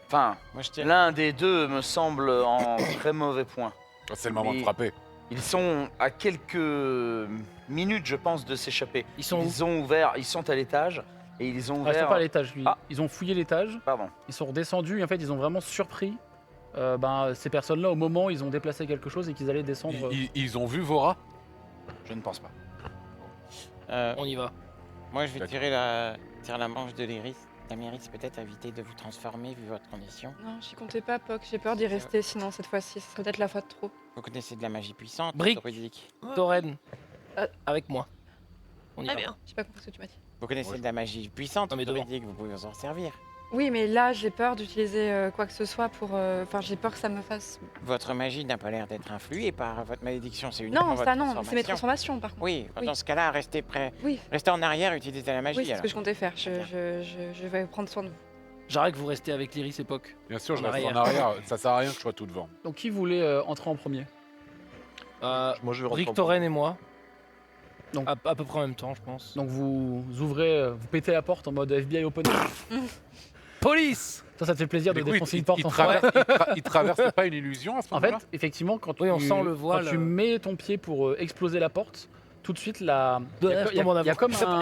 Enfin, Moi, je tiens. l'un des deux me semble en très mauvais point. Ah, c'est le moment de Mais- frapper. Ils sont à quelques minutes, je pense, de s'échapper. Ils sont où? Ils sont à l'étage et ils ont Ah, ils ouvert. sont pas à l'étage, Ah. ils ont fouillé l'étage, Pardon. ils sont redescendus, et en fait ils ont vraiment surpris ces personnes-là au moment où ils ont déplacé quelque chose et qu'ils allaient descendre. Ils ont vu vos rats? Je ne pense pas. On y va. Moi, je vais tirer la manche de l'Iris. Damiris, peut-être éviter de vous transformer vu votre condition. Non, j'y comptais pas, Poc. J'ai peur d'y rester sinon cette fois-ci. Ce serait peut-être la fois de trop. Vous connaissez de la magie puissante, Brick. druidique. Tauren, avec moi. On y Très va. bien. J'ai pas compris ce que tu m'as dit. Vous connaissez de la magie puissante, Non, mais devant. druidique, vous pouvez vous en servir. Oui, mais là, j'ai peur d'utiliser quoi que ce soit pour. Enfin, j'ai peur que ça me fasse. Votre magie n'a pas l'air d'être influée par votre malédiction, c'est uniquement Non, votre ça non. C'est mes transformation. transformations, par contre. Oui, dans ce cas-là, restez prêts. Oui. Restez en arrière, utilisez la magie. Oui, c'est ce alors. que je comptais faire. Je vais prendre soin de vous. Jarek, vous restez avec l'Iris et Poc. Bien sûr, je En reste en arrière. arrière. Ça sert à rien que je sois tout devant. Donc qui voulait entrer en premier? Moi, je vais rentrer Brick, en Tauren et moi. Donc- À peu près en même temps, je pense. Donc vous ouvrez, vous pétez la porte en mode FBI open. Police. Ça te fait plaisir de Du coup, défoncer une porte il en il traverse pas une illusion à ce En moment-là fait, effectivement, quand Oui, tu, on sent le voile, quand tu mets ton pied pour exploser la porte, tout de suite, il y a comme Il un... n'y a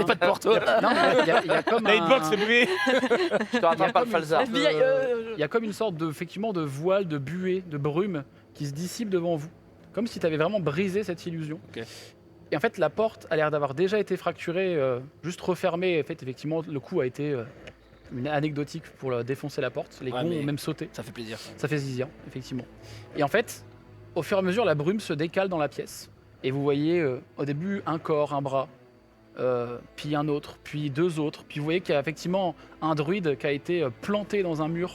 pas de porte. Non, mais il y a comme La hitbox un... est brûlée. Je te rattrape pas le comme falzar. une sorte de- Il y a comme une sorte de, effectivement, de voile, de buée, de brume qui se dissipe devant vous. Comme si tu avais vraiment brisé cette illusion. Ok. Et en fait, la porte a l'air d'avoir déjà été fracturée, juste refermée. En fait, effectivement, le coup a été une anecdotique pour défoncer la porte. Les Ouais, gonds mais ont même sauté. Ça fait plaisir. Ça fait zizir, effectivement. Et en fait, au fur et à mesure, la brume se décale dans la pièce. Et vous voyez au début un corps, un bras, puis un autre, puis deux autres. Puis vous voyez qu'il y a effectivement un druide qui a été planté dans un mur.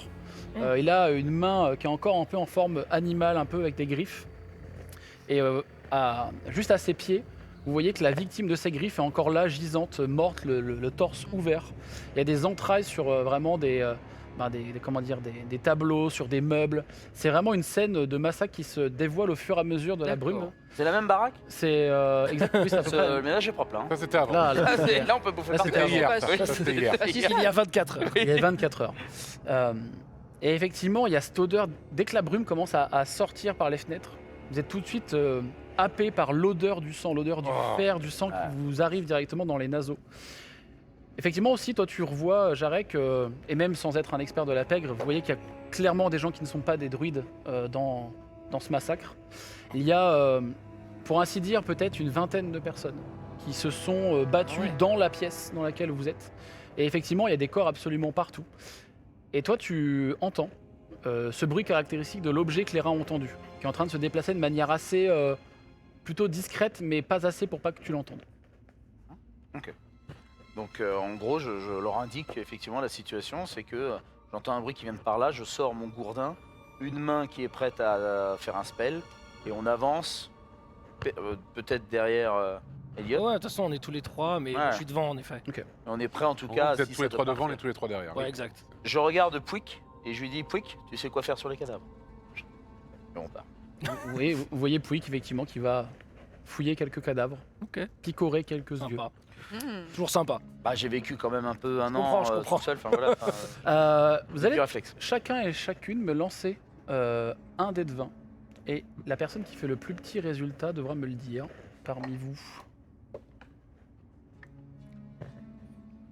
Il a une main qui est encore un peu en forme animale, un peu avec des griffes. Et juste à ses pieds, vous voyez que la victime de ces griffes est encore là, gisante, morte, le torse ouvert. Il y a des entrailles sur vraiment comment dire, des tableaux, sur des meubles. C'est vraiment une scène de massacre qui se dévoile au fur et à mesure de la brume. C'est la même baraque? C'est exactement, oui, c'est à peu près. Mais là, j'ai propre là. Hein. Ça, c'était avant. Là, Là, on peut bouffer là, par c'était terre. hier. avant. Ça, c'était hier. Il y a 24 heures. Il y a 24 heures. Et effectivement, il y a cette odeur, dès que la brume commence à sortir par les fenêtres, vous êtes tout de suite happé par l'odeur du sang, l'odeur du fer, du sang qui vous arrive directement dans les naseaux. Effectivement aussi, toi tu revois, Jarek, et même sans être un expert de la pègre, vous voyez qu'il y a clairement des gens qui ne sont pas des druides dans ce massacre. Il y a, pour ainsi dire, peut-être une vingtaine de personnes qui se sont battues dans la pièce dans laquelle vous êtes. Et effectivement, il y a des corps absolument partout. Et toi, tu entends ce bruit caractéristique de l'objet que les rats ont entendu, qui est en train de se déplacer de manière assez plutôt discrète, mais pas assez pour pas que tu l'entendes. Ok. Donc en gros, je leur indique effectivement la situation, c'est que j'entends un bruit qui vient de par là, je sors mon gourdin, une main qui est prête à faire un spell, et on avance, peut-être derrière Elliot. Ouais, de toute façon, on est tous les trois, mais Ouais. je suis devant en effet. On est prêt en tout En cas. gros, vous êtes si tous les ça trois doit devant partir. et tous les trois derrière. Ouais, exact. Je regarde Pouic et je lui dis Pouic, tu sais quoi faire sur les cadavres. Et on part. Vous voyez Pouic, effectivement, qui va fouiller quelques cadavres, picorer quelques yeux. Sympa. Toujours sympa. Bah, j'ai vécu quand même un peu un Je an comprends, je comprends. tout seul. Enfin, voilà, Vous allez du réflexe. chacun et chacune me lancer un dé de 20. Et la personne qui fait le plus petit résultat devra me le dire parmi vous.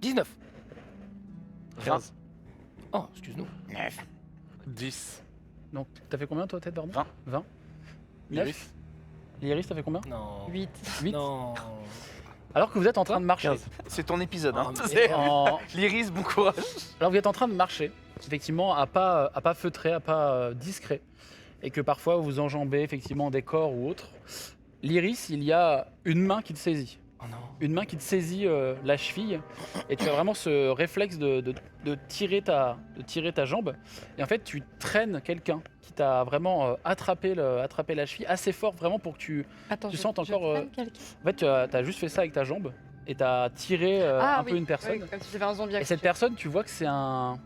19. 15. Oh, excuse-nous. 9. 10. Donc, t'as fait combien toi, tête, pardon 20. 20. Iris. L'iris, t'as fait combien Non. 8. 8. Non. Alors que vous êtes en train de marcher. C'est ton épisode. Hein. Oh, C'est- En- L'iris, bon courage. Alors vous êtes en train de marcher, effectivement, à pas feutré, à pas discret, et que parfois vous enjambez effectivement des corps ou autres. L'iris, il y a une main qui te saisit. Oh non. Une main qui te saisit la cheville, et tu as vraiment ce réflexe de tirer ta jambe. Et en fait, tu traînes quelqu'un qui t'a vraiment attrapé la cheville assez fort, vraiment pour que tu Attends, Tu je- sens je encore, traîne quelqu'un. En fait, tu as juste fait ça avec ta jambe, et tu as tiré un peu une personne. Oui, comme si j'avais un zombie à Et cette côté. personne, tu vois que c'est un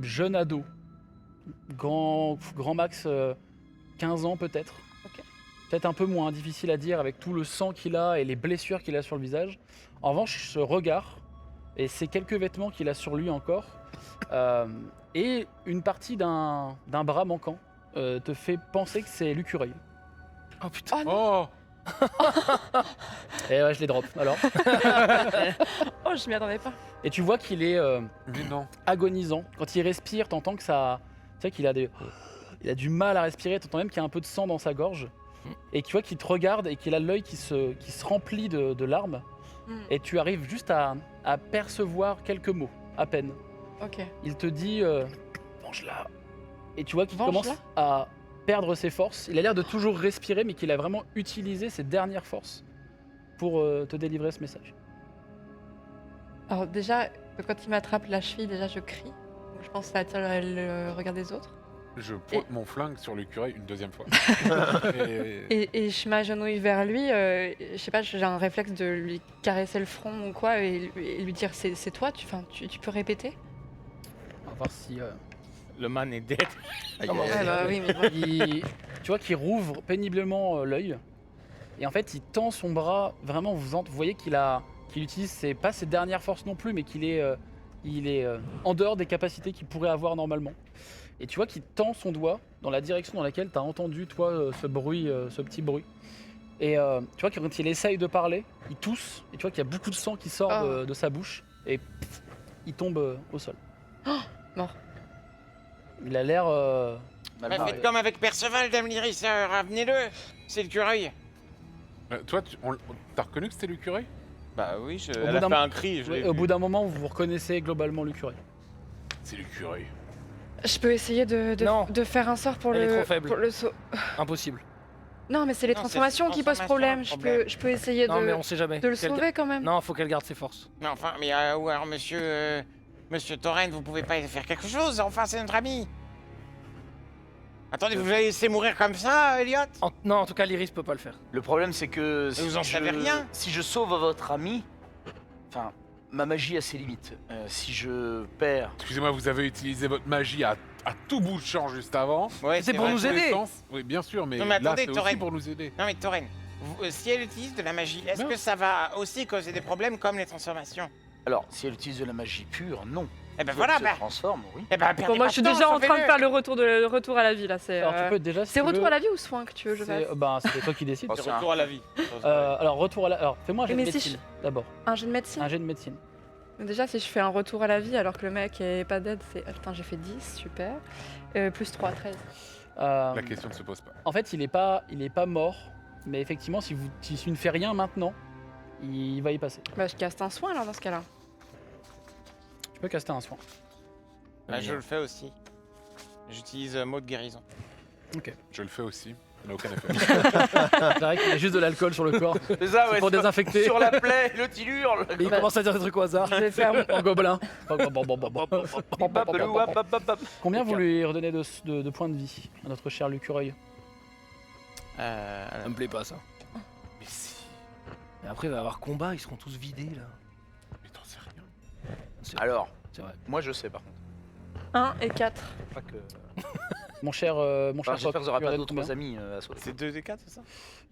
jeune ado. Grand max 15 ans peut-être. Ok. Peut-être un peu moins, difficile à dire avec tout le sang qu'il a et les blessures qu'il a sur le visage. En revanche, ce regard et ces quelques vêtements qu'il a sur lui encore, et une partie d'un bras manquant te fait penser que c'est Lucureuil. Oh putain. Oh. Et ouais, je les drop alors. Oh, je m'y attendais pas. Et tu vois qu'il est Mais non. agonisant. Quand il respire, t'entends que ça. Tu sais qu'il a du mal à respirer, t'entends même qu'il y a un peu de sang dans sa gorge. et tu vois qu'il te regarde et qu'il a l'œil qui se remplit de larmes. Et tu arrives juste à percevoir quelques mots, à peine. Ok. Il te dit venge-la. Et tu vois qu'il Venge-la commence à perdre ses forces. Il a l'air de toujours respirer, mais qu'il a vraiment utilisé ses dernières forces pour te délivrer ce message. Alors déjà, quand il m'attrape la cheville, déjà je crie. Donc, je pense que ça attire le regard des autres. Je pointe mon flingue sur l'écureuil une deuxième fois. Et je m'agenouille vers lui. Je sais pas, j'ai un réflexe de lui caresser le front ou quoi et lui dire c'est toi, tu peux répéter? On va voir si... Le man est dead. Ah bah oui, mais bon. Tu vois qu'il rouvre péniblement l'œil. Et en fait, il tend son bras. Vraiment, vous voyez qu'il utilise pas ses dernières forces non plus, mais qu'il est, en dehors des capacités qu'il pourrait avoir normalement. Et tu vois qu'il tend son doigt dans la direction dans laquelle tu as entendu, toi, ce bruit, ce petit bruit. Et tu vois que quand il essaye de parler, il tousse. Et tu vois qu'il y a beaucoup de sang qui sort de sa bouche. Et pff, il tombe au sol. Oh, mort. Il a l'air... Bah, faites comme avec Perceval, Dame Lyris, ramenez-le. C'est l'écureuil. Toi, t'as reconnu que c'était l'écureuil? Bah oui, Au elle bout a d'un fait mo- un cri. Je l'ai Au vu. bout d'un moment, vous reconnaissez globalement l'écureuil. C'est l'écureuil. Je peux essayer de faire un sort pour Elle est le trop faible. pour le saut. Impossible. Non, mais c'est les Non, transformations c'est qui posent problème. Je peux essayer Non, mais on sait jamais. de le Qu'elle- sauver quand même. Non, faut qu'elle garde ses forces. Mais enfin, ou alors Monsieur Torren, vous pouvez pas faire quelque chose? Enfin, c'est notre ami. Attendez, vous allez laisser mourir comme ça, Elliot? Non, en tout cas, l'Iris peut pas le faire. Le problème, c'est que vous en savez rien. si je sauve votre ami, enfin, ma magie a ses limites. Si je perds, Excusez-moi, vous avez utilisé votre magie à tout bout de champ juste avant. Ouais, C'est pour vrai. nous Dans tous les aider. sens. Oui, bien sûr, mais, Non, mais là, attendez, c'est aussi Torren. pour nous aider. Non mais Torren, si elle utilise de la magie, est-ce Non. que ça va aussi causer des problèmes comme les transformations? alors si elle utilise de la magie pure, non. Eh ben Si voilà, elle se bah. transforme, oui. Eh ben, perdez Bon, moi pas je suis de temps, déjà en train de sauvez-le. faire le retour à la vie là. C'est Alors tu peux déjà... si c'est tu retour veux, à la vie ou soin que tu veux que je fasse? c'est toi qui décides. Oh, c'est un- Retour à la vie. Alors retour à la... Alors fais-moi un jet de Mais si médecine d'abord. Un jet de médecine? Un jet de médecine. Donc déjà, si je fais un retour à la vie alors que le mec est pas dead, c'est. Putain, j'ai fait 10, super. Plus 3, 13. La question ne se pose pas. En fait, il est pas mort, mais effectivement, si tu ne fais rien maintenant, il va y passer. Bah, je caste un soin alors dans ce cas-là. Tu peux caster un soin. Bah, je le fais aussi. J'utilise mot de guérison. Ok. Je le fais aussi. Ça n'a aucun effet. C'est vrai qu'il y a juste de l'alcool sur le corps. C'est ça, ouais. Pour désinfecter. Sur la plaie, l'autre il hurle. Et il commence à dire des trucs au hasard. Je vais faire. En gobelin. Babelou, hop, hop, hop, hop. Combien vous lui redonnez de points de vie à notre cher Lucureuil? Ça me plaît pas ça. Mais si. Et après, il va y avoir combat, ils seront tous vidés là. Mais t'en sais rien. Alors, C'est vrai. moi je sais par contre. 1 et 4. Pas que. Mon cher Enfin, j'espère que vous n'aurez tu pas redonnes d'autres combien amis à sauver. C'est 2d4, c'est ça?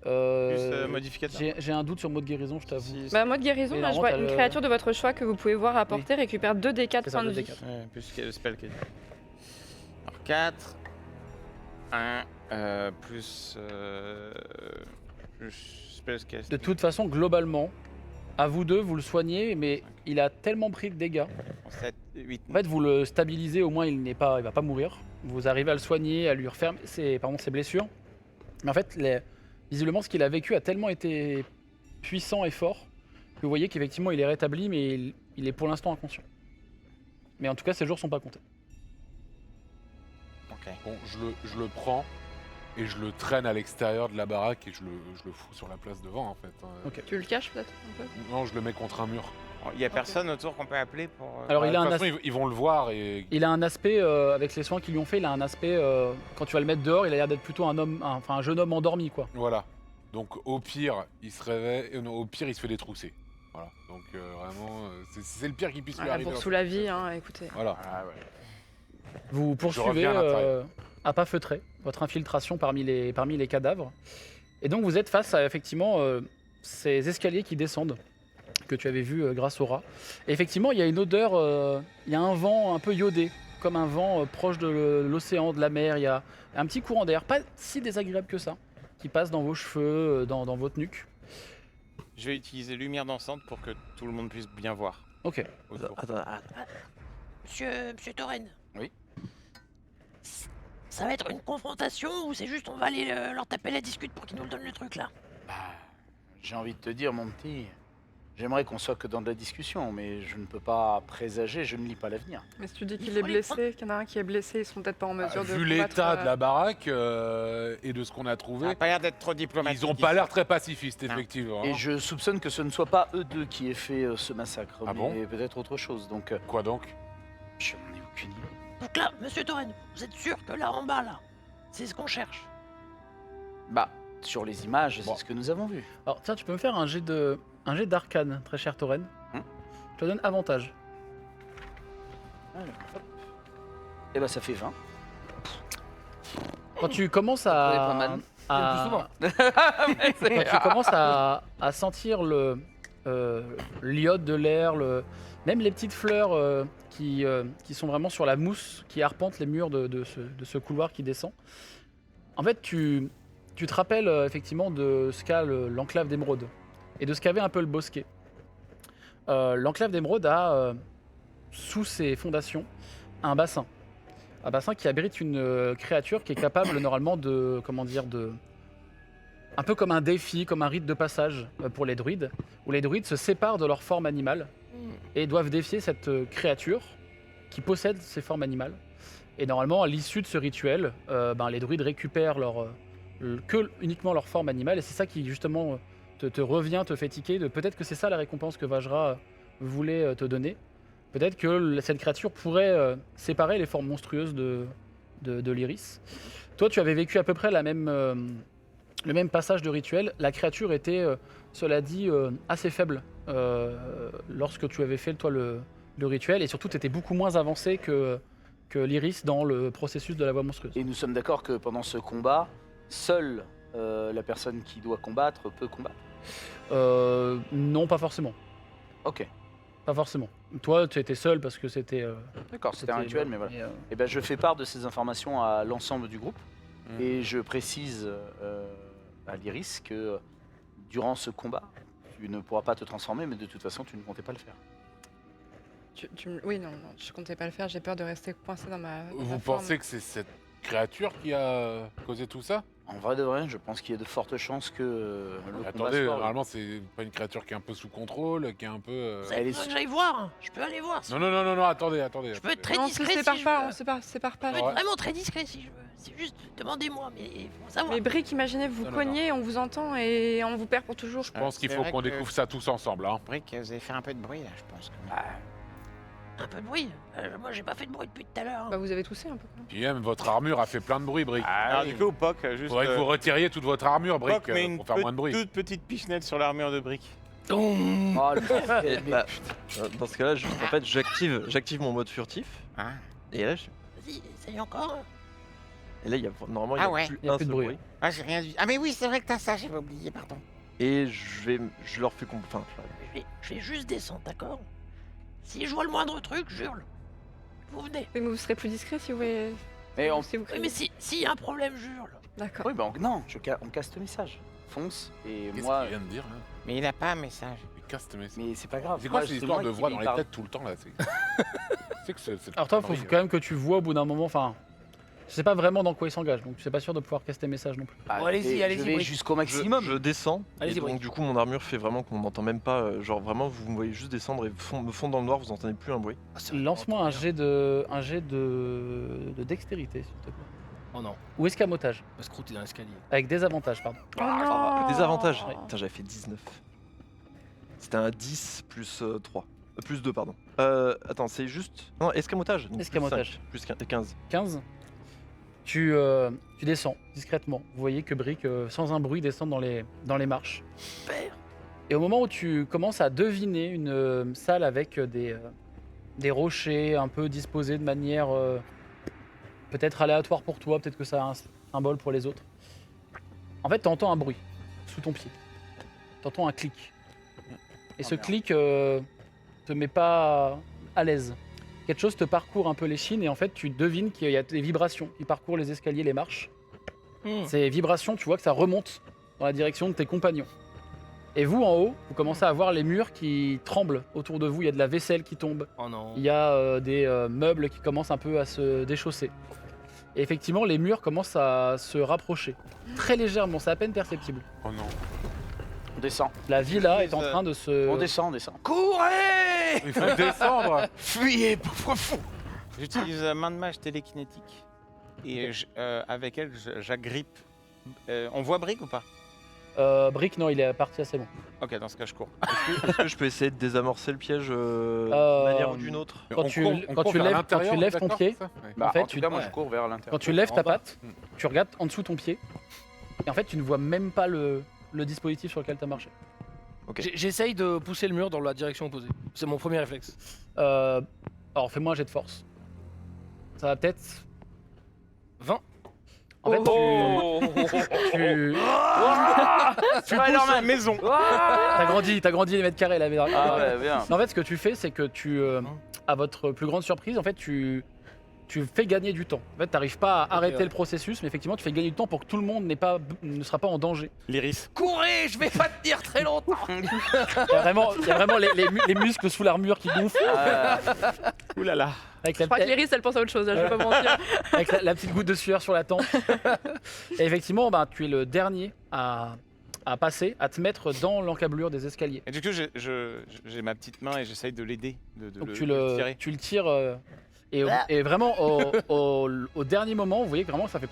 Euh, Plus modificateur. J'ai un doute sur mot de guérison, je t'avoue. Bah, mode guérison, Et là je normalement, vois t'as une le- créature de votre choix que vous pouvez voir apporter récupère 2d4 C'est ça, points de 2d4. vie. Ouais, plus que le spell qui est. Alors 4, 1, plus spell cast. De toute façon, globalement, à vous deux, vous le soignez, mais il a tellement pris de dégâts. 7, 8, En fait, vous le stabilisez, au moins il va pas mourir. Vous arrivez à le soigner, à lui refaire ses blessures. Mais en fait, visiblement, ce qu'il a vécu a tellement été puissant et fort que vous voyez qu'effectivement, il est rétabli, mais il est pour l'instant inconscient. Mais en tout cas, ses jours sont pas comptés. Ok. Bon, je le prends et je le traîne à l'extérieur de la baraque et je le fous sur la place devant en fait. Ok. Tu le caches peut-être un peu? Non, je le mets contre un mur. Il y a personne autour qu'on peut appeler pour. Alors, Bah, il a de un toute façon, ils vont le voir et Il a un aspect, avec les soins qu'ils lui ont fait, il a un aspect, quand tu vas le mettre dehors, il a l'air d'être plutôt un jeune homme endormi, quoi. voilà. Donc au pire, il se réveille, non, au pire, il se fait détrousser. Voilà. Donc vraiment, c'est le pire qui puisse lui Ah, arriver. pour en sous la vie, hein, écoutez. fait. Voilà. Vous poursuivez reviens à l'intérieur. à pas feutrer votre infiltration parmi les cadavres. Et donc vous êtes face à effectivement ces escaliers qui descendent, que tu avais vu grâce au rat. Et effectivement, il y a une odeur, il y a un vent un peu iodé, comme un vent proche de l'océan, de la mer. Il y a un petit courant d'air, pas si désagréable que ça, qui passe dans vos cheveux, dans votre nuque. Je vais utiliser lumière dansante pour que tout le monde puisse bien voir. Ok. autour. Monsieur Torren. Oui. Ça va être une confrontation ou c'est juste on va aller leur taper la discute pour qu'ils nous le donnent le truc là? Bah, j'ai envie de te dire, mon petit, j'aimerais qu'on soit que dans de la discussion, mais je ne peux pas présager, je ne lis pas l'avenir. Mais si tu dis Il qu'il est faut les blessé, qu'il y en a un qui est blessé, ils sont peut-être pas en mesure de. Vu combattre, l'état de la baraque et de ce qu'on a Ça n'a trouvé, pas l'air d'être trop diplomatique. ils ont pas l'air très pacifistes, Non. effectivement. Et hein. je soupçonne que ce ne soit pas eux deux qui aient fait ce massacre, Ah mais bon peut-être autre chose, donc Quoi donc? je n'en ai aucune idée. Donc là, monsieur Toren, vous êtes sûr que là en bas là, c'est ce qu'on cherche? Bah, sur les images, Bon. c'est ce que nous avons vu. Alors tiens, tu peux me faire un jet d'arcane, très cher Tauren. Je te donne avantage. Alors, hop. Et bah ça fait 20. Quand tu commences Prenez pas à, mal. quand tu commences à sentir l'iode de l'air, même les petites fleurs qui sont vraiment sur la mousse qui arpente les murs de ce couloir qui descend. En fait, tu te rappelles effectivement de ce qu'a l'enclave d'émeraude et de ce qu'avait un peu le bosquet. L'enclave d'émeraude a sous ses fondations un bassin. Un bassin qui abrite une créature qui est capable normalement de, un peu comme un défi, comme un rite de passage pour les druides, où les druides se séparent de leur forme animale et doivent défier cette créature qui possède ces formes animales. Et normalement, à l'issue de ce rituel, les druides récupèrent uniquement leur forme animale, et c'est ça qui justement te revient, te fait tiquer. Peut-être que c'est ça la récompense que Vajra voulait te donner. Peut-être que cette créature pourrait séparer les formes monstrueuses de l'Iris. Toi, tu avais vécu à peu près le même passage de rituel. La créature était, cela dit, assez faible lorsque tu avais fait, toi, le rituel. Et surtout, tu étais beaucoup moins avancé que l'Iris dans le processus de la voie monstrueuse. Et nous sommes d'accord que pendant ce combat, seule la personne qui doit combattre peut combattre. Non, pas forcément. Ok, Pas forcément. Toi, tu étais seul parce que c'était... d'accord, c'était un rituel, mais voilà. Et ben je fais part de ces informations à l'ensemble du groupe et je précise à l'Iris que durant ce combat, tu ne pourras pas te transformer, mais de toute façon, tu ne comptais pas le faire. Oui, non, je comptais pas le faire, j'ai peur de rester coincé dans ma. Vous pensez que c'est cette créature qui a causé tout ça? En vrai de vrai, je pense qu'il y a de fortes chances que le combat Attendez, soit... normalement c'est pas une créature qui est un peu sous contrôle, qui est un peu... Vous avez besoin que j'aille voir hein. Je peux aller voir. Non, attendez. Je peux être très Non, on discret se si sépare je pas, veux. on se sépare pas. Je peux Ouais. être vraiment très discret si je veux. C'est juste, demandez-moi, mais il faut savoir. Mais Brick, imaginez, vous Non, non, cognez, on vous entend et on vous perd pour toujours. Je pense qu'il c'est faut vrai qu'on que- découvre ça tous ensemble. Hein. Brick, vous avez fait un peu de bruit là, je pense. Un peu de bruit. Moi, j'ai pas fait de bruit depuis tout à l'heure. Bah, vous avez toussé un peu quand même. Puis même votre armure a fait plein de bruit, Brick. Alors du coup, Poc, juste... Faudrait que vous retiriez toute votre armure, Brick, Poc met une pour faire moins de bruit. toute petite pichenette sur l'armure de Brick. Oh, le Et bah, dans ce cas-là, en fait, j'active mon mode furtif. Ah. Et là, Vas-y, essaye encore. il y a normalement il y Ah a ouais. plus Il y a un plus de seul bruit. bruit. Ah, j'ai rien dit. Ah, mais oui, c'est vrai que t'as ça, j'avais oublié, pardon. Et je leur fais enfin, Je vais juste descendre, d'accord? Si je vois le moindre truc, j'hurle. Vous venez. Oui, mais vous serez plus discret si vous voyez. Mais on... si vous Oui, criez. mais s'il y a un problème, j'hurle. D'accord. Oui, bah non, on caste le message. Fonce, et Qu'est-ce moi... qu'il vient de dire là? Mais il a pas un message. Il casse tes messages. Mais c'est pas grave. C'est quoi moi, cette c'est histoire moi de qui voix dans lui les parle. têtes tout le temps là? C'est que c'est Alors toi, il faut quand même que tu vois au bout d'un moment, enfin... Je sais pas vraiment dans quoi il s'engage, donc tu sais pas sûr de pouvoir caster message non plus. Ah, Bon, allez-y, et allez-y, Je vais Brick. jusqu'au maximum. Je descends. Allez-y, Et donc Brick. du coup mon armure fait vraiment qu'on m'entend même pas. Genre vraiment vous me voyez juste descendre et me fondre dans le noir, vous entendez plus un bruit. Lance-moi un jet de dextérité, s'il te plaît. Oh non, Ou escamotage, parce que t'es dans l'escalier. avec des avantages, pardon. Oh non. Des avantages. Ouais. Putain j'avais fait 19. C'était un 10 plus 3. Plus 2 pardon. Attends c'est juste... Non escamotage. donc plus Escamotage. 5, plus 15. 15. Tu descends discrètement. Vous voyez que Brick, sans un bruit, descend dans les marches. Super. Et au moment où tu commences à deviner une salle avec des rochers un peu disposés de manière peut-être aléatoire pour toi, peut-être que ça a un symbole pour les autres. En fait, tu entends un bruit sous ton pied. Tu entends un clic. Et ce merde. clic te met pas à l'aise. Quelque chose te parcourt un peu l'échine et en fait, tu devines qu'il y a des vibrations qui parcourent les escaliers, les marches. Ces vibrations, tu vois que ça remonte dans la direction de tes compagnons. Et vous, en haut, vous commencez à voir les murs qui tremblent autour de vous. Il y a de la vaisselle qui tombe. Oh non. Il y a des meubles qui commencent un peu à se déchausser. Et effectivement, les murs commencent à se rapprocher. Très légèrement, c'est à peine perceptible. Oh non. On descend. La villa est en train de se... On descend. Courez! Il faut descendre. Fuyez, pauvre fou! J'utilise main de mage télékinétique. Et avec elle, j'agrippe. On voit Brick ou pas? Brick, non, il est parti assez loin. Ok, dans ce cas, je cours. Est-ce que je peux essayer de désamorcer le piège d'une manière ou d'une autre? Quand tu lèves ton pied, Bah, en fait, en tout cas, moi je cours vers l'intérieur. quand tu lèves En ta bas. patte, tu regardes en dessous ton pied, et en fait, tu ne vois même pas le dispositif sur lequel tu as marché. J'essaye de pousser le mur dans la direction opposée. C'est mon premier réflexe. Alors, fais-moi un jet de force. Ça va peut-être... 20. En fait, tu Spider-Man la maison. t'as grandi les mètres carrés là. Ah ouais, bien. En fait, ce que tu fais, c'est que à votre plus grande surprise, en fait, tu fais gagner du temps. En fait, t'arrives pas à arrêter le processus, mais effectivement, tu fais gagner du temps pour que tout le monde ne sera pas en danger. L'iris. Courez, je vais pas tenir très longtemps! Il y a vraiment les muscles sous l'armure qui gonflent. Ouh là là. Avec Je crois que Léris, elle pense à autre chose, là, je vais pas mentir. avec la petite goutte de sueur sur la tempe. Et effectivement, tu es le dernier à passer, à te mettre dans l'encablure des escaliers. Et du coup, j'ai ma petite main et j'essaye de l'aider, de Donc le tu tirer. le tires et vraiment au dernier moment, vous voyez que vraiment ça fait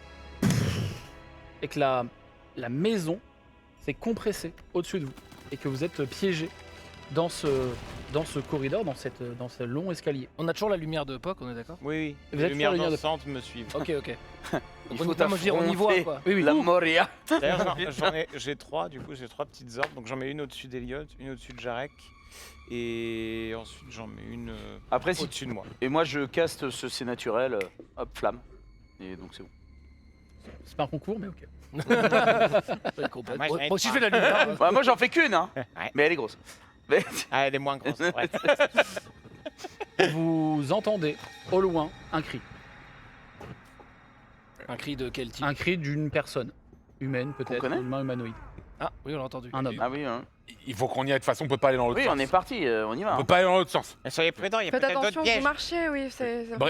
et que la maison s'est compressée au-dessus de vous et que vous êtes piégé dans ce corridor, dans ce long escalier. On a toujours la lumière de Puck, on est d'accord? Oui, Vous les êtes lumières sur la lumière de- dansantes me suivent. Ok. Il Donc, faut moi, je dis, on y voit quoi. Oui. La Moria. D'ailleurs, j'ai 3, du coup, j'ai 3 petites orbes. Donc j'en mets une au-dessus d'Eliott, une au-dessus de Jarek. Et ensuite, j'en mets une Après, si au-dessus de moi. Et moi, je caste ce c'est naturel, hop, flamme. Et donc, c'est bon. C'est pas un concours, mais ok. Moi, j'en ai Moi aussi, je trois. fais la lumière. Ouais, moi, j'en fais qu'une, hein. Ouais. Mais elle est grosse. Mais- Ah, elle est moins grosse. Ouais. Vous entendez au loin un cri. Un cri de quel type? Un cri d'une personne. Humaine peut-être, connaît humain humanoïde. Ah, oui, on l'a entendu. Un homme. Ah oui, hein. Il faut qu'on y aille, de toute façon, on peut pas aller dans l'autre Oui, sens. on est parti, on y va. On hein. peut pas aller dans l'autre sens. Mais soyez prudents, il y a Faites peut-être d'autres attention, vous pièges. marchez, oui.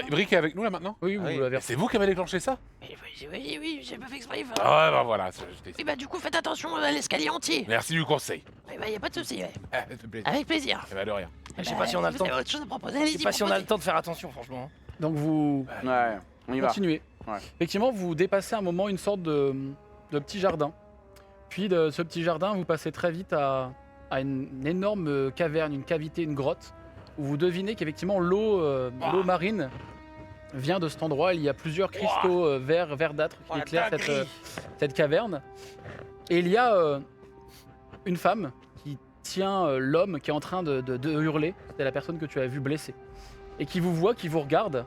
Brick est avec nous là maintenant? Oui, vous Oui. l'avez. C'est vous qui avez déclenché ça? Oui, j'ai pas fait exprès. Ah ouais, bah voilà. Oui, bah du coup, faites attention à l'escalier entier. Merci du conseil. Oui, bah y a pas de souci. Ouais. De plaisir. Avec plaisir. Eh ben, de rien. Je sais pas si on a le Vous temps. avez autre chose à proposer, Je allez-y. sais pas si on a le proposez. temps de faire attention, franchement. Donc vous Ouais, on y va. continuez. Ouais. Effectivement, vous dépassez un moment une sorte de petit jardin. Puis de ce petit jardin, vous passez très vite à une énorme caverne, une cavité, une grotte, où vous devinez qu'effectivement l'eau marine vient de cet endroit. Il y a plusieurs cristaux verdâtres qui éclairent cette caverne. Et il y a une femme qui tient l'homme qui est en train de hurler. C'était la personne que tu as vu blessée. Et qui vous voit, qui vous regarde,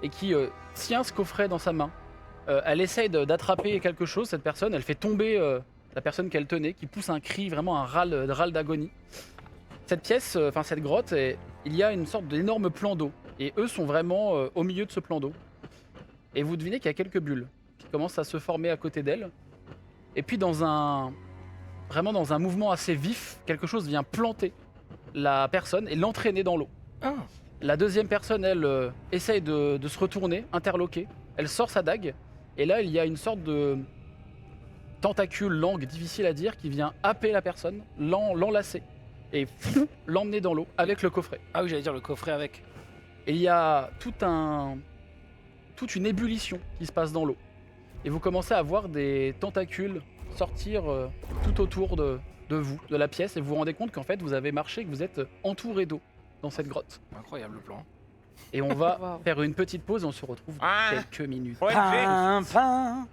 et qui tient ce coffret dans sa main. Elle essaye d'attraper quelque chose, cette personne. Elle fait tomber la personne qu'elle tenait, qui pousse un cri, vraiment un râle d'agonie. Cette pièce, cette grotte, il y a une sorte d'énorme plan d'eau. Et eux sont vraiment au milieu de ce plan d'eau. Et vous devinez qu'il y a quelques bulles qui commencent à se former à côté d'elle. Et puis vraiment dans un mouvement assez vif, quelque chose vient planter la personne et l'entraîner dans l'eau. Ah. La deuxième personne, elle, essaye de se retourner, interloquée. Elle sort sa dague. Et là, il y a une sorte de tentacule, langue, difficile à dire, qui vient happer la personne, l'enlacer et l'emmener dans l'eau avec le coffret. Ah oui, j'allais dire le coffret avec. Et il y a toute une ébullition qui se passe dans l'eau. Et vous commencez à voir des tentacules sortir tout autour de vous, de la pièce, et vous vous rendez compte qu'en fait vous avez marché, que vous êtes entouré d'eau dans cette grotte. Incroyable le plan. Et on va Wow. faire une petite pause et on se retrouve dans Ah. quelques minutes. OMG. Pain, pain.